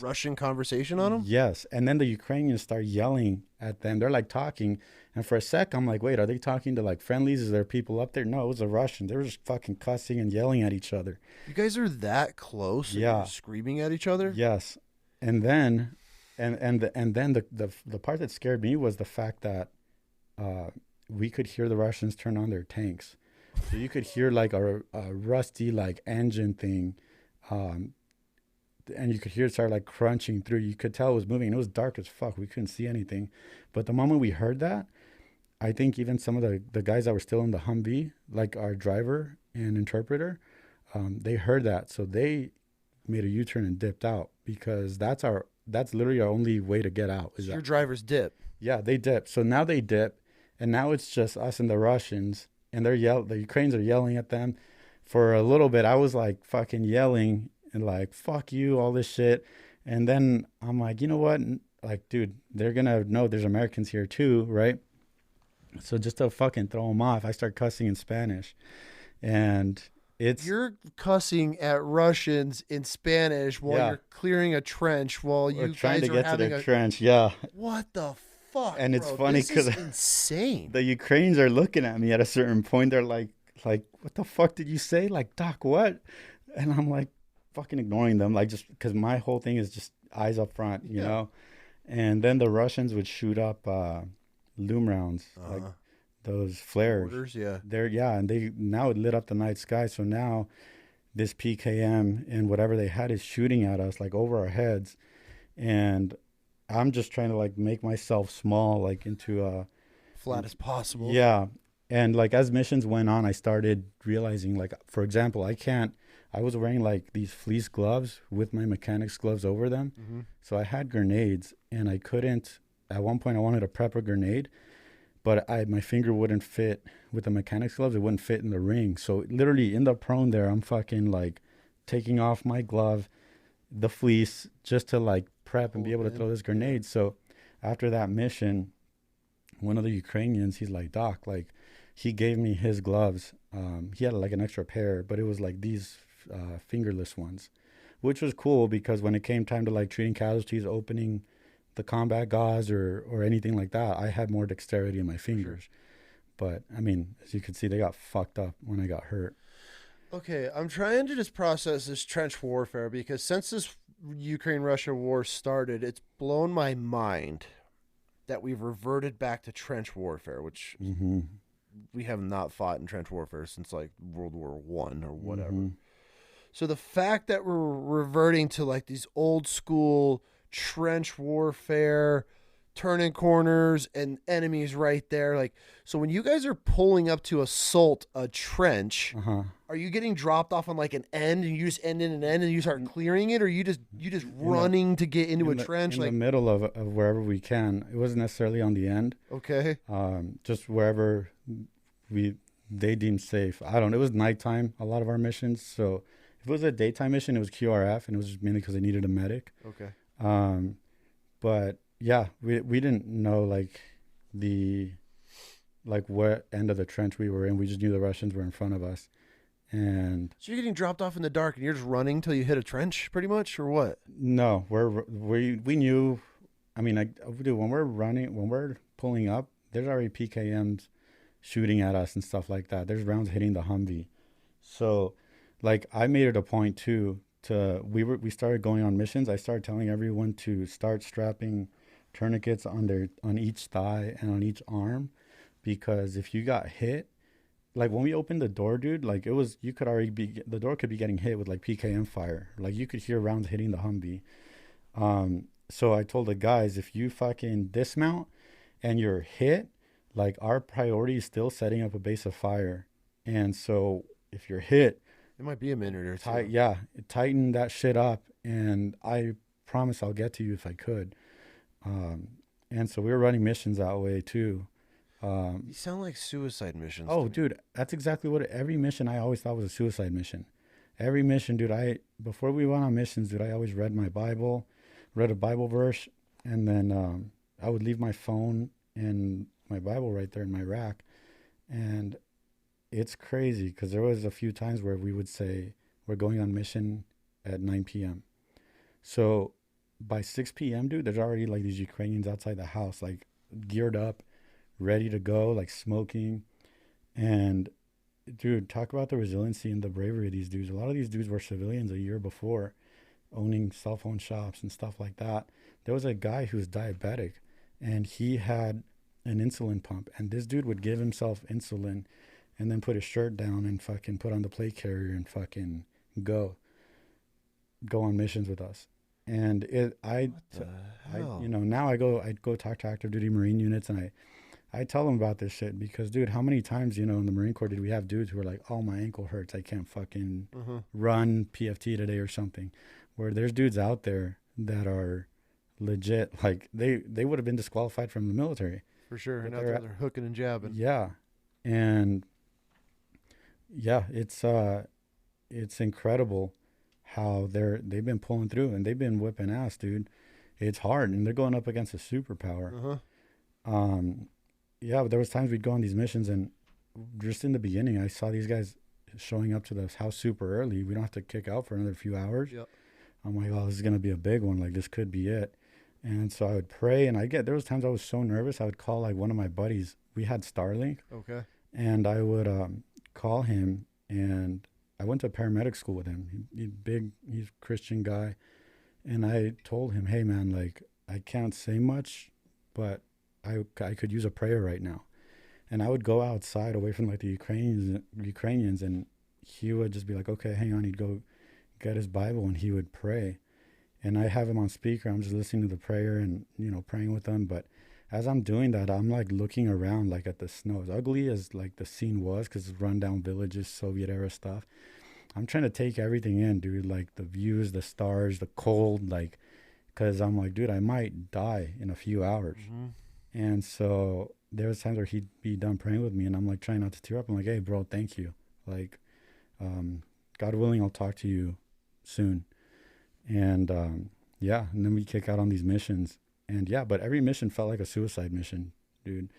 Russian conversation on them? Yes. And then the Ukrainians start yelling at them. They're like talking. And for a sec, I'm like, wait, are they talking to like friendlies? Is there people up there? No, it was a Russian. They were just fucking cussing and yelling at each other. You guys are that close? Yeah. You're screaming at each other? Yes. And then, and then the part that scared me was the fact that we could hear the Russians turn on their tanks. So you could hear like a rusty like engine thing, and you could hear it start like crunching through. You could tell it was moving. It was dark as fuck. We couldn't see anything. But the moment we heard that, I think even some of the guys that were still in the Humvee, like our driver and interpreter, they heard that. So they made a U-turn and dipped out, because that's literally our only way to get out. Your drivers dip. Yeah, they dip. So now they dip, and now it's just us and the Russians, and the Ukrainians are yelling at them. For a little bit, I was like fucking yelling and like, fuck you, all this shit. And then I'm like, you know what? Like, dude, they're going to know there's Americans here too, right? So just to fucking throw them off, I start cussing in Spanish. And you're cussing at Russians in Spanish while you're clearing a trench while you trying guys to get to the trench. Yeah. What the fuck? And it's funny because insane. The Ukrainians are looking at me at a certain point. They're like, what the fuck did you say? Like, Doc, what? And I'm like fucking ignoring them, like, just because my whole thing is just eyes up front, you know? And then the Russians would shoot up loom rounds, like those flares. Orders, yeah. And now it lit up the night sky. So now this PKM and whatever they had is shooting at us like over our heads. And I'm just trying to like make myself small, like into a flat as possible. Yeah. And like as missions went on, I started realizing, like, for example, I was wearing like these fleece gloves with my mechanics gloves over them. Mm-hmm. So I had grenades, and I couldn't, at one point I wanted to prep a grenade, but my finger wouldn't fit with the mechanics gloves. It wouldn't fit in the ring. So literally in the prone there, I'm fucking like taking off my glove, the fleece, just to like prep and be able to throw this grenade. So after that mission, one of the Ukrainians, he's like, Doc, like, he gave me his gloves. He had like an extra pair, but it was like these fingerless ones, which was cool because when it came time to like treating casualties, opening the combat gauze or anything like that, I had more dexterity in my fingers. Sure. But I mean, as you can see, they got fucked up when I got hurt. Okay, I'm trying to just process this trench warfare, because since this Ukraine-Russia war started, it's blown my mind that we've reverted back to trench warfare, which we have not fought in trench warfare since like World War I or whatever. Mm-hmm. So the fact that we're reverting to like these old school trench warfare, turning corners and enemies right there, like, so when you guys are pulling up to assault a trench, are you getting dropped off on like an end and you just end in an end and you start clearing it, or you just running to get into a trench in like the middle of wherever we can? It wasn't necessarily on the end. Okay. Just wherever they deemed safe. I don't know. It was nighttime, a lot of our missions. So if it was a daytime mission, it was QRF, and it was just mainly because they needed a medic. Okay. But yeah, we didn't know what end of the trench we were in. We just knew the Russians were in front of us. And so you're getting dropped off in the dark and you're just running till you hit a trench pretty much, or what? no, we knew. I mean, dude, when we're pulling up, there's already PKMs shooting at us and stuff like that. There's rounds hitting the Humvee. So like I made it a point too we started going on missions. I started telling everyone to start strapping tourniquets on each thigh and on each arm, because if you got hit, like when we opened the door, dude, like the door could be getting hit with like PKM fire. Like you could hear rounds hitting the Humvee. So I told the guys, if you fucking dismount and you're hit, like our priority is still setting up a base of fire. And so if you're hit, it might be a minute or two. Tighten that shit up, and I promise I'll get to you if I could. And so we were running missions that way too. You sound like suicide missions. Oh, dude, that's exactly what every mission I always thought was a suicide mission. Every mission, dude, before we went on missions, dude, I always read my Bible, read a Bible verse, and then I would leave my phone and my Bible right there in my rack. And it's crazy because there was a few times where we would say we're going on mission at 9 p.m. So by 6 p.m., dude, there's already like these Ukrainians outside the house, like geared up, ready to go, like smoking. And dude, talk about the resiliency and the bravery of these dudes. A lot of these dudes were civilians a year before, owning cell phone shops and stuff like that. There was a guy who was diabetic, and he had an insulin pump, and this dude would give himself insulin and then put his shirt down and fucking put on the plate carrier and fucking go on missions with us. And now I go talk to active duty Marine units, and I tell them about this shit because, dude, how many times, in the Marine Corps did we have dudes who were like, oh, my ankle hurts, I can't fucking run PFT today or something, where there's dudes out there that are legit, like they would have been disqualified from the military. For sure. And out there they're hooking and jabbing. Yeah. And yeah, it's incredible how they've been pulling through, and they've been whipping ass, dude. It's hard, and they're going up against a superpower. Yeah, but there was times we'd go on these missions, and just in the beginning, I saw these guys showing up to the house super early. We don't have to kick out for another few hours. Yep. I'm like, oh, this is gonna be a big one. Like, this could be it. And so I would pray, and there was times I was so nervous, I would call like one of my buddies. We had Starlink. Okay. And I would call him, and I went to paramedic school with him. He's a Christian guy. And I told him, hey man, like I can't say much, but I could use a prayer right now. And I would go outside away from like the Ukrainians, and he would just be like, okay, hang on. He'd go get his Bible, and he would pray. And I have him on speaker. I'm just listening to the prayer and, praying with them. But as I'm doing that, I'm like looking around like at the snow. As ugly as like the scene was, because it's rundown villages, Soviet era stuff, I'm trying to take everything in, dude. Like the views, the stars, the cold, like, because I'm like, dude, I might die in a few hours. And so there was times where he'd be done praying with me, and I'm like trying not to tear up. I'm like, hey, bro, thank you. Like, God willing, I'll talk to you soon. And yeah, and then we kick out on these missions. And yeah, but every mission felt like a suicide mission, dude.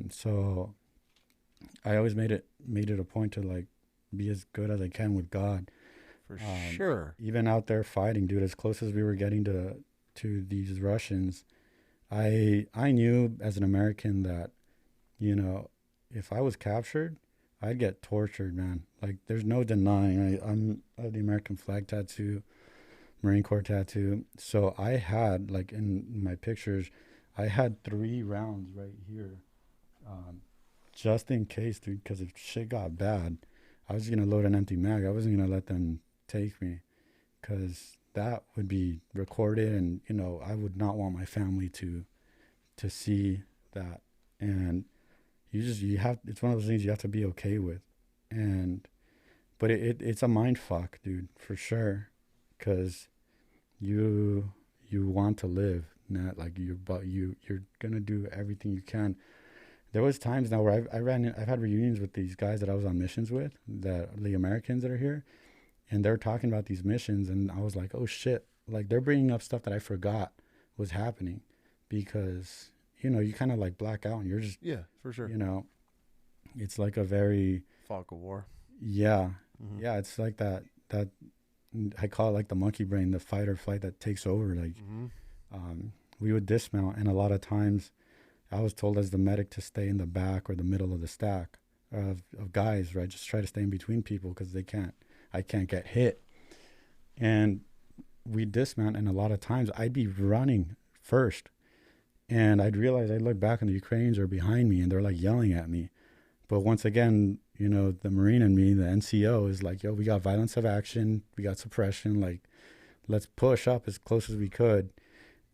So I always made it a point to like be as good as I can with God. For sure. Even out there fighting, dude, as close as we were getting to these Russians, I knew as an American that, if I was captured, I'd get tortured, man. Like there's no denying. I have the American flag tattoo, Marine Corps tattoo. So I had, like in my pictures, I had 3 rounds right here, just in case, dude, because if shit got bad, I was going to load an empty mag. I wasn't going to let them take me, because that would be recorded, and, I would not want my family to see that. And it's one of those things you have to be okay with. But it's a mind fuck, dude, for sure. Because you want to live, not like you're gonna do everything you can there was times now where I've had reunions with these guys that I was on missions with, the Americans that are here, and they're talking about these missions, and I was like, oh shit, like they're bringing up stuff that I forgot was happening, because you kind of like black out and you're just, Yeah, for sure. It's like a very Fog of war. yeah, Mhm. yeah, it's like that I call it like the monkey brain, the fight or flight that takes over. Like, Mhm. we would dismount, and a lot of times I was told as the medic to stay in the back or the middle of the stack of guys, right? Just try to stay in between people because I can't get hit. And we dismount, and a lot of times I'd be running first, and I'd realize I'd look back and the Ukrainians are behind me and they're like yelling at me. But once again, the Marine in me, the NCO, is like, yo, we got violence of action, we got suppression, like, let's push up as close as we could.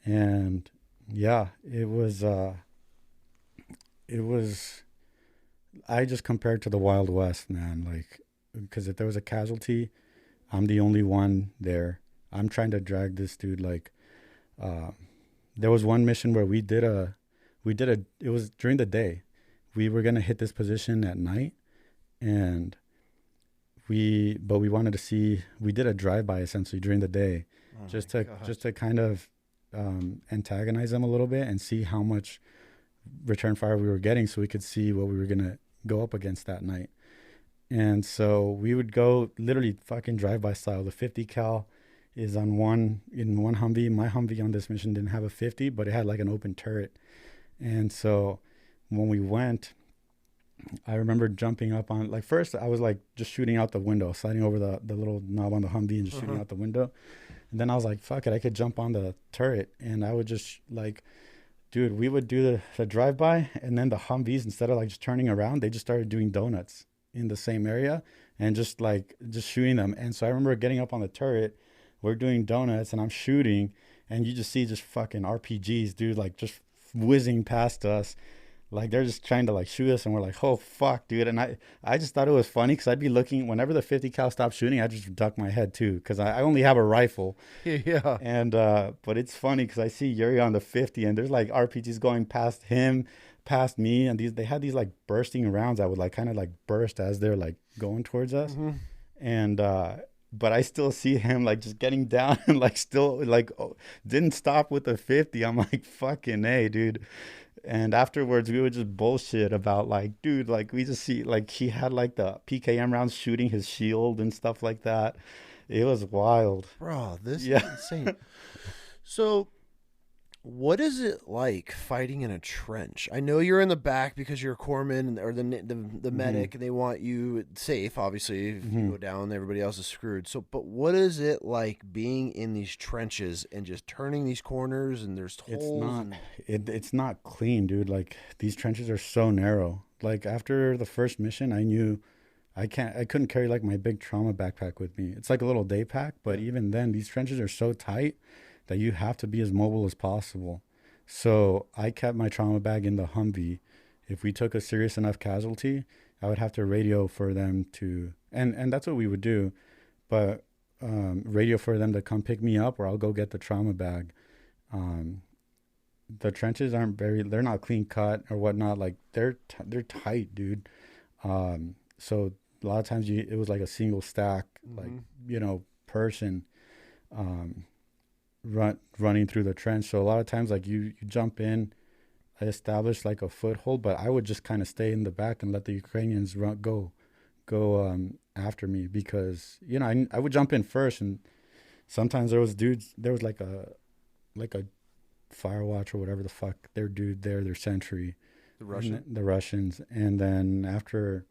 And yeah, I just compared to the Wild West, man. Like, because if there was a casualty, I'm the only one there. I'm trying to drag this dude. Like, there was one mission where it was during the day. We were going to hit this position at night, and but we wanted to see, we did a drive-by essentially during the day, Oh just my to God. just to kind of antagonize them a little bit and see how much return fire we were getting, so we could see what we were gonna go up against that night. And so we would go literally fucking drive-by style. The 50 cal is in one Humvee. My Humvee on this mission didn't have a 50, but it had like an open turret. And so when we went, I remember jumping up on, like, first I was like just shooting out the window, sliding over the little knob on the Humvee and just shooting out the window. And then I was like, fuck it, I could jump on the turret. And I would just like, dude, we would do the drive-by, and then the Humvees, instead of like just turning around, they just started doing donuts in the same area and just shooting them. And so I remember getting up on the turret, we're doing donuts, and I'm shooting, and you just see just fucking RPGs, dude, like just whizzing past us. Like, they're just trying to like shoot us, and we're like, oh fuck, dude. And I just thought it was funny because I'd be looking, whenever the 50 cal stopped shooting, I just duck my head too, because I only have a rifle. Yeah. And but it's funny because I see Yuri on the 50, and there's like RPGs going past him, past me, and they had these like bursting rounds that would like kind of like burst as they're like going towards us. Mm-hmm. And but I still see him like just getting down and like still like, didn't stop with the 50. I'm like, fucking A, dude. And afterwards, we would just bullshit about like, dude, like we just see like he had like the PKM rounds shooting his shield and stuff like that. It was wild. Bro, this Yeah. is insane. So, what is it like fighting in a trench? I know you're in the back because you're a corpsman or the medic, and they want you safe. Obviously, if you go down, everybody else is screwed. So, but what is it like being in these trenches and just turning these corners, and there's It's holes? not And it's not clean, dude. Like, these trenches are so narrow. Like, after the first mission, I knew I couldn't carry like my big trauma backpack with me. It's like a little day pack, but even then, these trenches are so tight that you have to be as mobile as possible. So I kept my trauma bag in the Humvee. If we took a serious enough casualty, I would have to radio for them to, and that's what we would do, but radio for them to come pick me up, or I'll go get the trauma bag. The trenches they're not clean cut or whatnot. Like, they're tight, dude. So a lot of times it was like a single stack, like, person. Running through the trench. So a lot of times, like, you jump in, I established like a foothold, but I would just kind of stay in the back and let the Ukrainians go after me, because I would jump in first, and sometimes there was like a fire watch or whatever the fuck, their dude there, their sentry, the Russians, and then after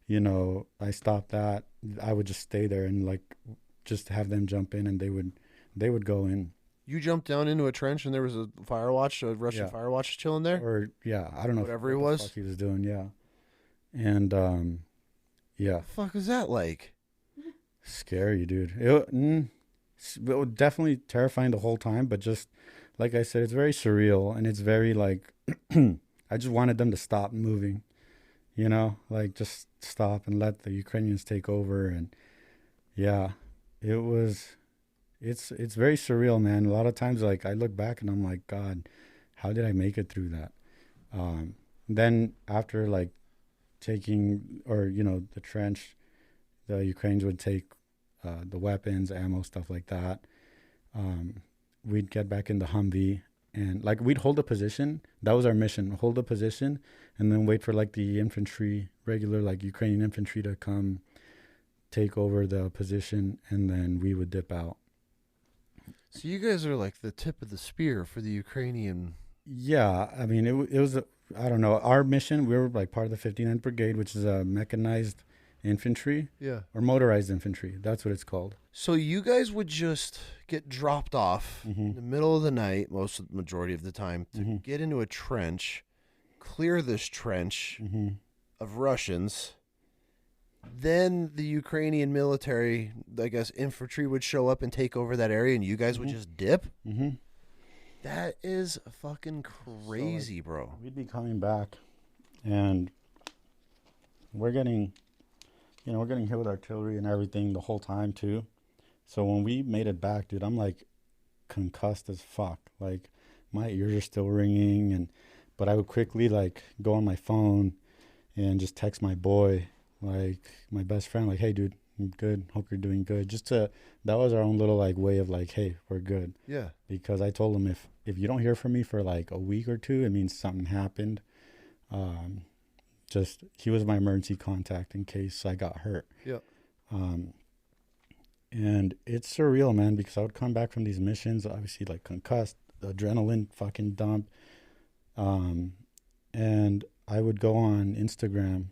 I stopped that, I would just stay there and like just have them jump in, and they would go in. you jumped down into a trench, and there was a Russian fire watch chilling there, Or I don't know whatever what it the was. fuck he was doing. Yeah, and yeah, What the fuck is that like? scary, dude. It was definitely terrifying the whole time, but just like I said, it's very surreal, and it's very like I just wanted them to stop moving, like just stop and let the Ukrainians take over. And yeah, it's very surreal, man. A lot of times, like, I look back and I'm like, God, how did I make it through that? then after like taking, or the trench, the Ukrainians would take the weapons, ammo, stuff like that. We'd get back in the Humvee, and like we'd hold a position. That was our mission: hold a position, and then wait for like the infantry, regular like Ukrainian infantry, to come take over the position, and then we would dip out. So you guys are like the tip of the spear for the Ukrainian. Yeah, I mean, it was, I don't know, our mission, we were like part of the 59th Brigade, which is a mechanized infantry. Yeah. Or motorized infantry. That's what it's called. So you guys would just get dropped off Mm-hmm. in the middle of the night, majority of the time, to Mm-hmm. get into a trench, clear this trench Mm-hmm. of Russians. Then the Ukrainian military, I guess infantry, would show up and take over that area, and you guys would just dip? Mm-hmm. That is fucking crazy, bro. We'd be coming back, and we're getting hit with artillery and everything the whole time too. So when we made it back, dude, I'm like concussed as fuck. Like my ears are still ringing, but I would quickly like go on my phone and just text my boy, like my best friend, like, hey, dude, I'm good. Hope you're doing good. That was our own little like way of like, hey, we're good. Yeah. Because I told him if you don't hear from me for like a week or two, it means something happened. He was my emergency contact in case I got hurt. Yeah. And it's surreal, man, because I would come back from these missions, obviously like concussed, adrenaline fucking dump. And I would go on Instagram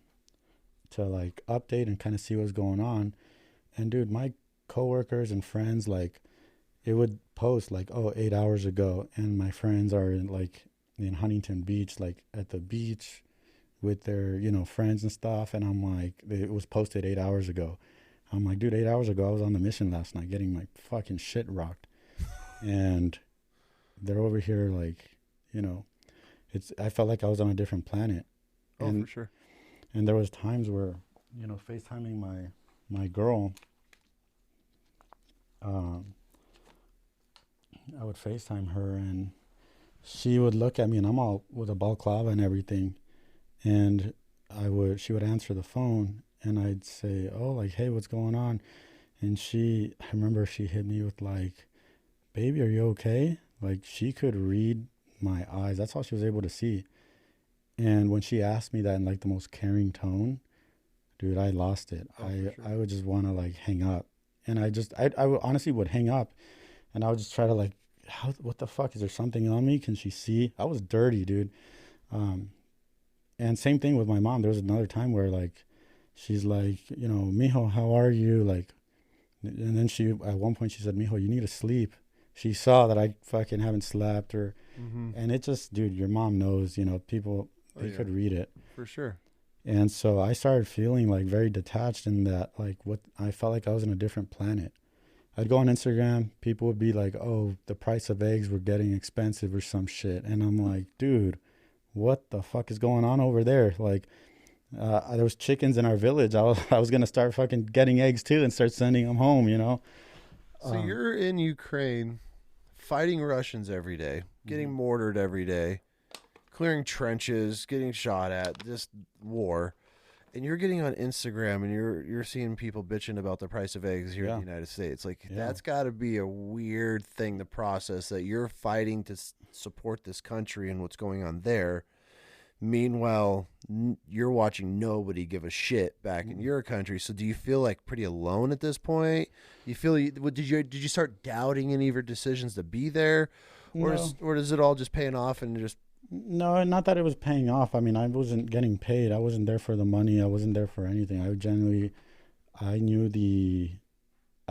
to like update and kind of see what's going on. And dude, my coworkers and friends, like, it would post like, oh, 8 hours ago, and my friends are in Huntington Beach, like at the beach with their friends and stuff, and I'm like, it was posted 8 hours ago. I'm like, dude, 8 hours ago I was on the mission last night getting my fucking shit rocked. And they're over here like, I felt like I was on a different planet. For sure. And there was times where, FaceTiming my girl, I would FaceTime her, and she would look at me, and I'm all with a balaclava and everything, and she would answer the phone, and I'd say, oh, like, hey, what's going on? And I remember she hit me with like, baby, are you okay? Like, she could read my eyes. That's all she was able to see. And when she asked me that in like the most caring tone, dude, I lost it. I would just want to like hang up. And I would honestly would hang up, and I would just try to like, what the fuck? Is there something on me? Can she see? I was dirty, dude. And same thing with my mom. There was another time where like, she's like, mijo, how are you? Like, and then at one point she said, mijo, you need to sleep. She saw that I fucking haven't slept, and it just, dude, your mom knows, people, they could read it. For sure. And so I started feeling like very detached in that, like, I felt like I was in a different planet. I'd go on Instagram, people would be like, oh, the price of eggs were getting expensive or some shit. And I'm like, dude, what the fuck is going on over there? Like, there was chickens in our village. I was going to start fucking getting eggs too and start sending them home, So you're in Ukraine fighting Russians every day, getting mortared every day, clearing trenches, getting shot at, just war. And you're getting on Instagram and you're seeing people bitching about the price of eggs here in the United States. Like, that's got to be a weird thing to process, that you're fighting to support this country and what's going on there. Meanwhile, you're watching nobody give a shit back in your country. So do you feel like pretty alone at this point? You feel, did you start doubting any of your decisions to be there? Or, No. or is it all just paying off and just... No, not that it was paying off. I mean, I wasn't getting paid. I wasn't there for the money. I wasn't there for anything. I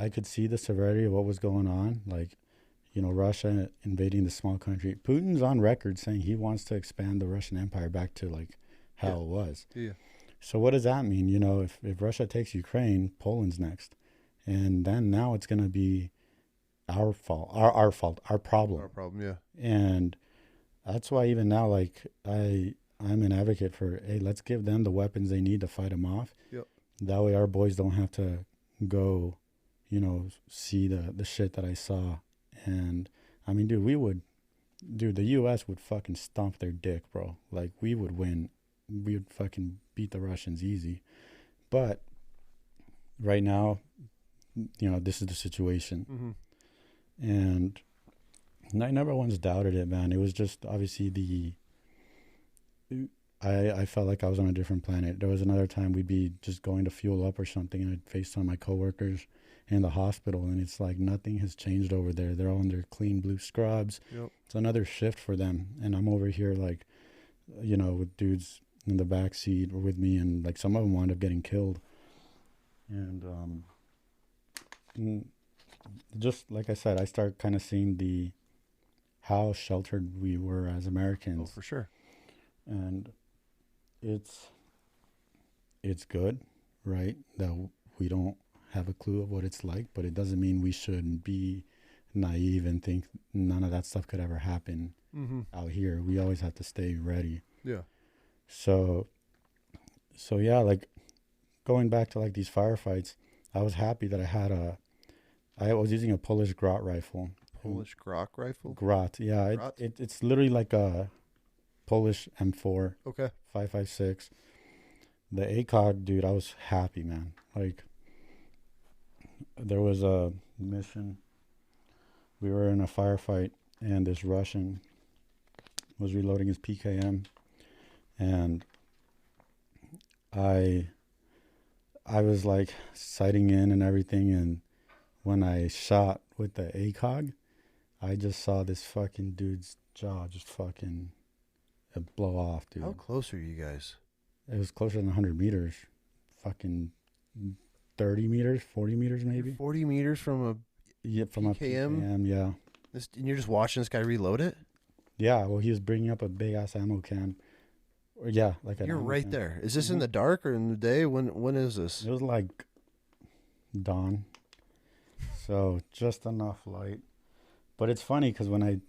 could see the severity of what was going on. Like, Russia invading the small country. Putin's on record saying he wants to expand the Russian Empire back to like how it was. Yeah. So what does that mean? If Russia takes Ukraine, Poland's next. And then now it's going to be our fault, our problem. Our problem, yeah. And that's why even now, like, I'm an advocate for, hey, let's give them the weapons they need to fight them off. Yep. That way our boys don't have to go, see the shit that I saw. And I mean, dude, we would dude, the U.S. would fucking stomp their dick, bro. Like, we would win. We would fucking beat the Russians easy. But right now, this is the situation. Mm-hmm. And I never once doubted it, man. It was just obviously I felt like I was on a different planet. There was another time we'd be just going to fuel up or something, and I'd FaceTime my coworkers in the hospital, and it's like nothing has changed over there. They're all in their clean blue scrubs. Yep. It's another shift for them, and I'm over here like, with dudes in the back seat or with me, and like some of them wound up getting killed. And just like I said, I start kind of seeing how sheltered we were as Americans. Oh, for sure. And it's good, right? That we don't have a clue of what it's like, but it doesn't mean we should be naive and think none of that stuff could ever happen out here. We always have to stay ready. Yeah. So yeah, like going back to like these firefights, I was happy that I was using a Polish Grot rifle. Polish Grot rifle? Grot, yeah. Grot? It's literally like a Polish M4. Okay. 5.56. The ACOG, dude, I was happy, man. Like, there was a mission. We were in a firefight, and this Russian was reloading his PKM, and I was like sighting in and everything, and when I shot with the ACOG, I just saw this fucking dude's jaw just fucking blow off, dude. How close are you guys? It was closer than 100 meters. Fucking 30 meters, 40 meters maybe. 40 meters from from a PKM, yeah. And you're just watching this guy reload it? Yeah, well, he was bringing up a big-ass ammo can. Yeah, like you're right can. There. Is this in the dark or in the day? When is this? It was like dawn. So just enough light. But it's funny because when I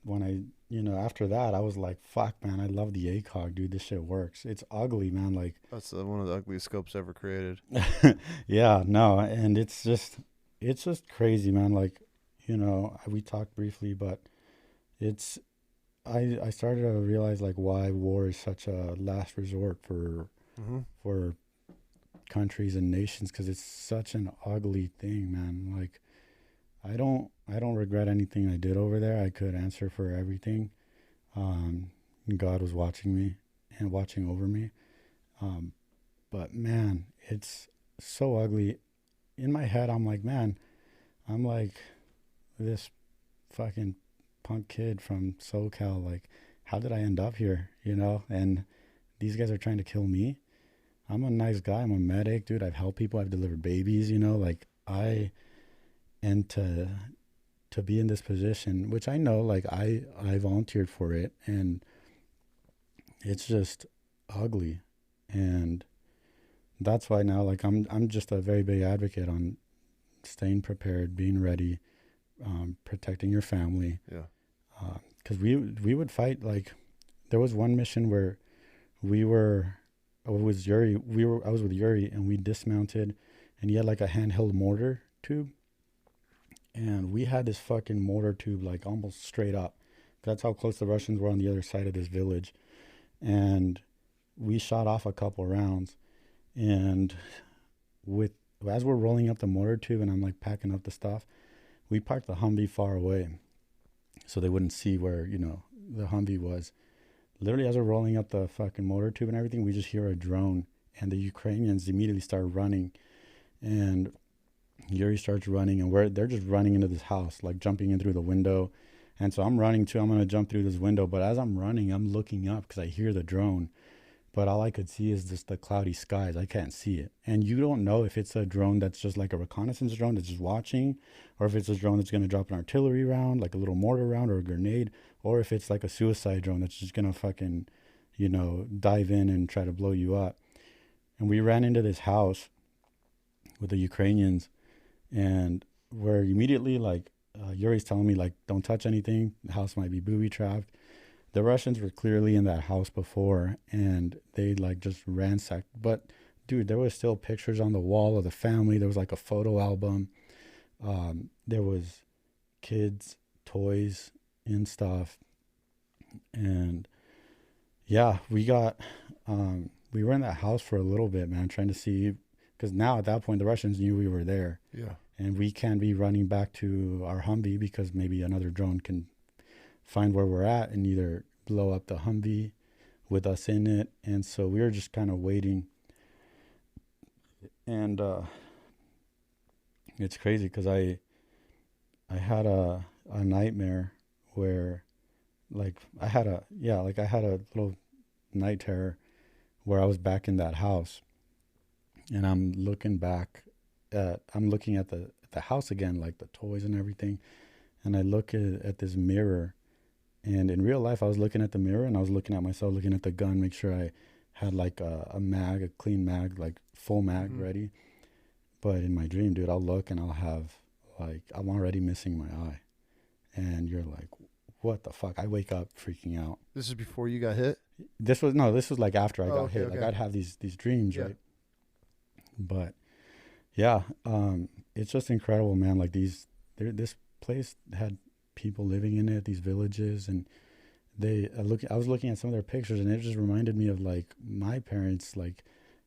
after that, I was like, fuck, man, I love the ACOG, dude. This shit works. It's ugly, man. Like, that's one of the ugliest scopes ever created. Yeah, no, and it's just crazy, man. Like, we talked briefly, but I started to realize like why war is such a last resort for countries and nations, because it's such an ugly thing, man. Like, I don't regret anything I did over there. I could answer for everything. God was watching me and watching over me. But man, it's so ugly. In my head, I'm like, man, I'm like this fucking punk kid from SoCal. Like, how did I end up here? And these guys are trying to kill me. I'm a nice guy. I'm a medic, dude. I've helped people. I've delivered babies, like and to be in this position, which I know, like I volunteered for it, and it's just ugly. And that's why now, like, I'm just a very big advocate on staying prepared, being ready, protecting your family. Yeah. Because we would fight. Like, there was one mission where I was with Yuri, and we dismounted, and he had like a handheld mortar tube. And we had this fucking mortar tube like almost straight up. That's how close the Russians were on the other side of this village. And we shot off a couple rounds. And as we're rolling up the mortar tube and I'm like packing up the stuff, we parked the Humvee far away so they wouldn't see where, the Humvee was. Literally, as we're rolling up the fucking mortar tube and everything, we just hear a drone. And the Ukrainians immediately start running. And Yuri starts running, and they're just running into this house, like jumping in through the window. And so I'm running too. I'm going to jump through this window. But as I'm running, I'm looking up because I hear the drone. But all I could see is just the cloudy skies. I can't see it. And you don't know if it's a drone that's just like a reconnaissance drone that's just watching, or if it's a drone that's going to drop an artillery round, like a little mortar round or a grenade, or if it's like a suicide drone that's just going to fucking, dive in and try to blow you up. And we ran into this house with the Ukrainians. And we're immediately like, Yuri's telling me, like, don't touch anything. The house might be booby trapped. The Russians were clearly in that house before, and they like just ransacked. But dude, there was still pictures on the wall of the family. There was like a photo album. There was kids' toys and stuff. And yeah, we were in that house for a little bit, man, trying to see, because now at that point the Russians knew we were there. Yeah. And we can't be running back to our Humvee because maybe another drone can find where we're at and either blow up the Humvee with us in it. And so we were just kind of waiting. And it's crazy because I had a nightmare where I had a little night terror where I was back in that house, and I'm looking at the house again, like the toys and everything, and I look at this mirror, and in real life I was looking at the mirror and I was looking at myself, looking at the gun, make sure I had like a clean mag, like full mag ready. But in my dream, dude, I'll look and I'll have I'm already missing my eye, and you're like, what the fuck? I wake up freaking out. This is before you got hit? This was like after I got hit. Okay. Like I'd have these dreams, right? But yeah, it's just incredible, man. Like this place had people living in it, these villages, and I was looking at some of their pictures, and it just reminded me of like my parents, like,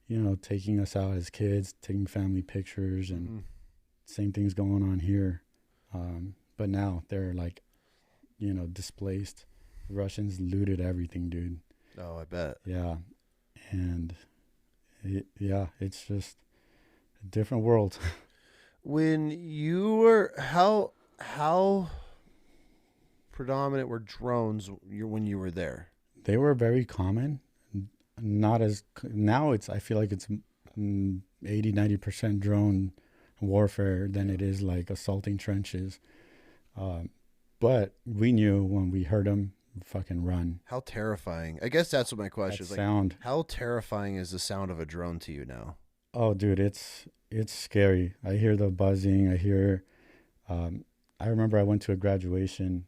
you know, taking us out as kids, taking family pictures, and same things going on here. But now they're like, you know, displaced. The Russians looted everything, dude. Oh, I bet. Yeah. And it's just a different world. When you were, how predominant were drones when you were there? They were very common. Not as, now I feel like it's 80-90% drone warfare than it is like assaulting trenches. But we knew when we heard them, fucking run. How terrifying. I guess that's what my question is. Like, sound. how terrifying is the sound of a drone to you now? Oh, dude, it's scary. I hear the buzzing. I hear, I remember I went to a graduation,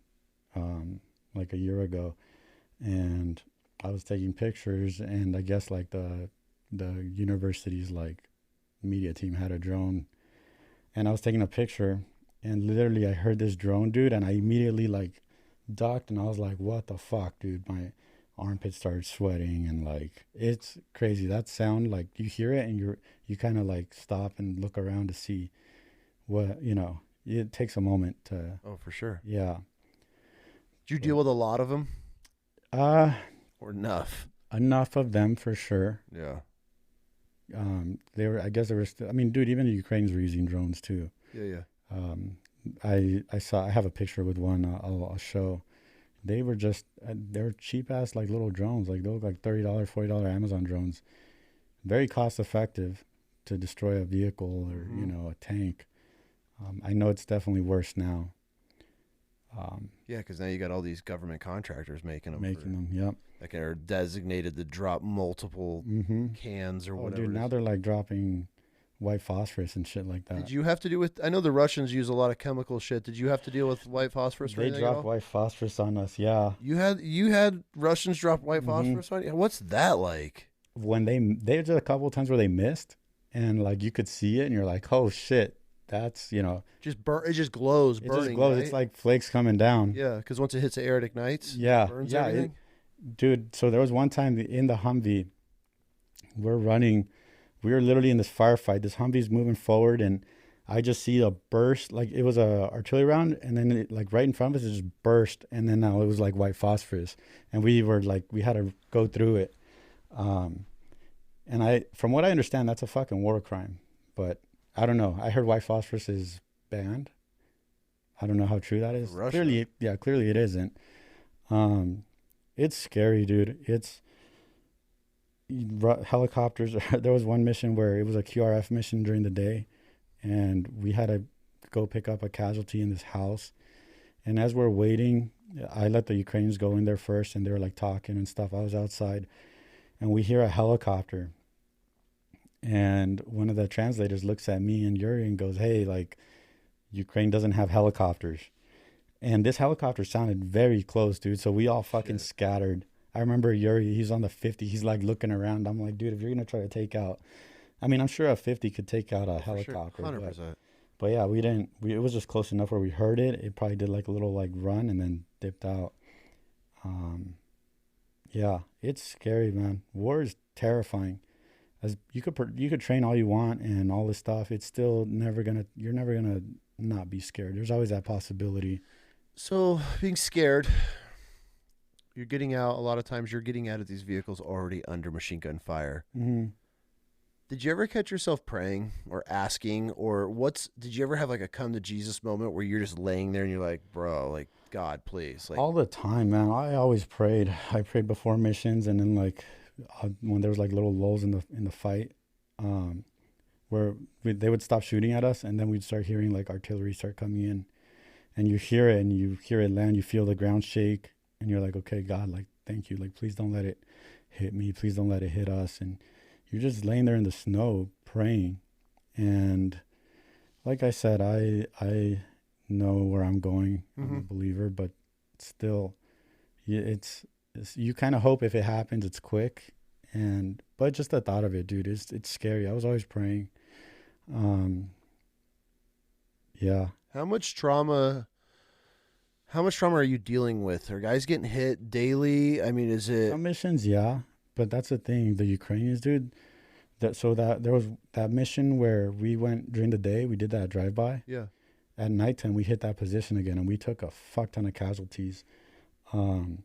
like a year ago, and I was taking pictures, and I guess like the university's like media team had a drone, and I was taking a picture, and literally I heard this drone, dude, and I immediately like ducked, and I was like, what the fuck, dude? My armpits started sweating, and like, it's crazy. That sound, like, you hear it and you kind of like stop and look around to see what, you know, it takes a moment to. Oh, for sure. Yeah. Did you deal with a lot of them? Or enough? Enough of them for sure. Yeah. I guess there were still, I mean, dude, even the Ukrainians were using drones too. Yeah. I have a picture with one I'll show. They were they're cheap ass like little drones. Like they look like $30, $40 Amazon drones. Very cost effective to destroy a vehicle or, you know, a tank. I know it's definitely worse now. Yeah, because now you got all these government contractors making them. Yep. Like are designated to drop multiple cans or whatever. Dude, now they're like dropping white phosphorus and shit like that. Did you have to do with? I know the Russians use a lot of chemical shit. Did you have to deal with white phosphorus? They dropped white phosphorus on us. Yeah. You had Russians drop white phosphorus on you. What's that like? When they did a couple of times where they missed, and like you could see it, and you're like, oh shit, that's, you know, it just glows. It burning, just glows. Right? It's like flakes coming down. Yeah, because once it hits the air, it ignites. Yeah, it burns everything. Dude. So there was one time in the Humvee, we were literally in this firefight. This Humvee's moving forward, and I just see a burst. Like it was a artillery round, and then it, like right in front of us, it just burst, and then now it was like white phosphorus, and we had to go through it. And from what I understand, that's a fucking war crime, but I don't know. I heard white phosphorus is banned. I don't know how true that is. Russia. Clearly it isn't. It's scary, dude. It's helicopters. There was one mission where it was a QRF mission during the day, and we had to go pick up a casualty in this house. And as we're waiting, I let the Ukrainians go in there first, and they were like talking and stuff. I was outside, and we hear a helicopter. And one of the translators looks at me and Yuri and goes, hey, like, Ukraine doesn't have helicopters. And this helicopter sounded very close, dude. So we all fucking scattered. I remember Yuri, he's on the 50. He's like looking around. I'm like, dude, if you're going to try to take out, I mean, I'm sure a 50 could take out a helicopter. Sure. 100%. But yeah, it was just close enough where we heard it. It probably did like a little like run and then dipped out. Yeah, it's scary, man. War is terrifying. As you could train all you want and all this stuff, it's still you're never gonna not be scared. There's always that possibility. So being scared, you're getting out. A lot of times, you're getting out of these vehicles already under machine gun fire. Mm-hmm. Did you ever catch yourself praying or asking, or did you ever have like a come to Jesus moment where you're just laying there and you're like, bro, like, God, please, like, All the time, man. I always prayed. I prayed before missions, and then like when there was like little lulls in the fight, where they would stop shooting at us, and then we'd start hearing like artillery start coming in, and you hear it land, you feel the ground shake, and you're like, okay, God, like, thank you, like, please don't let it hit me, please don't let it hit us, and you're just laying there in the snow praying, and like I said, I know where I'm going. I'm a believer, but still, it's you kind of hope if it happens, it's quick, but just the thought of it, dude, it's scary. I was always praying. Yeah. How much trauma are you dealing with? Are guys getting hit daily? I mean, is it Some missions, yeah, but that's the thing. The Ukrainians, dude. That there was that mission where we went during the day. We did that drive-by. Yeah. At nighttime, we hit that position again, and we took a fuck ton of casualties. So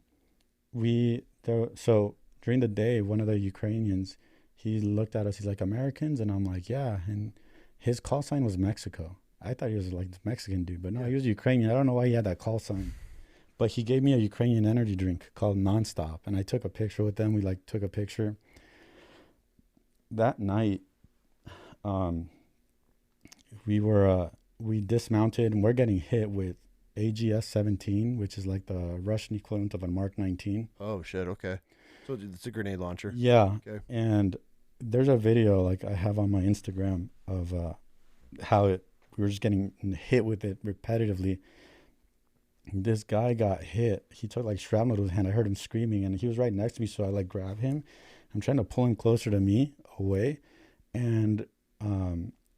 during the day, one of the Ukrainians, he looked at us. He's like, Americans? And I'm like, yeah. And his call sign was Mexico. I thought he was like Mexican dude, but no, he was Ukrainian. I don't know why he had that call sign. But he gave me a Ukrainian energy drink called Nonstop, and I took a picture with them. We like took a picture. That night, we dismounted, and we're getting hit with AGS-17, which is like the Russian equivalent of a Mark 19. Oh shit! Okay, so it's a grenade launcher. Yeah. Okay. And there's a video like I have on my Instagram of how we were just getting hit with it repetitively. This guy got hit. He took like shrapnel to his hand. I heard him screaming, and he was right next to me, so I like grab him. I'm trying to pull him closer to me, away, and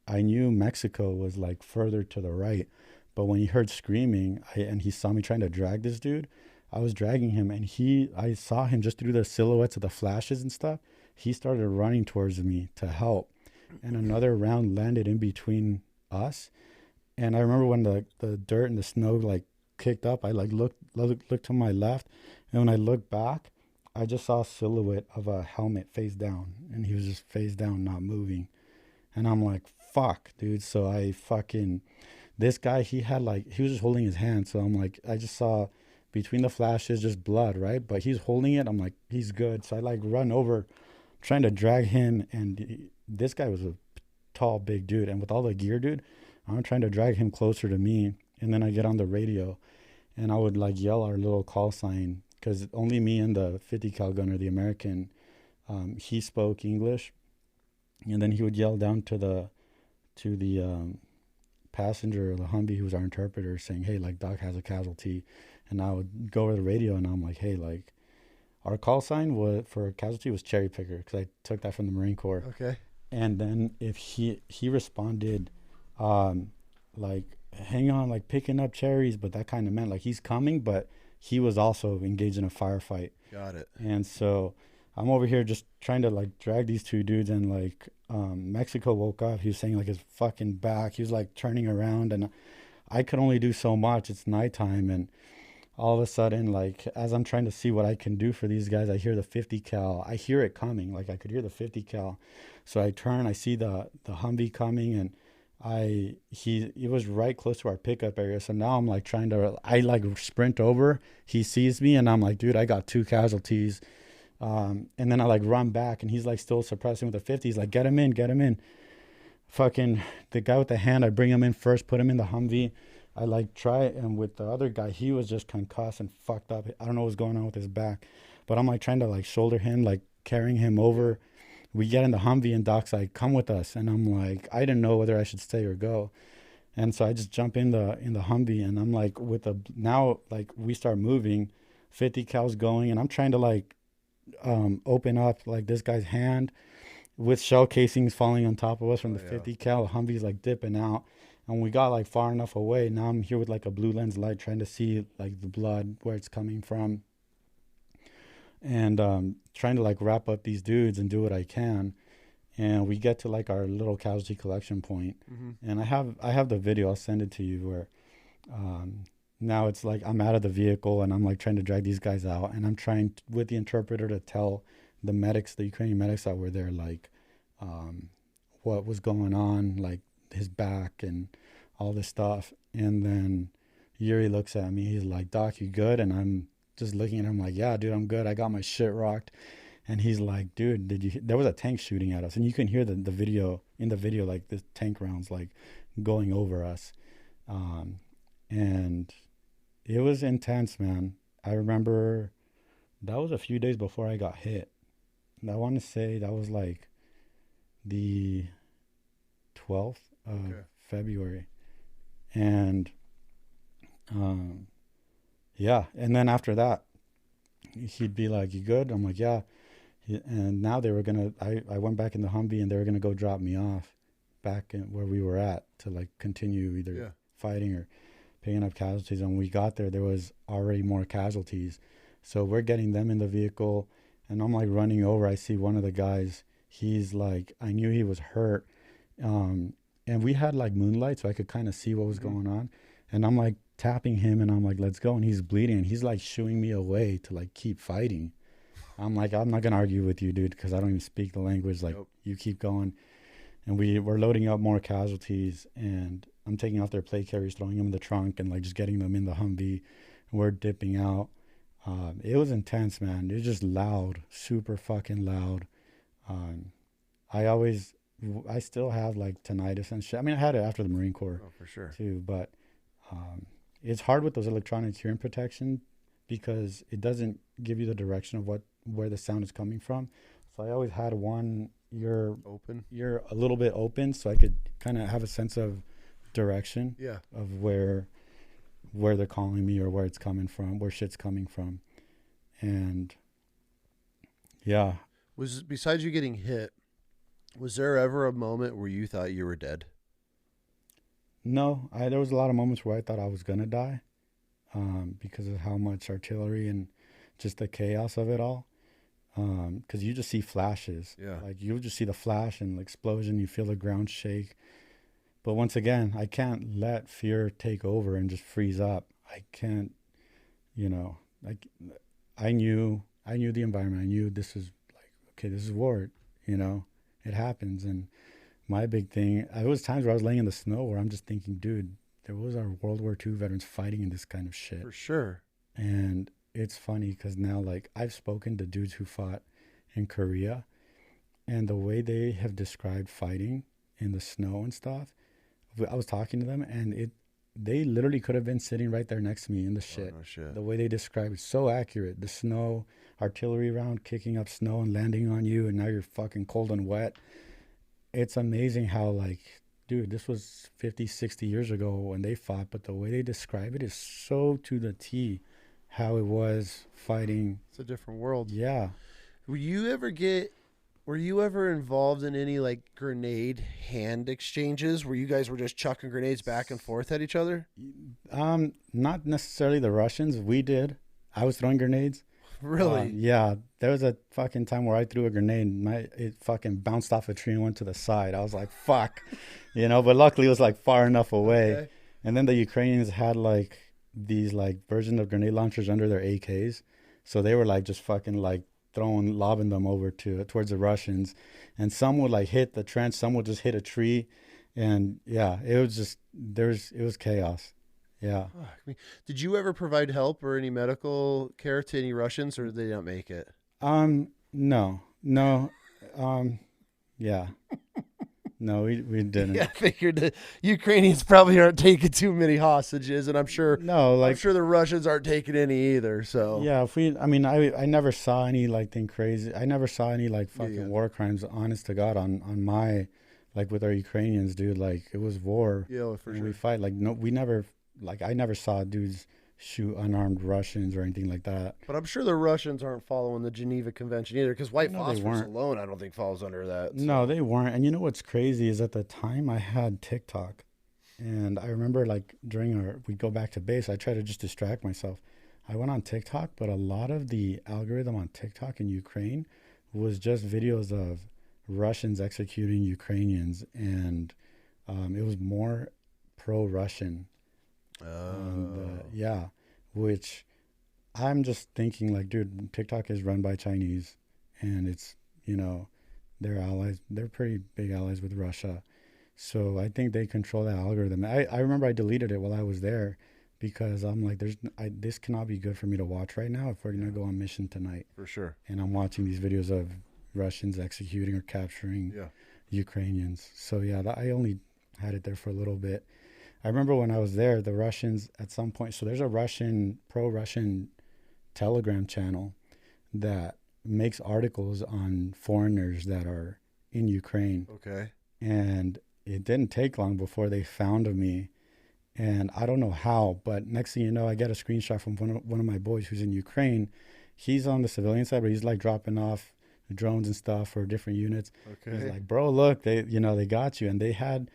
I knew Mexico was like further to the right, but when he heard screaming, and he saw me trying to drag this dude, I was dragging him, and I saw him just through the silhouettes of the flashes and stuff. He started running towards me to help, and another round landed in between us. And I remember when the dirt and the snow like kicked up, I like looked to my left, and when I looked back, I just saw a silhouette of a helmet face down, and he was just face down, not moving. And I'm like, fuck, dude. So this guy, he was just holding his hand. So I'm like, I just saw between the flashes just blood, right? But he's holding it. I'm like, he's good. So I like run over, trying to drag him. And this guy was a tall, big dude. And with all the gear, dude, I'm trying to drag him closer to me. And then I get on the radio, and I would like yell our little call sign, because only me and the 50 cal gunner, the American, he spoke English, and then he would yell down to the passenger, the Humvee, who was our interpreter, saying, hey, like, Doc has a casualty. And I would go over the radio, and I'm like, hey, like, our call sign for casualty was cherry picker, because I took that from the Marine Corps. Okay. And then if he responded, like, hang on, like, picking up cherries, but that kind of meant like he's coming, but he was also engaged in a firefight. Got it. And so I'm over here just trying to like drag these two dudes, and like Mexico woke up. He was saying like his fucking back. He was like turning around, and I could only do so much. It's nighttime, and all of a sudden, like, as I'm trying to see what I can do for these guys, I hear the 50 cal. I hear it coming. Like, I could hear the 50 cal. So I turn, I see the Humvee coming, and he was right close to our pickup area. So now I'm like I like sprint over. He sees me, and I'm like, dude, I got 2 casualties. And then I like run back, and he's like still suppressing with the 50. He's like, get him in. Fucking the guy with the hand, I bring him in first, put him in the Humvee. I like try it, and with the other guy, he was just concussed and fucked up. I don't know what's going on with his back, but I'm like trying to like shoulder him, like carrying him over. We get in the Humvee, and Doc's like, come with us. And I'm like, I didn't know whether I should stay or go. And so I just jump in the Humvee, and I'm like, now like we start moving, 50 cal's going, and I'm trying to like open up like this guy's hand with shell casings falling on top of us from the 50 cal. The Humvee's like dipping out. And we got like far enough away. Now I'm here with like a blue lens light trying to see like the blood, where it's coming from. and trying to like wrap up these dudes and do what I can. And we get to like our little casualty collection point, and I have the video. I'll send it to you where now it's like I'm out of the vehicle and I'm like trying to drag these guys out, and I'm trying with the interpreter to tell the medics, the Ukrainian medics that were there, like what was going on, like his back and all this stuff. And then Yuri looks at me. He's like, "Doc, you good?" And I'm just looking at him like, "Yeah, dude, I'm good. I got my shit rocked." And he's like, "Dude, there was a tank shooting at us." And you can hear the video, like the tank rounds like going over us. And it was intense, man. I remember that was a few days before I got hit. And I want to say that was like the 12th of February. And yeah. And then after that, he'd be like, "You good?" I'm like, "Yeah." And now they were going to, I went back in the Humvee and they were going to go drop me off back in where we were at to like continue either fighting or picking up casualties. And when we got there, there was already more casualties. So we're getting them in the vehicle and I'm like running over. I see one of the guys, he's like, I knew he was hurt. And we had like moonlight so I could kind of see what was going on. And I'm like tapping him and I'm like, "Let's go." And he's bleeding and he's like shooing me away to like keep fighting. I'm like, "I'm not going to argue with you, dude, because I don't even speak the language. Like, you keep going." And we're loading up more casualties, and I'm taking off their plate carriers, throwing them in the trunk, and, like, just getting them in the Humvee. And we're dipping out. It was intense, man. It was just loud, super fucking loud. I still have, like, tinnitus and shit. I mean, I had it after the Marine Corps. Oh, for sure. Too, but it's hard with those electronic hearing protection because it doesn't give you the direction of where the sound is coming from. So I always had one ear a little bit open so I could kind of have a sense of direction of where they're calling me or where it's coming from, where shit's coming from. And yeah. Besides you getting hit, was there ever a moment where you thought you were dead? No, there was a lot of moments where I thought I was going to die because of how much artillery and just the chaos of it all. Because you just see flashes. Yeah. Like, you just see the flash and the explosion. You feel the ground shake. But once again, I can't let fear take over and just freeze up. I can't, like, I knew the environment. I knew this is like, okay, this is war, it happens. And my big thing, there was times where I was laying in the snow where I'm just thinking, dude, there was our World War II veterans fighting in this kind of shit. For sure. And it's funny because now, like, I've spoken to dudes who fought in Korea, and the way they have described fighting in the snow and stuff, I was talking to them, and they literally could have been sitting right there next to me in the shit. Oh, no shit. The way they describe it, so accurate. The snow, artillery round kicking up snow and landing on you, and now you're fucking cold and wet. It's amazing how, like, dude, this was 50, 60 years ago when they fought, but the way they describe it is so to the T how it was fighting. It's a different world. Yeah. Were you ever involved in any, like, grenade hand exchanges where you guys were just chucking grenades back and forth at each other? Not necessarily the Russians. We did. I was throwing grenades. Really? Yeah. There was a fucking time where I threw a grenade and it fucking bounced off a tree and went to the side. I was like, fuck. But luckily it was, like, far enough away. Okay. And then the Ukrainians had, like, these, like, version of grenade launchers under their AKs. So they were, like, just fucking, like, lobbing them over towards the Russians. And some would, like, hit the trench. Some would just hit a tree. And, yeah, it was just, it was chaos. Yeah. Did you ever provide help or any medical care to any Russians, or did they not make it? No. Yeah. No, we didn't. Yeah, I figured the Ukrainians probably aren't taking too many hostages, and I'm sure the Russians aren't taking any either. So yeah, I never saw any, like, thing crazy. I never saw any, like, fucking war crimes. Honest to God, on my, like, with our Ukrainians, dude. Like, it was war. Yeah, for sure. We fight. Like, no, we never. Like, I never saw dudes shoot unarmed Russians or anything like that. But I'm sure the Russians aren't following the Geneva Convention either, because white phosphorus alone, I don't think falls under that. So. No, they weren't. And you know what's crazy is at the time I had TikTok, and I remember, like, we'd go back to base, I tried to just distract myself. I went on TikTok, but a lot of the algorithm on TikTok in Ukraine was just videos of Russians executing Ukrainians, and it was more pro-Russian. Yeah, which I'm just thinking like, dude, TikTok is run by Chinese, and it's, they're allies. They're pretty big allies with Russia. So I think they control that algorithm. I remember I deleted it while I was there because I'm like, this cannot be good for me to watch right now if we're going to go on mission tonight. For sure. And I'm watching these videos of Russians executing or capturing Ukrainians. So yeah, I only had it there for a little bit. I remember when I was there, the Russians at some point, so there's a pro-Russian Telegram channel that makes articles on foreigners that are in Ukraine. Okay. And it didn't take long before they found me. And I don't know how, but next thing you know, I get a screenshot from one of my boys who's in Ukraine. He's on the civilian side, but he's like dropping off drones and stuff for different units. Okay. He's like, bro, look, they got you. And they had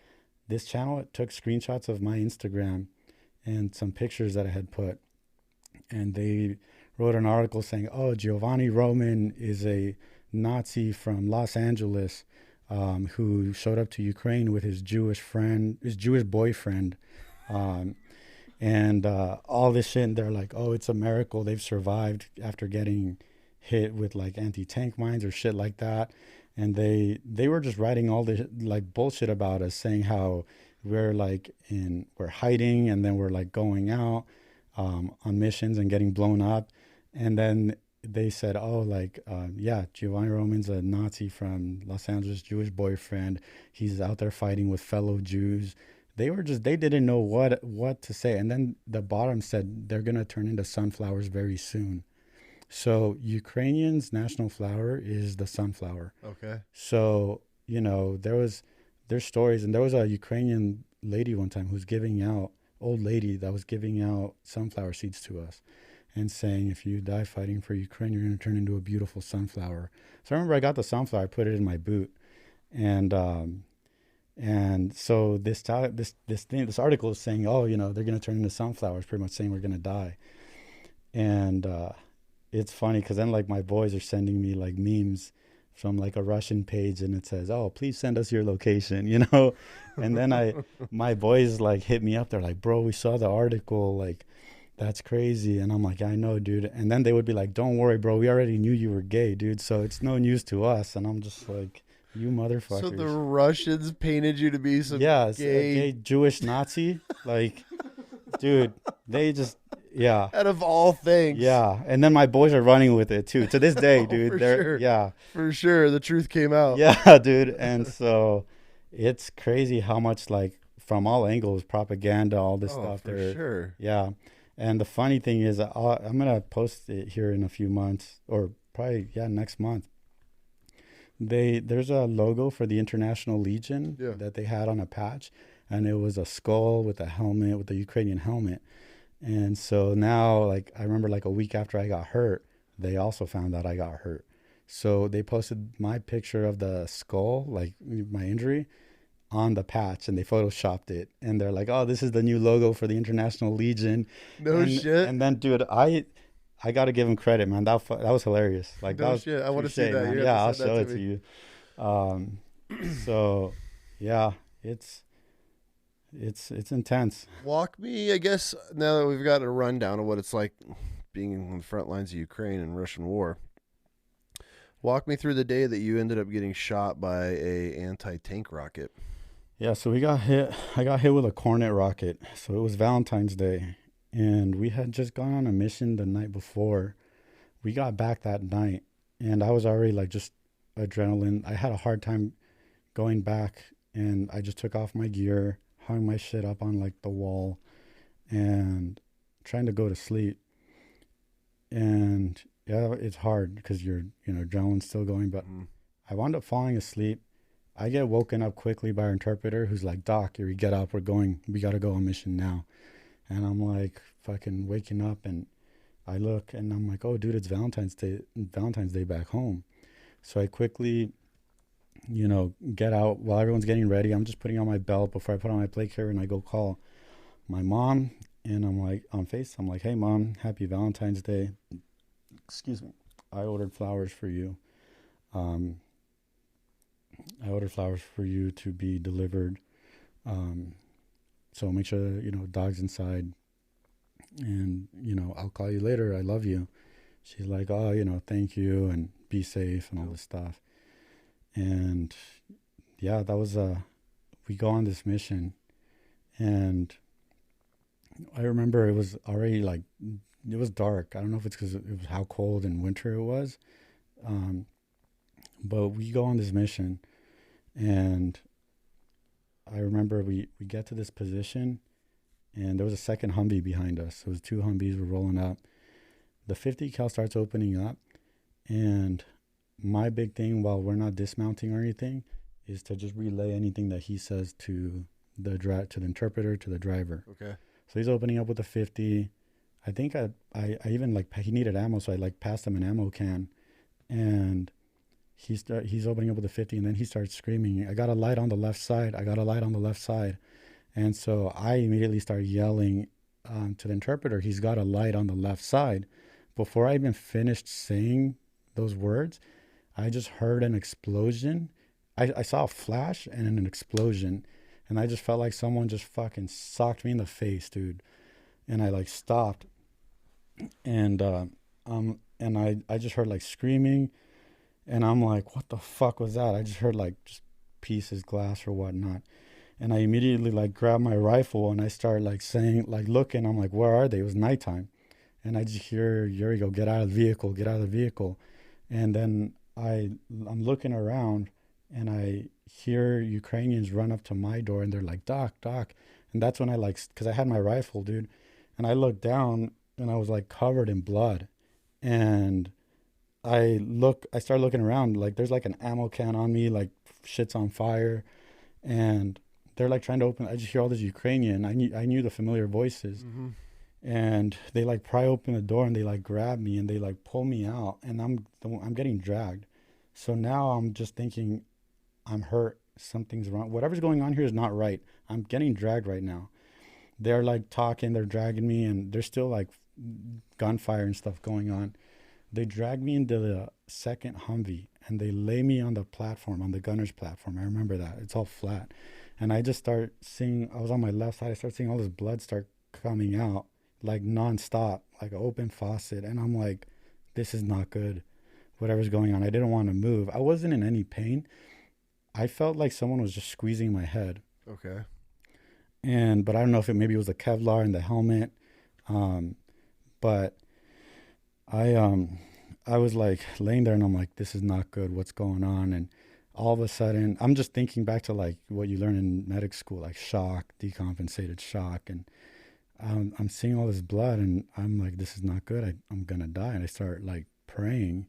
this channel. It took screenshots of my Instagram and some pictures that I had put. And they wrote an article saying, oh, Gio Roman is a Nazi from Los Angeles who showed up to Ukraine with his Jewish boyfriend. And all this shit. And they're like, oh, it's a miracle they've survived after getting hit with like anti-tank mines or shit like that. And they were just writing all this like bullshit about us, saying how we're hiding and then we're like going out on missions and getting blown up. And then they said, oh, Gio Roman's a Nazi from Los Angeles, Jewish boyfriend. He's out there fighting with fellow Jews. They didn't know what to say. And then the bottom said they're going to turn into sunflowers very soon. So Ukrainians' national flower is the sunflower. Okay. So, there's stories, and there was a Ukrainian lady one time old lady that was giving out sunflower seeds to us and saying, if you die fighting for Ukraine, you're going to turn into a beautiful sunflower. So I remember I got the sunflower, I put it in my boot. And so this article is saying, oh, they're going to turn into sunflowers, pretty much saying we're going to die. And it's funny because then like my boys are sending me like memes from like a Russian page, and it says, oh, please send us your location, And then my boys like hit me up. They're like, bro, we saw the article, like that's crazy. And I'm like, I know, dude. And then they would be like, don't worry, bro, we already knew you were gay, dude, so it's no news to us. And I'm just like, you motherfuckers. So the Russians painted you to be some gay Jewish Nazi? Like, dude, they just, yeah. Out of all things. Yeah. And then my boys are running with it too. To this day, dude. For sure. Yeah. For sure. The truth came out. Yeah, dude. And so it's crazy how much, like, from all angles, propaganda, all this stuff. For sure. Yeah. And the funny thing is, I'm going to post it here in a few months, or probably, next month. There's a logo for the International Legion that they had on a patch, and it was a skull with a helmet, with the Ukrainian helmet. And so now, like, I remember like a week after I got hurt, they also found out I got hurt. So they posted my picture of the skull, like my injury, on the patch, and they photoshopped it. And they're like, oh, this is the new logo for the International Legion. Shit. And then, dude, I got to give him credit, man. That was hilarious. Like, that was shit. I want to see that. Yeah, I'll show it to you. So, yeah, it's intense. Walk me, I guess, now that we've got a rundown of what it's like being on the front lines of Ukraine and Russian war. Walk me through the day that you ended up getting shot by a anti-tank rocket. Yeah, so we got hit. I got hit with a Kornet rocket. So it was Valentine's Day, and we had just gone on a mission the night before. We got back that night, and I was already like just adrenaline. I had a hard time going back, and I just took off my gear, hung my shit up on like the wall, and trying to go to sleep. And yeah, it's hard because you're, adrenaline's still going, but I wound up falling asleep. I get woken up quickly by our interpreter, who's like, Doc, you get up, we got to go on mission now. And I'm like fucking waking up, and I look and I'm like, oh dude, it's Valentine's Day back home. So I quickly, get out while everyone's getting ready. I'm just putting on my belt before I put on my plate carrier, and I go call my mom And I'm like, on Face, I'm like, hey, Mom, happy Valentine's Day. Excuse me. I ordered flowers for you. Um, I ordered flowers for you to be delivered. So make sure, dog's inside. And, I'll call you later. I love you. She's like, oh, thank you and be safe and all this stuff. And yeah, that was, we go on this mission. And I remember it was already like, it was dark. I don't know if it's because it was how cold in winter it was. But we go on this mission, and I remember we get to this position, and there was a second Humvee behind us. It was two Humvees were rolling up. The 50 cal starts opening up, and my big thing while we're not dismounting or anything is to just relay anything that he says to the interpreter, to the driver. Okay. So he's opening up with a 50. I think I even like he needed ammo, so I like passed him an ammo can, and he's opening up with a 50, and then he starts screaming, I got a light on the left side. I got a light on the left side. And so I immediately start yelling to the interpreter, he's got a light on the left side. Before I even finished saying those words, I just heard an explosion. I saw a flash and an explosion, and I just felt like someone just fucking socked me in the face, dude. And I like stopped, and I just heard like screaming. And I'm like, what the fuck was that? I just heard like just pieces, glass or whatnot. And I immediately like grabbed my rifle and I started like saying, like looking, I'm like, where are they? It was nighttime. And I just hear Yuri get out of the vehicle, get out of the vehicle. And then I'm looking around and I hear Ukrainians run up to my door and they're like, Doc. And that's when I like, cause I had my rifle, dude. And I looked down and I was like covered in blood. And I start looking around, like there's like an ammo can on me, like shit's on fire, and they're like trying to open. I just hear all this Ukrainian. I knew the familiar voices, and they like pry open the door and they like grab me and they like pull me out, and I'm getting dragged. So now I'm just thinking, I'm hurt. Something's wrong. Whatever's going on here is not right. I'm getting dragged right now. They're like talking, they're dragging me, and there's still like gunfire and stuff going on. They drag me into the second Humvee and they lay me on the platform, on the gunner's platform. I remember that. It's all flat. And I just start seeing, I was on my left side. I start seeing all this blood start coming out like nonstop, like an open faucet. And I'm like, this is not good. Whatever's going on. I didn't want to move. I wasn't in any pain. I felt like someone was just squeezing my head. Okay. But I don't know if maybe it was the Kevlar in the helmet. But I was like laying there and I'm like, this is not good. What's going on? And all of a sudden, I'm just thinking back to like what you learn in medic school, like shock, decompensated shock. And I'm seeing all this blood and I'm like, this is not good. I'm going to die. And I start like praying,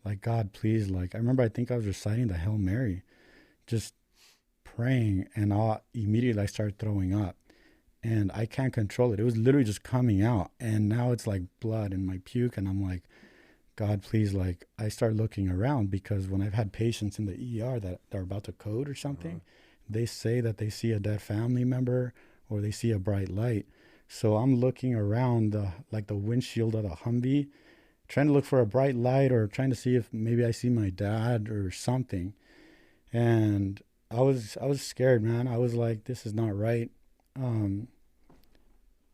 like, God, please. Like, I think I was reciting the Hail Mary, just praying. And immediately I started throwing up. And I can't control it. It was literally just coming out. And now it's like blood in my puke. And I'm like, God, please. Like, I start looking around because when I've had patients in the ER that are about to code or something, they say that they see a dead family member or they see a bright light. So I'm looking around the windshield of the Humvee, trying to look for a bright light or trying to see if maybe I see my dad or something. And I was scared, man. I was like, this is not right.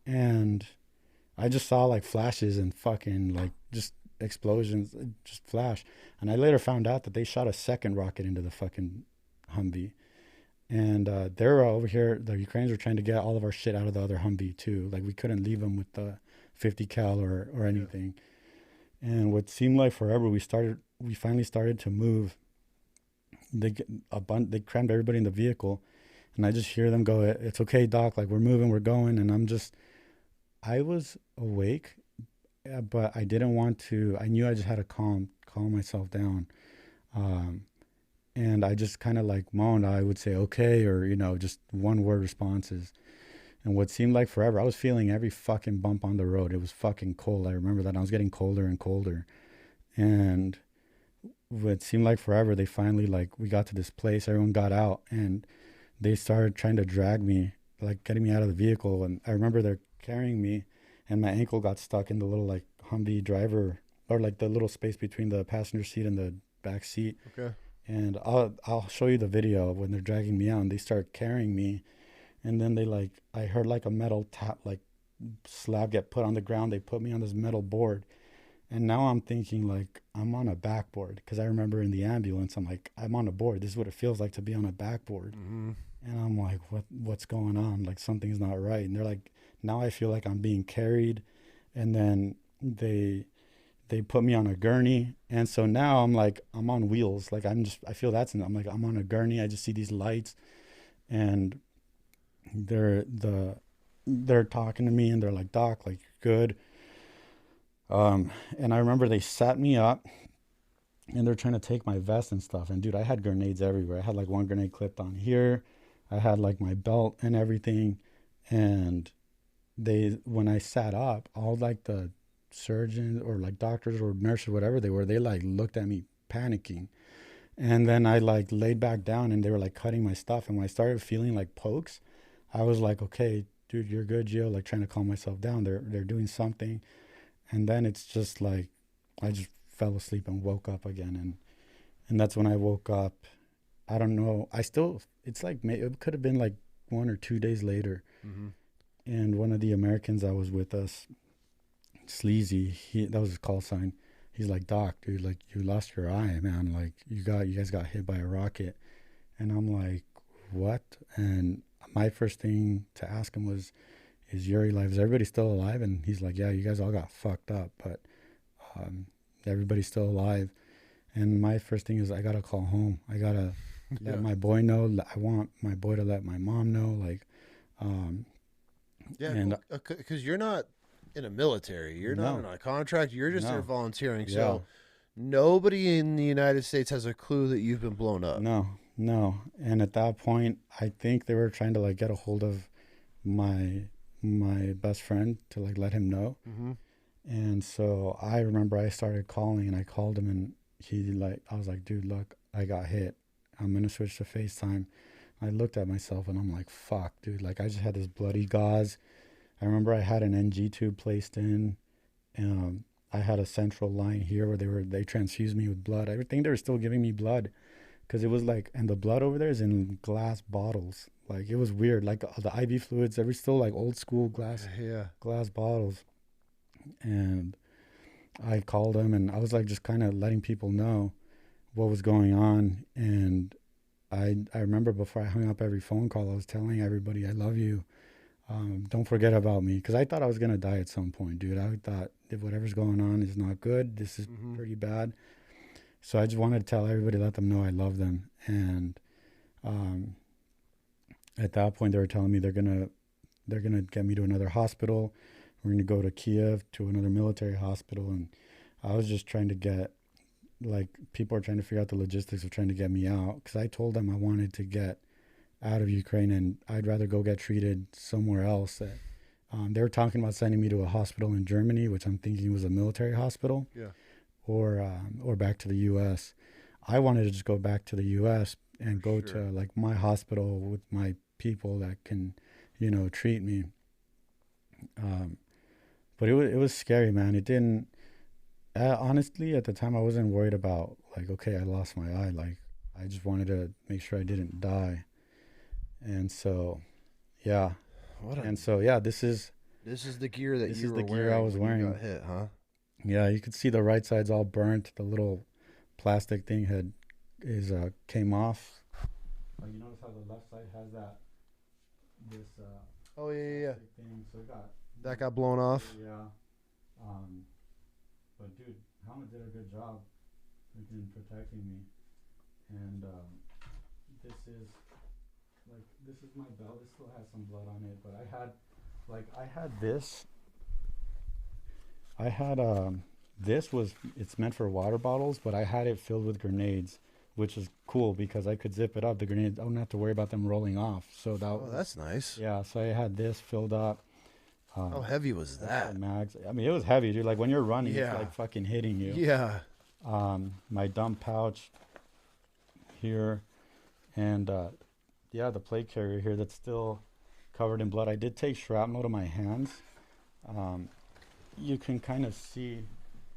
And I just saw like flashes and fucking like just explosions, just flash. And I later found out that they shot a second rocket into the fucking Humvee. And they were over here, the Ukrainians were trying to get all of our shit out of the other Humvee too. Like we couldn't leave them with the 50 cal or anything. Yeah. And what seemed like forever, we finally started to move. They crammed everybody in the vehicle. And I just hear them go, it's okay, Doc, like we're moving, we're going. And I was awake, but I didn't want to, I knew I just had to calm myself down. And I just kind of like moaned. I would say, okay, or, just one word responses. And what seemed like forever, I was feeling every fucking bump on the road. It was fucking cold. I remember that. I was getting colder and colder. And what seemed like forever, they finally, like, we got to this place, everyone got out, and they started trying to drag me, like getting me out of the vehicle. And I remember they're carrying me, and my ankle got stuck in the little like Humvee driver, or like the little space between the passenger seat and the back seat. Okay. And I'll show you the video of when they're dragging me out and they start carrying me, and then I heard like a metal tap, like slab get put on the ground. They put me on this metal board, and now I'm thinking like I'm on a backboard, because I remember in the ambulance I'm like, I'm on a board. This is what it feels like to be on a backboard. Mm-hmm. And I'm like, what's going on? Like something's not right. And they're like, now I feel like I'm being carried, and then they put me on a gurney, and so now I'm like, I'm on wheels. Like I feel I'm like, I'm on a gurney. I just see these lights, and they're talking to me, and they're like, Doc, like, you're good. And I remember they sat me up, and they're trying to take my vest and stuff. And dude, I had grenades everywhere. I had like one grenade clipped on here. I had like my belt and everything. And when I sat up, all like the surgeons or like doctors or nurses, whatever they were, they like looked at me panicking. And then I like laid back down, and they were like cutting my stuff. And when I started feeling like pokes, I was like, okay, dude, you're good, Gio. Like trying to calm myself down. They're doing something. And then it's just like, I just fell asleep and woke up again. And that's when I woke up. I don't know. It's like, it could have been like 1 or 2 days later. Mm-hmm. And one of the Americans that was with us, Sleazy, that was his call sign. He's like, Doc, dude, like you lost your eye, man. Like you guys got hit by a rocket. And I'm like, what? And my first thing to ask him was, is Yuri alive? Is everybody still alive? And he's like, yeah, you guys all got fucked up, but everybody's still alive. And my first thing is, I gotta call home. I gotta let my boy know. I want my boy to let my mom know. Like, because you're not in a military. You're not on a contract. You're just there volunteering. Yeah. So nobody in the United States has a clue that you've been blown up. No. And at that point, I think they were trying to like get a hold of my best friend to like let him know. Mm-hmm. And so I remember I started calling, and I called him, and I was like, dude, look, I got hit. I'm going to switch to FaceTime. I looked at myself, and I'm like, fuck, dude. Like I just had this bloody gauze. I remember I had an NG tube placed in. I had a central line here where they transfused me with blood. I think they were still giving me blood, because it was like, and the blood over there is in glass bottles. Like it was weird. Like the IV fluids, they were still like old school glass bottles. And I called him, and I was like just kind of letting people know what was going on. And I remember before I hung up every phone call, I was telling everybody, I love you. Don't forget about me, because I thought I was going to die at some point, dude. I thought if whatever's going on is not good, this is pretty bad. So I just wanted to tell everybody, let them know I love them. And at that point, they were telling me they're gonna get me to another hospital. We're gonna go to Kiev to another military hospital. And I was just trying to get, like, people are trying to figure out the logistics of trying to get me out, because I told them I wanted to get out of Ukraine, and I'd rather go get treated somewhere else. They were talking about sending me to a hospital in Germany, which I'm thinking was a military hospital, or back to the U.S. I wanted to just go back to the U.S. and go to like my hospital with my people that can, treat me. But it was scary, man. It didn't. Honestly, at the time, I wasn't worried about like, okay, I lost my eye. Like, I just wanted to make sure I didn't die. And so, yeah. This is the gear that you were wearing. Gear I was wearing. You got hit, huh? Yeah, you could see the right side's all burnt. The little plastic thing came off. Like, you notice how the left side has this thing. So that got blown off. Yeah. But dude, helmet did a good job in protecting me. And this is my belt. It still has some blood on it, but it's meant for water bottles, but I had it filled with grenades, which is cool because I could zip it up. The grenades, I don't have to worry about them rolling off. So that's nice. Yeah, so I had this filled up. How heavy was that? Max. I mean, it was heavy, dude. Like when you're running, it's like fucking hitting you. Yeah. My dump pouch here, and the plate carrier here that's still covered in blood. I did take shrapnel to my hands, You can kind of see.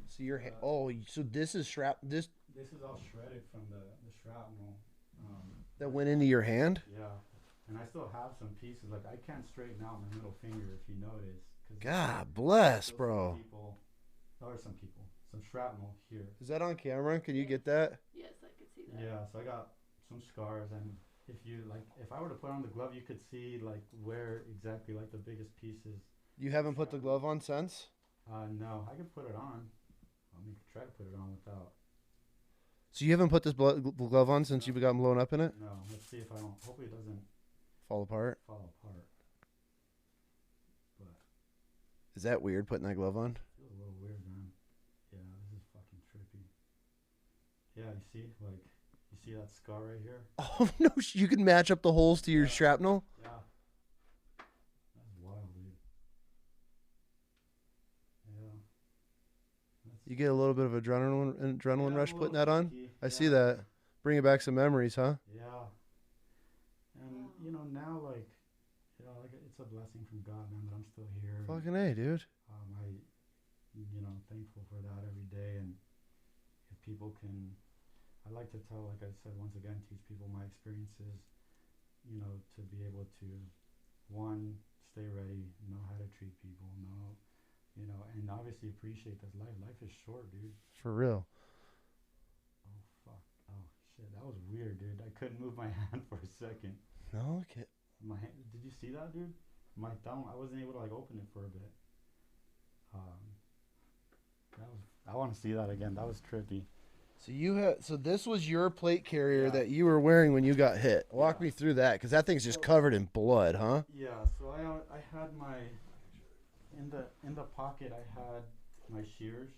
So your so this is This is all shredded from the shrapnel. That went into your hand? Yeah. And I still have some pieces. Like, I can't straighten out my middle finger, if you notice. God bless, bro. Some shrapnel here. Is that on camera? Can you get that? Yes, I could see that. Yeah, so I got some scars, and if I were to put on the glove, you could see like where exactly like the biggest pieces. You haven't put the glove on since? No, I could put it on. I mean, try to put it on without. So you haven't put this glove on since you've gotten blown up in it? No, let's see if I don't. Hopefully it doesn't fall apart. But is that weird putting that glove on? Feels a little weird, man. Yeah, this is fucking trippy. Yeah, you see that scar right here? Oh no, you can match up the holes to your shrapnel? Yeah. That's wild, dude. Yeah. You get a little bit of adrenaline rush putting that on? I see that. Bringing back some memories, huh? Yeah. And, now, like, it's a blessing from God, man, that I'm still here. Fucking A, dude. Thankful for that every day. And if people can, I like to tell, like I said, once again, teach people my experiences, to be able to, one, stay ready, know how to treat people, and obviously appreciate that life is short, dude. For real. Oh, fuck. Oh, shit. That was weird, dude. I couldn't move my hand for a second. No, okay. My hand, did you see that, dude? My thumb, I wasn't able to, like, open it for a bit. I want to see that again. That was trippy. So this was your plate carrier that you were wearing when you got hit. Walk me through that, because that thing's just covered in blood, huh? Yeah, so I had my, in the pocket I had my shears.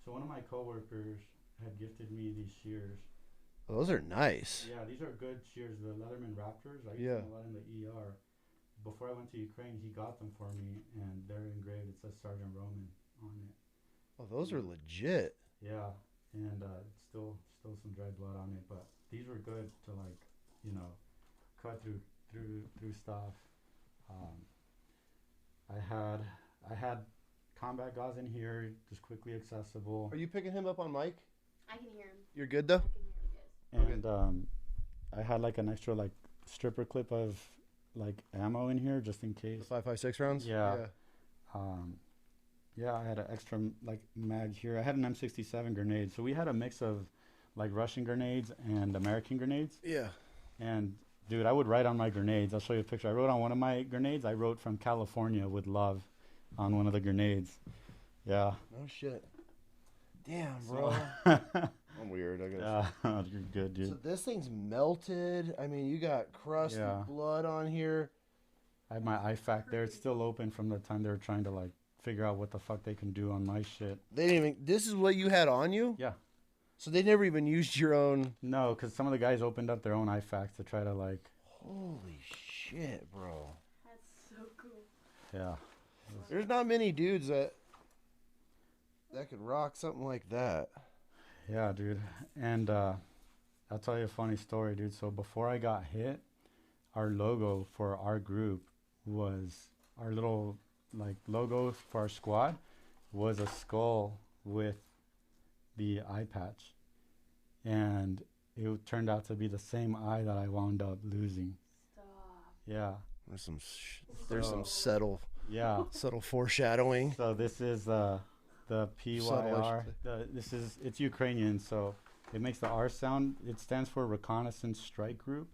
So one of my coworkers had gifted me these shears. Oh, those are nice. Yeah, these are good shears, the Leatherman Raptors. I used them a lot in the ER. Before I went to Ukraine, he got them for me, and they're engraved. It says Sergeant Roman on it. Oh, those are legit. Yeah, and still some dry blood on it, but these were good to, like, cut through stuff. I had combat gauze in here, just quickly accessible. Are you picking him up on mic? I can hear him. You're good though? I can hear him, yes. And I had like an extra like stripper clip of like ammo in here just in case. The 5.56 rounds? Yeah. Yeah, I had an extra like mag here. I had an M67 grenade. So we had a mix of like Russian grenades and American grenades. Yeah. And dude, I would write on my grenades. I'll show you a picture. I wrote on one of my grenades, I wrote "From California with love" on one of the grenades. Yeah. No shit. Damn, bro. I'm weird. I guess. Yeah, you're good, dude. So this thing's melted. I mean, you got crusty blood on here. I had my IFAC there. It's still open from the time they were trying to like figure out what the fuck they can do on my shit. They didn't even. This is what you had on you? Yeah. So they never even used your own. No, because some of the guys opened up their own IFACs to try to like. Holy shit, bro. That's so cool. Yeah. There's not many dudes that could rock something like that. Yeah, dude. And I'll tell you a funny story, dude. So before I got hit, our logo for our group was our little like logo for our squad was a skull with the eye patch, and it turned out to be the same eye that I wound up losing. Stop. Yeah. There's some subtle foreshadowing. So this is the PYR. It's Ukrainian, so it makes the R sound. It stands for Reconnaissance Strike Group.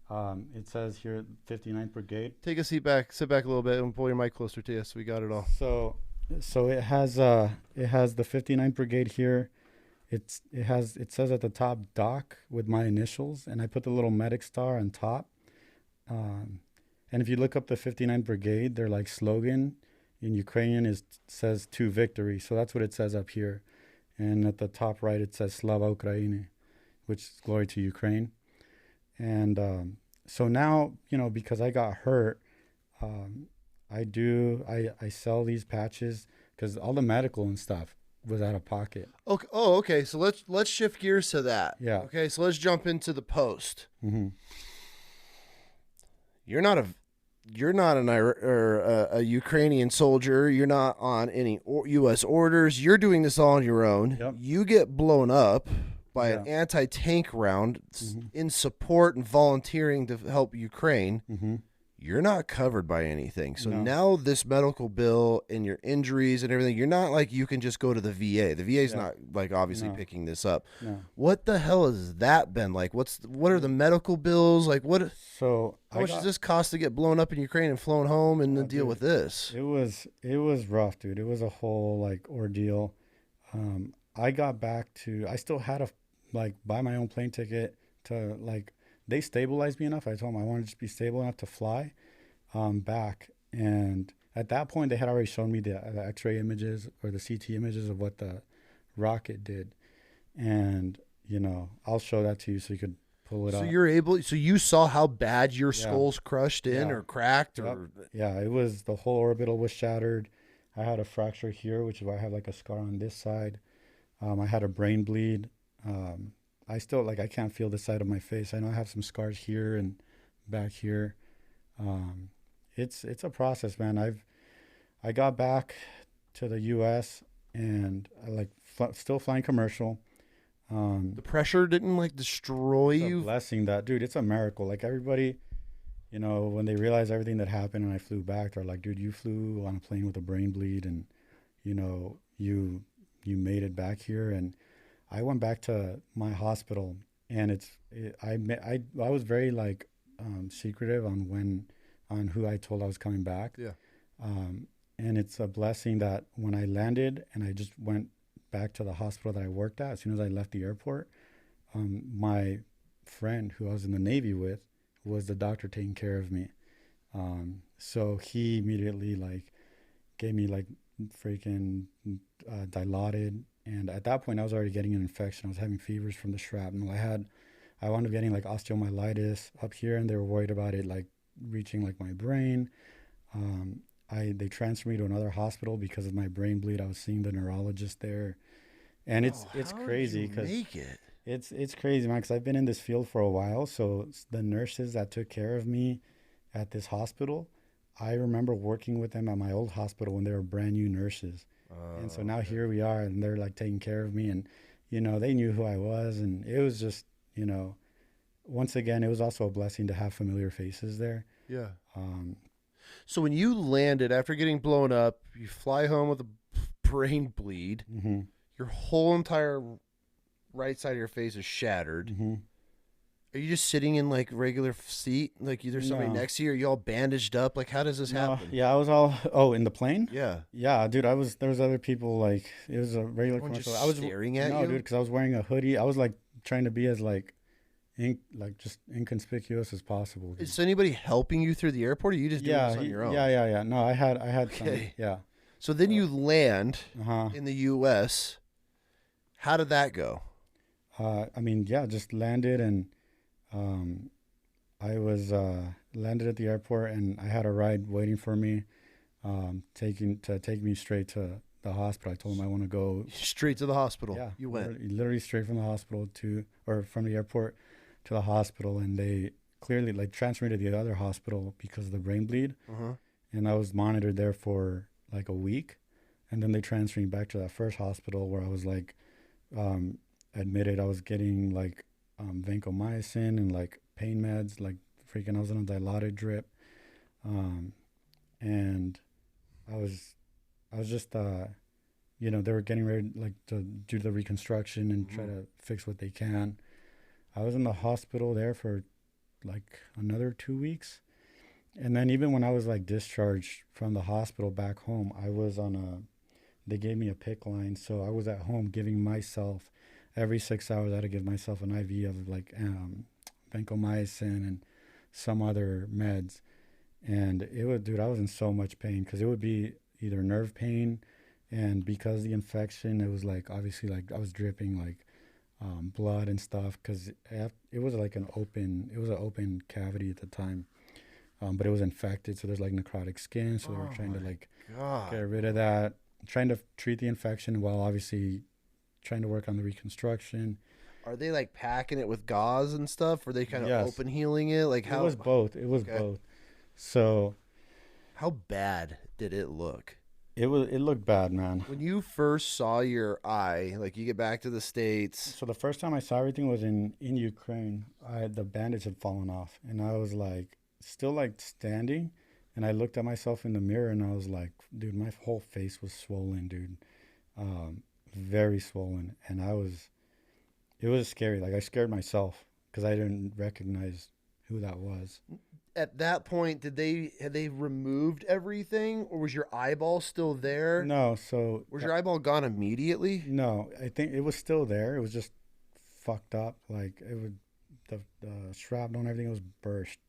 It says here 59th Brigade. Take a seat back, sit back a little bit, and pull your mic closer to you, so we got it all. So it has the 59th Brigade here. It says at the top Doc with my initials, and I put the little medic star on top. And if you look up the 59th Brigade, their like slogan in Ukrainian says "To Victory," so that's what it says up here. And at the top right, it says "Slava Ukraini," which is glory to Ukraine. And so now, because I got hurt, I sell these patches because all the medical and stuff was out of pocket. Okay. Oh, okay. So let's shift gears to that. Yeah. Okay. So let's jump into the post. Mm-hmm. You're not you're not a Ukrainian soldier. You're not on any U.S. orders. You're doing this all on your own. Yep. You get blown up by an Yeah. anti-tank round Mhm. in support and volunteering to help Ukraine. Mhm. You're not covered by anything. So No. now this medical bill and your injuries and everything, you're not like you can just go to the VA. The VA's Yeah. not like obviously No. picking this up. No. What the hell has that been like? What are the medical bills like? So How much does this cost to get blown up in Ukraine and flown home and then deal dude, with this? It was rough, dude. It was a whole like ordeal. I got back to. I still had to like buy my own plane ticket to like. They stabilized me enough. I told them I wanted to just be stable enough to fly back. And at that point, they had already shown me the X-ray images or the CT images of what the rocket did. And I'll show that to you so you could pull it So up. so you saw how bad your Yeah. skull's crushed in Yeah. or cracked Yep. or Yeah, it was the whole orbital was shattered. I had a fracture here, which is why I have like a scar on this side. I had a brain bleed. I still I can't feel the side of my face. I know I have some scars here and back here. It's a process, man. I got back to the U.S. and I still flying commercial. the pressure didn't like destroy It's a you? blessing that, dude. It's a miracle. Like everybody, when they realize everything that happened and I flew back, they're like, dude, you flew on a plane with a brain bleed and, you made it back here. And I went back to my hospital and I was very secretive on who I told I was coming back. Yeah. And it's a blessing that when I landed and I just went back to the hospital that I worked at, as soon as I left the airport, my friend who I was in the Navy with was the doctor taking care of me. So he immediately gave me freaking Dilaudid. And at that point I was already getting an infection. I was having fevers from the shrapnel. I wound up getting osteomyelitis up here, and they were worried about it reaching my brain. They transferred me to another hospital because of my brain bleed. I was seeing the neurologist there, and it's crazy because it's crazy, man. Because I've been in this field for a while, so the nurses that took care of me at this hospital, I remember working with them at my old hospital when they were brand new nurses, and so now here we are, and they're taking care of me, and they knew who I was, and it was just once again, it was also a blessing to have familiar faces there. Yeah. So when you landed after getting blown up, you fly home with a brain bleed. Mm-hmm. Your whole entire right side of your face is shattered. Mm-hmm. Are you just sitting in regular seat? There's somebody No. next to you? Are you all bandaged up? How does this happen? Yeah, I was all in the plane. Yeah. Yeah, dude, there was other people it was a regular Everyone just commercial. I was staring at no, you? dude, because I was wearing a hoodie. I was trying to be as just inconspicuous as possible. Is anybody helping you through the airport, or are you just doing this on your own? Yeah. No, I had Okay. some. Yeah. So then you land Uh-huh. in the U.S. How did that go? Just landed and I was landed at the airport and I had a ride waiting for me, take me straight to the hospital. I told him I want to go Straight to the hospital. Yeah, You went. literally straight from the hospital from the airport to the hospital, and they clearly transferred me to the other hospital because of the brain bleed, Uh-huh. and I was monitored there for a week, and then they transferred me back to that first hospital where I was admitted. I was getting vancomycin and pain meds, freaking I was on a Dilaudid drip, and I was just they were getting ready to do the reconstruction and try to fix what they can. I was in the hospital there for another 2 weeks, and then even when I was discharged from the hospital back home, I was they gave me a PICC line, so I was at home giving myself every 6 hours. I had to give myself an IV of vancomycin and some other meds, and I was in so much pain because it would be either nerve pain, and because the infection, it was obviously I was dripping blood and stuff because it was an open cavity at the time, but it was infected, so there's necrotic skin, so they were trying to get rid of that, trying to treat the infection while obviously trying to work on the reconstruction. Are they packing it with gauze and stuff? Or they kind of Yes. open healing it? How? It was both. Okay. Both. So How bad did it look? it looked bad, man. When you first saw your eye, like you get back to the States. So the first time I saw everything was in Ukraine. The bandage had fallen off, and I was like, still like standing, and I looked at myself in the mirror, and I was like, dude, my whole face was swollen, dude, very swollen, and it was scary. Like I scared myself because I didn't recognize who that was. At that point, had they removed everything, or was your eyeball still there? No, so Was your eyeball gone immediately? no, I think it was still there. It was just fucked up. Like it would, the shrapnel and everything was burst.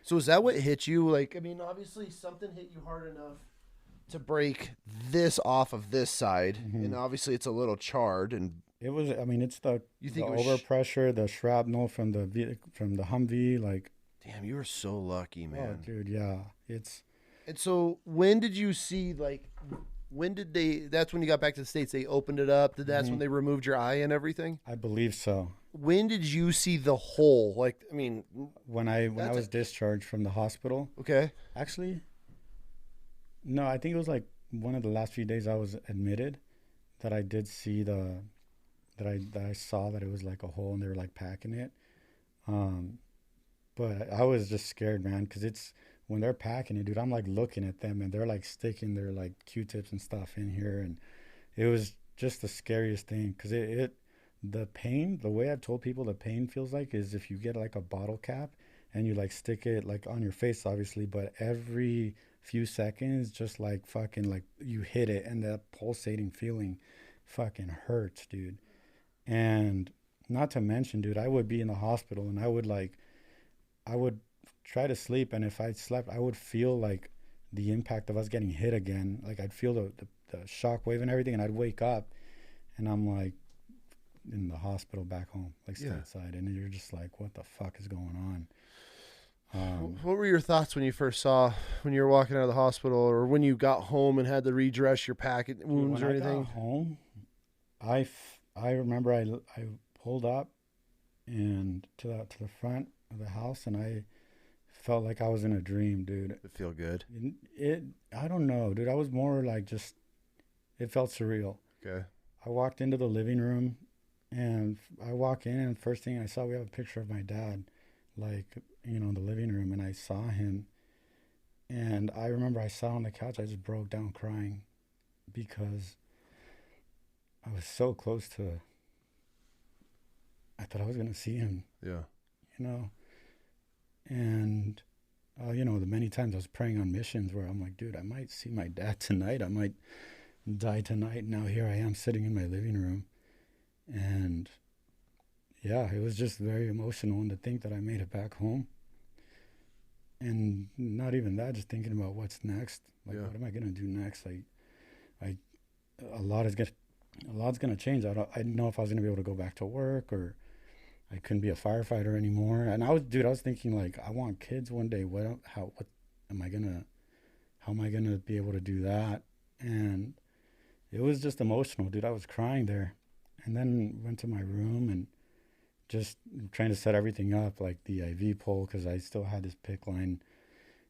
So is that what hit you? Like, I mean, obviously something hit you hard enough to break this off of this side, and obviously it's a little charred. And It was. I mean, it's the you think the it was overpressure, the shrapnel from the Humvee. Like, damn, you were so lucky, oh, man. dude, yeah, it's. And so when did you see, like, when did they, that's when you got back to the States, they opened it up, that's when they removed your eye and everything? I believe so. When did you see the hole? Like, I mean, When I That's was discharged from the hospital, okay. actually, no, I think it was like one of the last few days I was admitted that I did see that I saw that it was like a hole and they were like packing it. But I was just scared, man, because it's when they're packing it, dude. I'm like looking at them and they're like sticking their like Q-tips and stuff in here, and it was just the scariest thing because the pain, the way I've told people the pain feels like is if you get like a bottle cap and you like stick it like on your face, obviously, but every few seconds, just like fucking like you hit it and that pulsating feeling fucking hurts, dude. And not to mention, dude, I would be in the hospital and I would try to sleep, and if I slept, I would feel like the impact of us getting hit again. Like I'd feel the shock wave and everything, and I'd wake up, and I'm like in the hospital back home, like stateside, and you're just like, what the fuck is going on? What were your thoughts when you first saw, when you were walking out of the hospital, or when you got home and had to redress your packet wounds When or I anything? got home, I remember I pulled up and to the front of the house, and I felt like I was in a dream, dude. It feel good. I don't know, dude. I was more like just, it felt surreal. Okay. I walked into the living room, and I walk in, and first thing I saw, we have a picture of my dad, like, in the living room, and I saw him, and I remember I sat on the couch, I just broke down crying because I was so close to, I thought I was going to see him, Yeah. And, the many times I was praying on missions where I'm like, dude, I might see my dad tonight. I might die tonight. Now here I am sitting in my living room. And, yeah, it was just very emotional. And to think that I made it back home. And not even that, just thinking about what's next. Like, what am I going to do next? Like, a lot's going to change. I didn't know if I was going to be able to go back to work, or I couldn't be a firefighter anymore. And I was thinking, like, I want kids one day. How am I gonna be able to do that? And it was just emotional, dude. I was crying there, and then went to my room and just trying to set everything up, like the IV pole, because I still had this PICC line,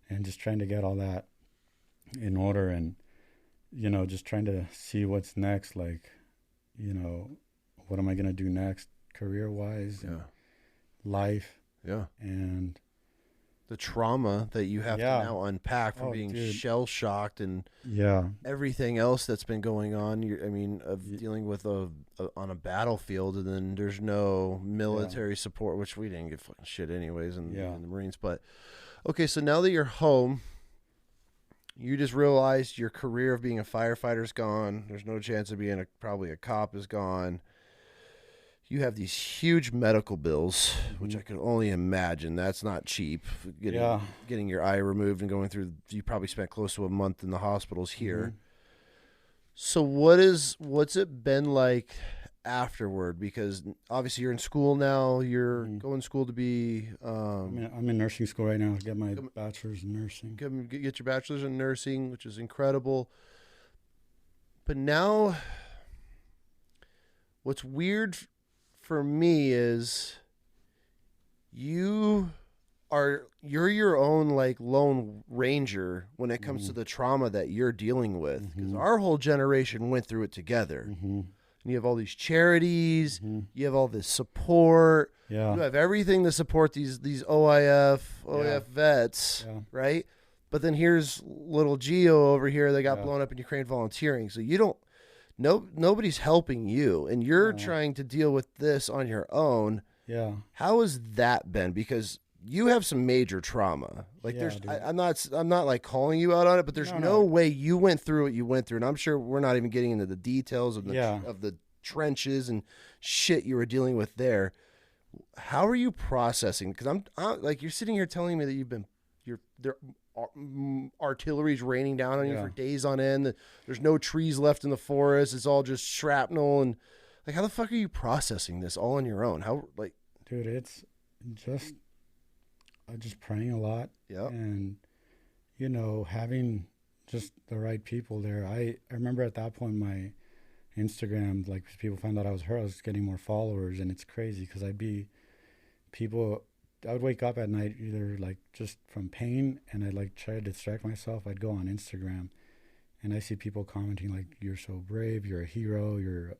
and just trying to get all that in order, and just trying to see what's next. Like, what am I gonna do next? Career-wise, life, and the trauma that you have to now unpack from being shell-shocked and everything else that's been going on. Dealing with on a battlefield, and then there's no military support, which we didn't get fucking shit anyways in the Marines. But okay, so now that you're home, you just realized your career of being a firefighter's gone. There's no chance of being probably a cop is gone. You have these huge medical bills, which I can only imagine. That's not cheap. Getting your eye removed and going through, you probably spent close to a month in the hospitals here. So what's it been like afterward? Because obviously you're in school now. You're going to school to be... I'm in nursing school right now. I get my bachelor's in nursing. Get your bachelor's in nursing, which is incredible. But now, what's weird for me is you you're your own like lone ranger when it comes to the trauma that you're dealing with, because our whole generation went through it together. And you have all these charities, you have all this support, you have everything to support these OIF vets, right? But then here's little Gio over here that got blown up in Ukraine volunteering. So you don't, nobody's helping you, and you're trying to deal with this on your own. Yeah. How has that been? Because you have some major trauma. Like I'm not like calling you out on it, but there's no way you went through what you went through, and I'm sure we're not even getting into the details of the trenches and shit you were dealing with there. How are you processing? Because I'm like, you're sitting here telling me that artillery's raining down on you for days on end. There's no trees left in the forest. It's all just shrapnel. And like, how the fuck are you processing this all on your own? How, like, dude, it's just praying a lot. Yeah. And, you know, having just the right people there. I remember at that point, my Instagram, like, people found out I was hurt, I was getting more followers, and it's crazy because I would wake up at night either like just from pain, and I'd like try to distract myself. I'd go on Instagram and I see people commenting like, "You're so brave, you're a hero, you're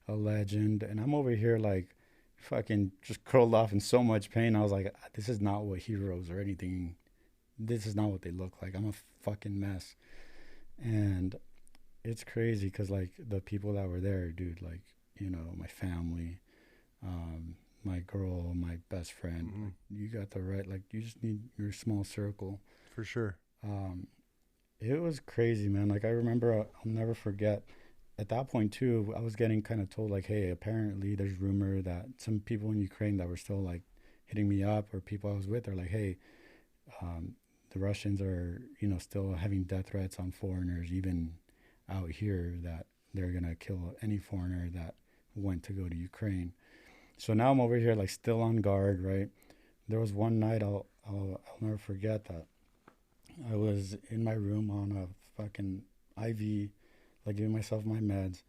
a legend," and I'm over here like fucking just curled off in so much pain. I was like, this is not what heroes or anything, this is not what they look like. I'm a fucking mess. And it's crazy because like the people that were there, dude, like, you know, my family, my girl, my best friend, you got the right, like, you just need your small circle. For sure. It was crazy, man. Like, I remember, I'll never forget, at that point, too, I was getting kind of told, like, hey, apparently there's rumor that some people in Ukraine that were still, like, hitting me up, or people I was with are like, hey, the Russians are, you know, still having death threats on foreigners, even out here, that they're going to kill any foreigner that went to go to Ukraine. So now I'm over here, like, still on guard, right? There was one night I'll never forget that I was in my room on a fucking IV, like giving myself my meds,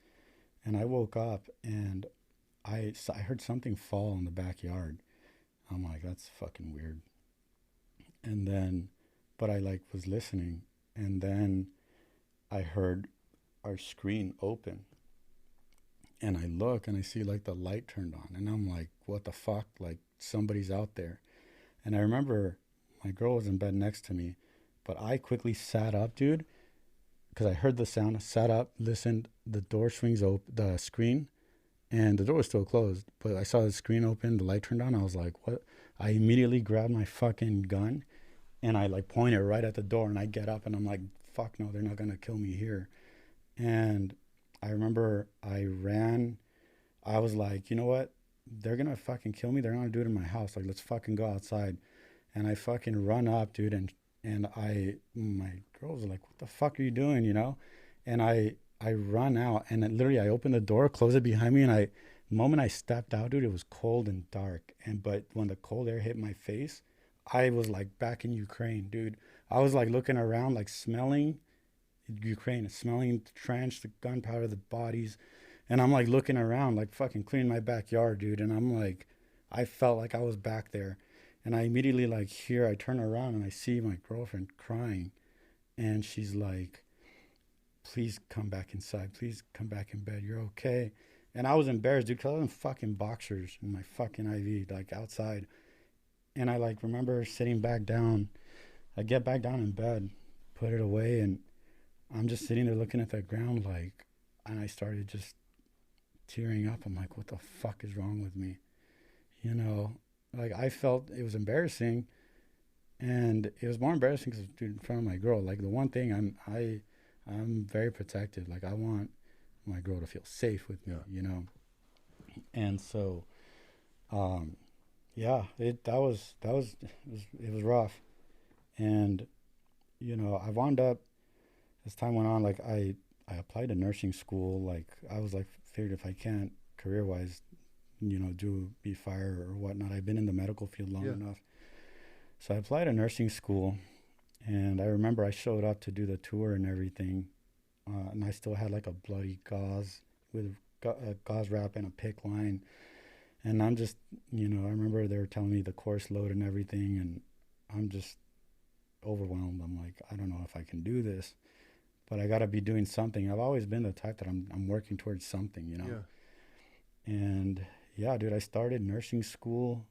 and I woke up and I heard something fall in the backyard. I'm like, that's fucking weird. And then, but I like was listening, and then I heard our screen open. And I look and I see like the light turned on, and I'm like, what the fuck? Like, somebody's out there. And I remember my girl was in bed next to me, but I quickly sat up, dude, because I heard the sound. I sat up, listened. The door swings open, the screen, and the door was still closed, but I saw the screen open, the light turned on. I was like, what? I immediately grabbed my fucking gun and I like pointed right at the door, and I get up and I'm like, fuck no, they're not going to kill me here. And I remember I ran. I was like, you know what? They're going to fucking kill me. They're not going to do it in my house. Like, let's fucking go outside. And I fucking run up, dude. And my girl was like, what the fuck are you doing? You know? And I run out, and literally I opened the door, closed it behind me. And the moment I stepped out, dude, it was cold and dark. But when the cold air hit my face, I was like back in Ukraine, dude. I was like looking around, like smelling Ukraine, smelling the trench, the gunpowder, the bodies, and I'm like looking around, like fucking cleaning my backyard, dude. And I'm like, I felt like I was back there, and I immediately like I turn around and I see my girlfriend crying, and she's like, please come back inside, please come back in bed, you're okay. And I was embarrassed, dude, because I was in fucking boxers in my fucking IV, like outside. And I like remember sitting back down. I get back down in bed, put it away, and I'm just sitting there looking at the ground, like, and I started just tearing up. I'm like, what the fuck is wrong with me? You know, like, I felt it was embarrassing, and it was more embarrassing because, dude, in front of my girl. Like, the one thing I'm very protective. Like, I want my girl to feel safe with me, you know. And so, yeah, it was rough, and you know, I wound up, as time went on, like I applied to nursing school. Like, I was like, figured if I can't career-wise, you know, be fire or whatnot. I've been in the medical field long enough. So I applied to nursing school, and I remember I showed up to do the tour and everything, and I still had like a bloody gauze with a gauze wrap and a PICC line. And I'm just, you know, I remember they were telling me the course load and everything, and I'm just overwhelmed. I'm like, I don't know if I can do this, but I got to be doing something. I've always been the type that I'm working towards something, you know? Yeah. And yeah, dude, I started nursing school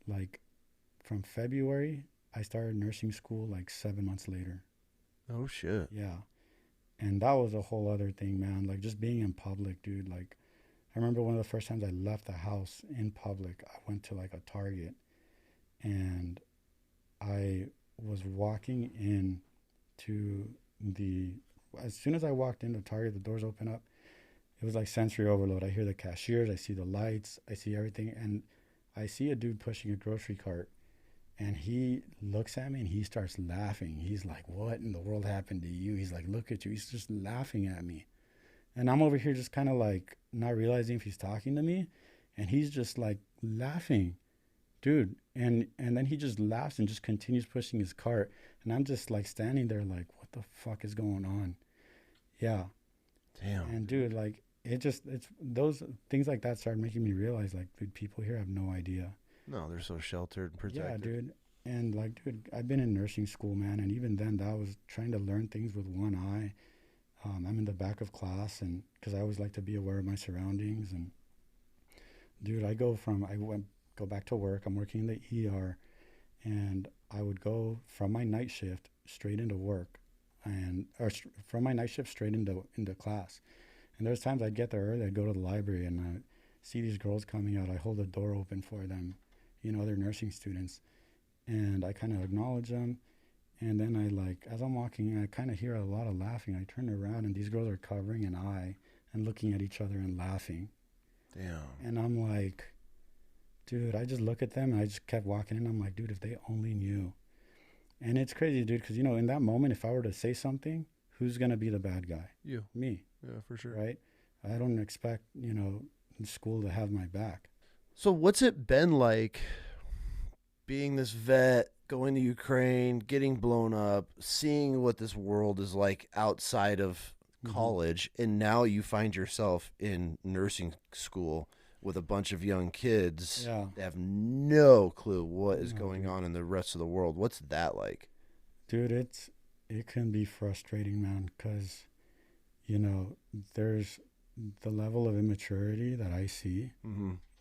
like from February. I started nursing school like 7 months later. Oh, shit. Yeah. And that was a whole other thing, man. Like just being in public, dude. Like I remember one of the first times I left the house in public, I went to like a Target and I was walking in to as soon as I walked into Target, the doors open up. It was like sensory overload. I hear the cashiers, I see the lights, I see everything. And I see a dude pushing a grocery cart. And he looks at me and he starts laughing. He's like, what in the world happened to you? He's like, look at you. He's just laughing at me. And I'm over here just kind of like not realizing if he's talking to me. And he's just like laughing, dude. And then he just laughs and just continues pushing his cart. And I'm just like standing there like, what the fuck is going on? Yeah. Damn. And dude, like it's those things like that started making me realize like, dude, people here have no idea. No, they're so sheltered and protected. Yeah, dude. And like, dude, I've been in nursing school, man. And even then, that was trying to learn things with one eye. I'm in the back of class, and because I always like to be aware of my surroundings. And dude, I go back to work. I'm working in the ER, and I would go from my night shift straight into work, from my night shift straight into class. And there's times I'd get there early. I'd go to the library, and I see these girls coming out. I hold the door open for them. You know, they're nursing students. And I kind of acknowledge them. And then as I'm walking, I kind of hear a lot of laughing. I turn around and these girls are covering an eye and looking at each other and laughing. Damn. And I'm like, dude, I just look at them and I just kept walking and I'm like, dude, if they only knew. And it's crazy, dude, because, you know, in that moment, if I were to say something, who's going to be the bad guy? You. Me. Yeah, for sure. Right? I don't expect, you know, school to have my back. So what's it been like being this vet, going to Ukraine, getting blown up, seeing what this world is like outside of college, and now you find yourself in nursing school with a bunch of young kids that have no clue what is going on in the rest of the world. What's that like? Dude, it can be frustrating, man, because, you know, there's the level of immaturity that I see.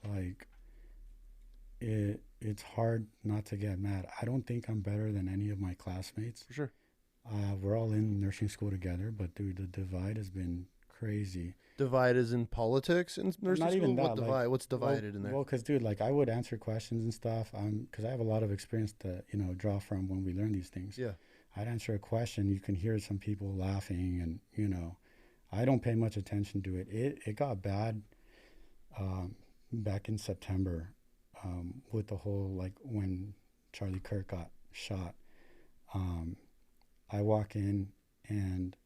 Like, it's hard not to get mad. I don't think I'm better than any of my classmates. For sure. We're all in nursing school together, but dude, the divide has been crazy. Divide is in politics in nursing Not school? even that. What divide? What's divided in there? Well, because, dude, like, I would answer questions and stuff, because I have a lot of experience to, you know, draw from when we learn these things. Yeah. I'd answer a question, you can hear some people laughing, and, you know, I don't pay much attention to it. It got bad back in September with the whole, like, when Charlie Kirk got shot. I walk in, and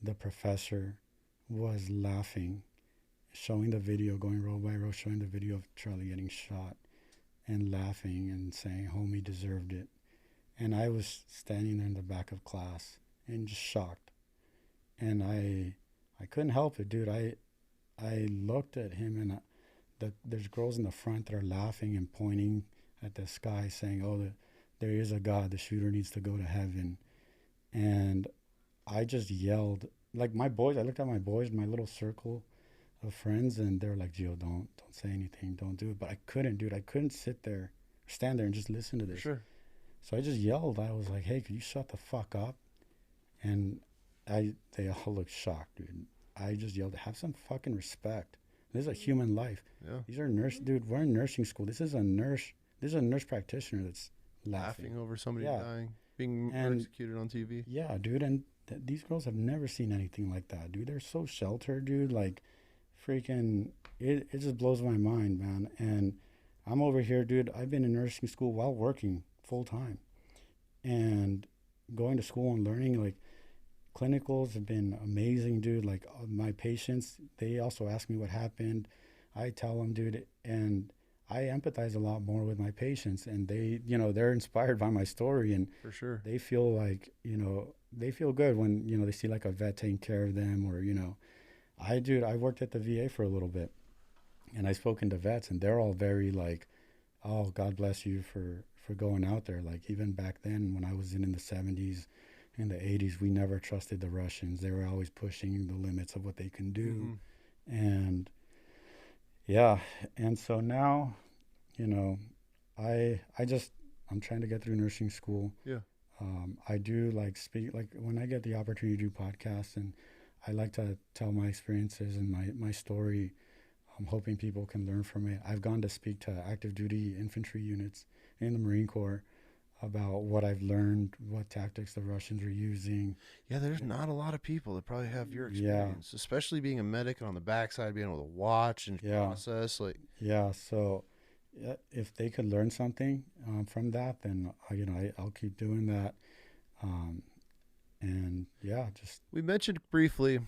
the professor was laughing, showing the video, going row by row, showing the video of Charlie getting shot, and laughing and saying, homie deserved it. And I was standing there in the back of class and just shocked. And I couldn't help it, dude. I looked at him, and there's girls in the front that are laughing and pointing at the sky saying, oh, there is a God. The shooter needs to go to heaven. And I just yelled. Like, my boys, I looked at my boys, my little circle of friends, and they're like, Gio, don't say anything. Don't do it. But I couldn't, dude. I couldn't stand there and just listen to this. Sure. So I just yelled. I was like, hey, could you shut the fuck up? And they all looked shocked, dude. I just yelled, have some fucking respect. This is a human life. Yeah. These are dude, we're in nursing school. This is a nurse practitioner that's laughing over somebody dying, being executed on TV. Yeah, dude, and these girls have never seen anything like that, dude. They're so sheltered, dude. Like, freaking, it just blows my mind, man. And I'm over here, dude. I've been in nursing school while working full time, and going to school and learning. Like, clinicals have been amazing, dude. Like, my patients, they also ask me what happened. I tell them, dude, and I empathize a lot more with my patients, and they, you know, they're inspired by my story, and for sure, they feel like, you know, they feel good when, you know, they see like a vet taking care of them, or, you know, I worked at the VA for a little bit, and I've spoken to vets, and they're all very like, oh, God bless you for for going out there. Like even back then when I was in the 70s and the 80s, we never trusted the Russians. They were always pushing the limits of what they can do. And yeah, and so now, you know, I'm trying to get through nursing school. Yeah. I do like speak, like when I get the opportunity to do podcasts, and I like to tell my experiences and my story. I'm hoping people can learn from it. I've gone to speak to active duty infantry units in the Marine Corps about what I've learned, what tactics the Russians are using. Yeah, there's not a lot of people that probably have your experience, especially being a medic and on the backside, being able to watch and process. Like, so if they could learn something from that, then I'll keep doing that. And yeah, just we mentioned briefly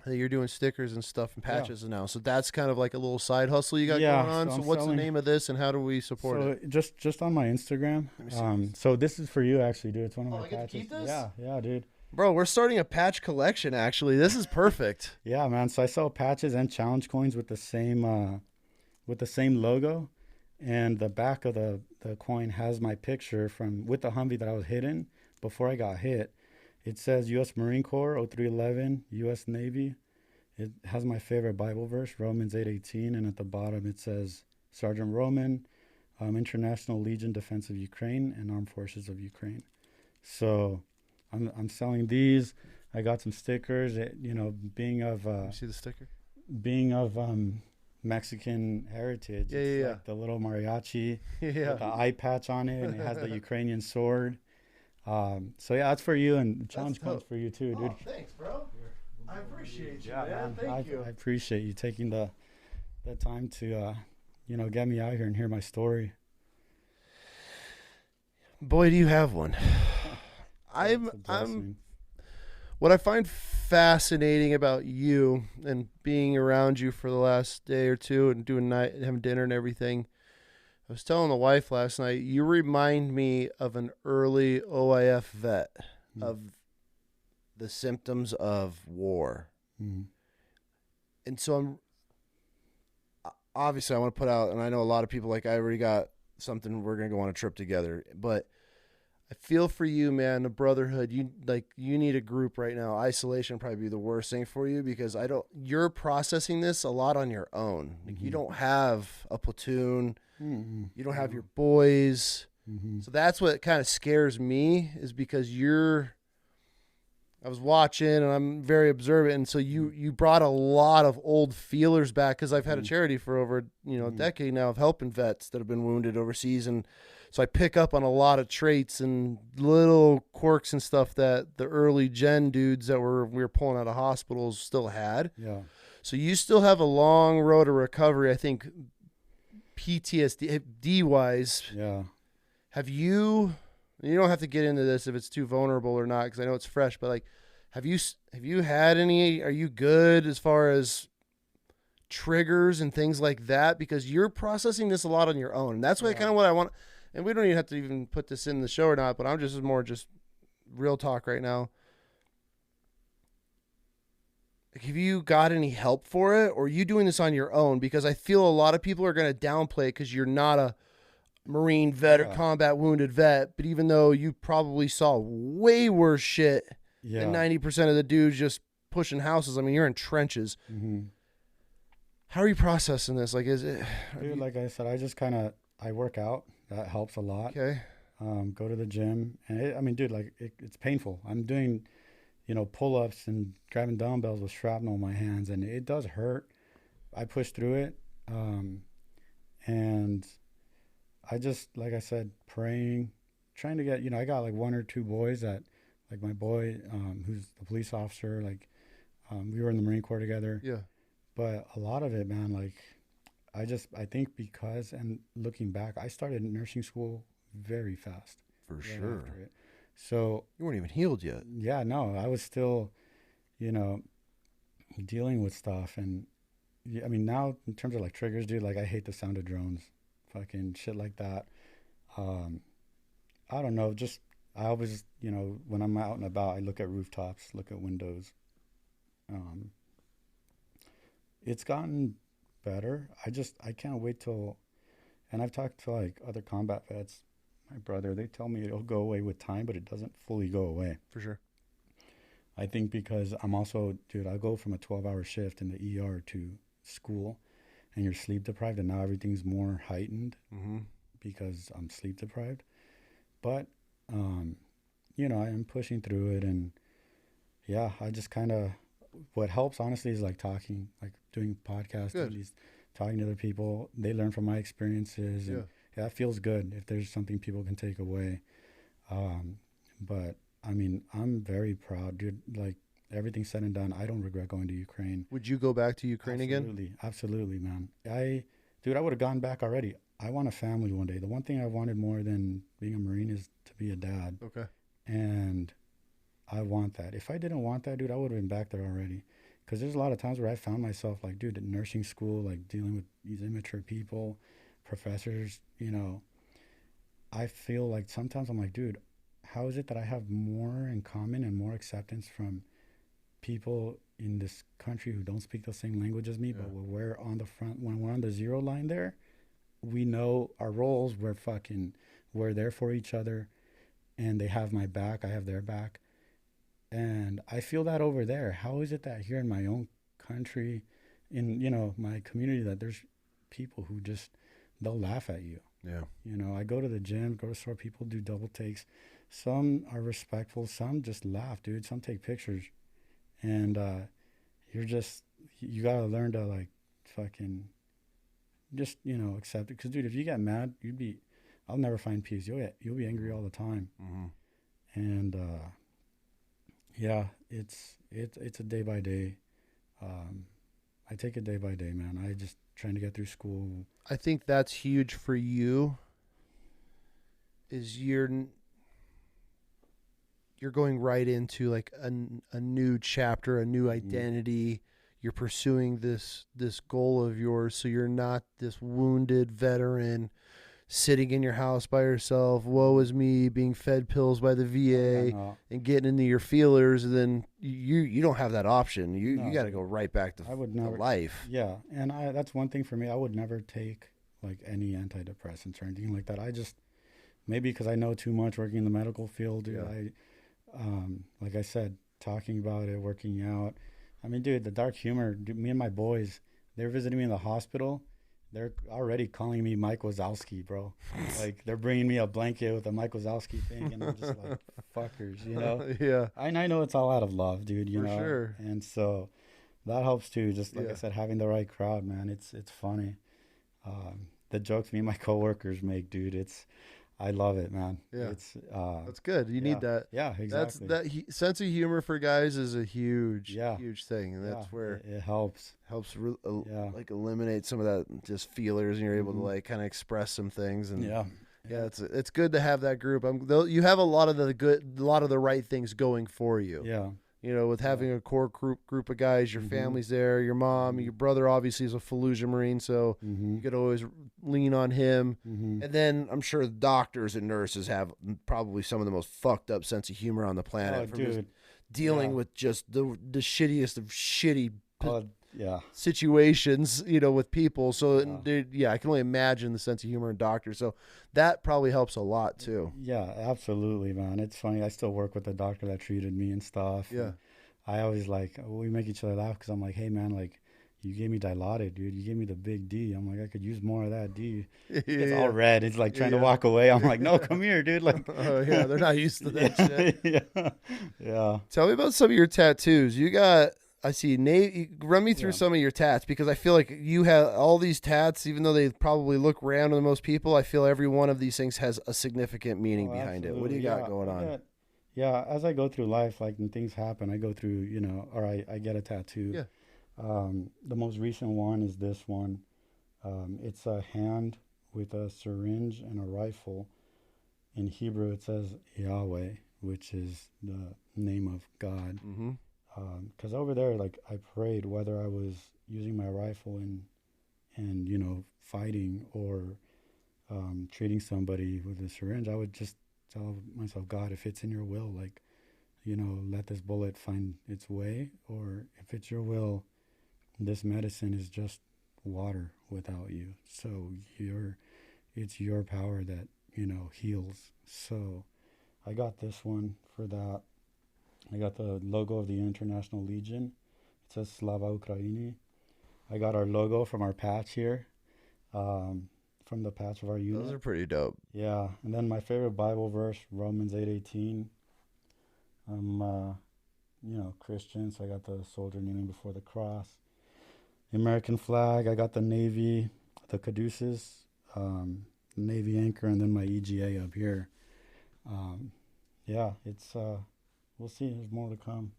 that you're doing stickers and stuff and patches now, so that's kind of like a little side hustle you got going on. So what's the name of this, and how do we support it? Just on my Instagram. So this is for you, actually, dude. It's one of my patches. Keep this? Yeah, dude. Bro, we're starting a patch collection. Actually, this is perfect. Yeah, man. So I sell patches and challenge coins with the same logo, and the back of the coin has my picture with the Humvee that I was hit in before I got hit. It says U.S. Marine Corps 0311, U.S. Navy. It has my favorite Bible verse, Romans 8:18, and at the bottom it says Sergeant Roman, International Legion Defense of Ukraine and Armed Forces of Ukraine. So I'm selling these. I got some stickers. Being of you see the sticker? Being of Mexican heritage. It's like the little mariachi with the eye patch on it, and it has the Ukrainian sword. So yeah, that's for you, and challenge coins for you too, dude. Oh, thanks, bro. I appreciate you, man. Thank you. I appreciate you taking the time to get me out here and hear my story. Boy, do you have one. What I find fascinating about you and being around you for the last day or two and having dinner and everything, I was telling the wife last night, you remind me of an early OIF vet, of the symptoms of war. And so obviously I want to put out, and I know a lot of people, like, I already got something, we're going to go on a trip together, but I feel for you, man, the brotherhood. You need a group right now. Isolation would probably be the worst thing for you, because you're processing this a lot on your own. Like, you don't have a platoon. You don't have your boys. So that's what kind of scares me, is because I was watching and I'm very observant. And so you brought a lot of old feelers back, because I've had a charity for over, a decade now of helping vets that have been wounded overseas. And so I pick up on a lot of traits and little quirks and stuff that the early gen dudes that we were pulling out of hospitals still had. Yeah. So you still have a long road to recovery, I think, PTSD wise. Yeah. Have you don't have to get into this if it's too vulnerable or not, because I know it's fresh, but like, have you had any, are you good as far as triggers and things like that? Because you're processing this a lot on your own. And that's what kind of what I want. And we don't even have to even put this in the show or not, but I'm just real talk right now. Like, have you got any help for it, or are you doing this on your own? Because I feel a lot of people are going to downplay it because you're not a Marine vet or combat wounded vet, but even though you probably saw way worse shit than 90% of the dudes just pushing houses, I mean, you're in trenches. How are you processing this? Like, is it... Dude, like I said, I work out. That helps a lot. Okay. Go to the gym. And it's painful. I'm doing, pull-ups and grabbing dumbbells with shrapnel in my hands, and it does hurt. I push through it. And I just, like I said, praying, trying to get, I got like one or two boys that, like my boy, who's the police officer, like, we were in the Marine Corps together. Yeah. But a lot of it, man, like, I think because, and looking back, I started nursing school very fast. For sure. After it. So. You weren't even healed yet. Yeah, no, I was still, dealing with stuff. And I mean, now in terms of like triggers, dude, like I hate the sound of drones, fucking shit like that. I don't know, I always, when I'm out and about, I look at rooftops, look at windows. It's gotten better. I can't wait till And I've talked to like other combat vets, my brother, they tell me it'll go away with time, but it doesn't fully go away. For sure. I think because I'm also, dude, I go from a 12-hour shift in the ER to school, and you're sleep deprived, and now everything's more heightened because I'm sleep deprived. But, you know, I am pushing through it, and yeah, I just kind of, what helps honestly is like talking, like doing podcasts, talking to other people. They learn from my experiences, and yeah, it feels good if there's something people can take away. But I mean, I'm very proud, dude. Like, everything said and done, I don't regret going to Ukraine. Would you go back to Ukraine again? Absolutely, man. I would have gone back already. I want a family one day. The one thing I wanted more than being a Marine is to be a dad. Okay. And I want that. If I didn't want that, dude, I would have been back there already. Because there's a lot of times where I found myself, like, dude, in nursing school, like, dealing with these immature people, professors, you know. I feel like sometimes I'm like, dude, how is it that I have more in common and more acceptance from people in this country who don't speak the same language as me, but when we're on the front, when we're on the zero line there, we know our roles, we're there for each other, and they have my back, I have their back. And I feel that over there. How is it that here in my own country, in, you know, my community, that there's people who just, they'll laugh at you. Yeah. You know, I go to the gym, go to store, people do double takes. Some are respectful, some just laugh, dude. Some take pictures. And you gotta learn to, like, fucking just, you know, accept it. Because, dude, if you get mad, I'll never find peace. You'll be angry all the time. And yeah, it's a day by day. I take it day by day, man. I just trying to get through school. I think that's huge for you. Is you're going right into like a new chapter, a new identity. You're pursuing this goal of yours, so you're not this wounded veteran sitting in your house by yourself, woe is me, being fed pills by the VA and getting into your feelers, and then you don't have that option. You got to go right back to life. Yeah, and that's one thing for me. I would never take like any antidepressants or anything like that. I just, maybe because I know too much working in the medical field, dude, like I said, talking about it, working out. I mean, dude, the dark humor, dude, me and my boys, they're visiting me in the hospital. They're already calling me Mike Wazowski, bro. Like, they're bringing me a blanket with a Mike Wazowski thing, and I'm just like, fuckers, you know? Yeah. And I know it's all out of love, dude, you know? For sure. And so that helps, too. Just like I said, having the right crowd, man, it's funny. The jokes me and my coworkers make, dude, I love it, man. Yeah. That's good. You need that. Yeah, exactly. That sense of humor for guys is a huge thing, and that's where it helps like eliminate some of that just feelers, and you're able to like kind of express some things. And it's good to have that group. You have a lot of the right things going for you. Yeah. You know, with having a core group of guys, your family's there, your mom, your brother obviously is a Fallujah Marine, so you could always lean on him. And then I'm sure doctors and nurses have probably some of the most fucked up sense of humor on the planet. From just dealing with just the shittiest of shitty situations, you know, with people. So, I can only imagine the sense of humor in doctors. So that probably helps a lot, too. Yeah, absolutely, man. It's funny. I still work with the doctor that treated me and stuff. Yeah. And I always, like, we make each other laugh because I'm like, hey, man, like, you gave me Dilaudid, dude. You gave me the big D. I'm like, I could use more of that D. It's all red. It's like trying to walk away. I'm like, no, come here, dude. Like, they're not used to that shit. Yeah. Tell me about some of your tattoos. You got... I see. Nate, run me through some of your tats, because I feel like you have all these tats, even though they probably look random to most people. I feel every one of these things has a significant meaning behind it. What do you got going on? Yeah, as I go through life, like when things happen, I go through, you know, or I get a tattoo. Yeah. The most recent one is this one. It's a hand with a syringe and a rifle. In Hebrew, it says Yahweh, which is the name of God. Mm-hmm. Because over there, like, I prayed whether I was using my rifle and you know, fighting or treating somebody with a syringe, I would just tell myself, God, if it's in your will, like, you know, let this bullet find its way, or if it's your will, this medicine is just water without you. So it's your power that, you know, heals. So I got this one for that. I got the logo of the International Legion. It says Slava Ukraini. I got our logo from our patch here, from the patch of our unit. Those are pretty dope. Yeah, and then my favorite Bible verse, Romans 8:18. I'm, you know, Christian, so I got the soldier kneeling before the cross. The American flag, I got the Navy, the caduceus, Navy anchor, and then my EGA up here. Yeah, it's, we'll see. There's more to come.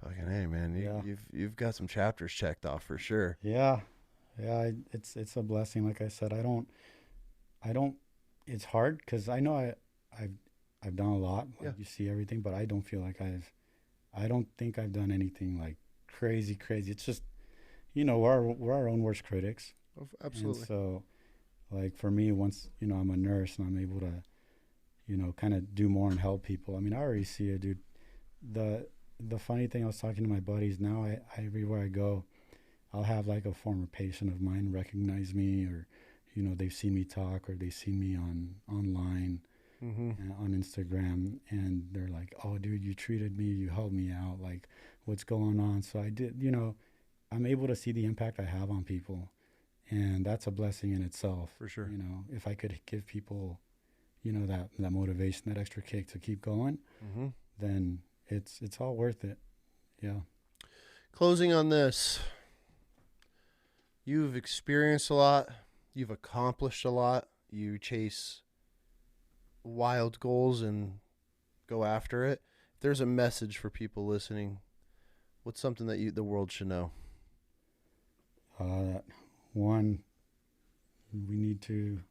Fucking hey, man, you've got some chapters checked off for sure. Yeah, it's a blessing. Like I said, I don't. It's hard because I know I've done a lot. Like you see everything, but I don't feel like I don't think I've done anything like crazy. It's just, you know, we're our own worst critics. Oh, absolutely. And so, like for me, once, you know, I'm a nurse and I'm able to, you know, kind of do more and help people. I mean, I already see it, dude. The funny thing, I was talking to my buddies. Now, I everywhere I go, I'll have like a former patient of mine recognize me, or, you know, they've seen me talk, or they've seen me online, on Instagram, and they're like, "Oh, dude, you treated me, you helped me out. Like, what's going on?" So I did, you know, I'm able to see the impact I have on people, and that's a blessing in itself. For sure. You know, if I could give people, you know, that motivation, that extra kick to keep going, then it's all worth it. Yeah. Closing on this, you've experienced a lot, you've accomplished a lot, you chase wild goals and go after it. If there's a message for people listening, what's something that the world should know? One, we need to,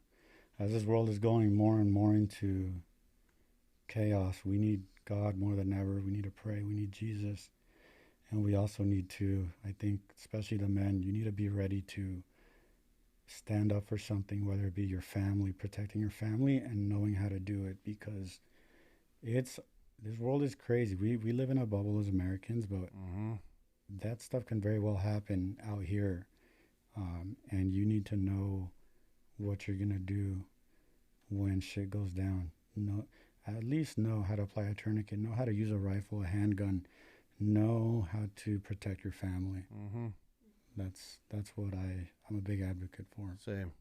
as this world is going more and more into chaos, we need God more than ever. We need to pray. We need Jesus. And we also need to, I think, especially the men, you need to be ready to stand up for something, whether it be your family, protecting your family, and knowing how to do it, because this world is crazy. We live in a bubble as Americans, but that stuff can very well happen out here. And you need to know what you're going to do when shit goes down. At least know how to apply a tourniquet, know how to use a rifle, a handgun, know how to protect your family. That's what I'm a big advocate for. Same.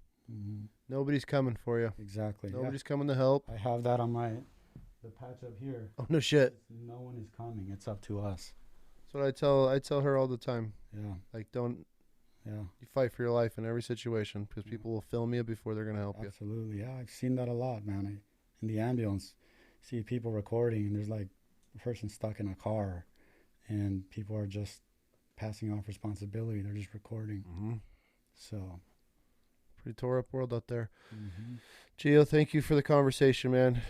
Nobody's coming for you. Exactly. Nobody's coming to help. I have that on the patch up here. Oh, no shit. No one is coming. It's up to us. That's what I tell her all the time. Yeah. Like, you fight for your life in every situation, because people will film you before they're going to help you. Absolutely. Yeah, I've seen that a lot, man. In the ambulance, see people recording, and there's like a person stuck in a car, and people are just passing off responsibility. They're just recording. So, pretty tore up world out there. Gio, thank you for the conversation, man.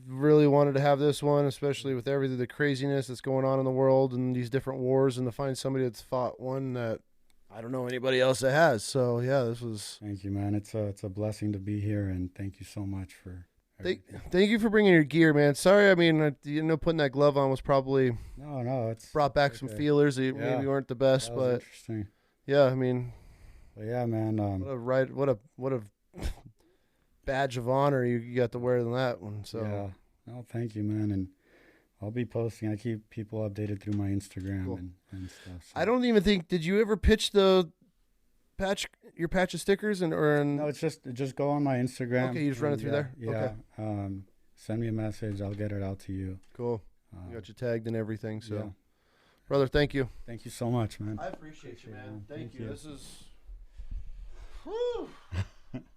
Really wanted to have this one, especially with everything, the craziness that's going on in the world and these different wars, and to find somebody that's fought one that I don't know anybody else that has. So yeah, this was. Thank you, man. It's a blessing to be here, and thank you so much for. Thank you for bringing your gear, man. Sorry, I mean, you know, putting that glove on was probably it's brought back some feelers that maybe weren't the best, but interesting. Yeah, I mean, but yeah, man. What a badge of honor you got to wear than that one. So yeah, thank you, man, and I'll be posting. I keep people updated through my Instagram and stuff. So. I don't even think. Did you ever pitch your patch of stickers No, it's just go on my Instagram. Okay, you just run it through there. Yeah. Okay. Send me a message. I'll get it out to you. Cool. You got you tagged and everything. So, brother, thank you. Thank you so much, man. I appreciate you, man. Thank you. This is. Whew.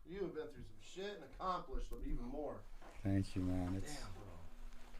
You have been through some shit and accomplished even more. Thank you, man. Damn.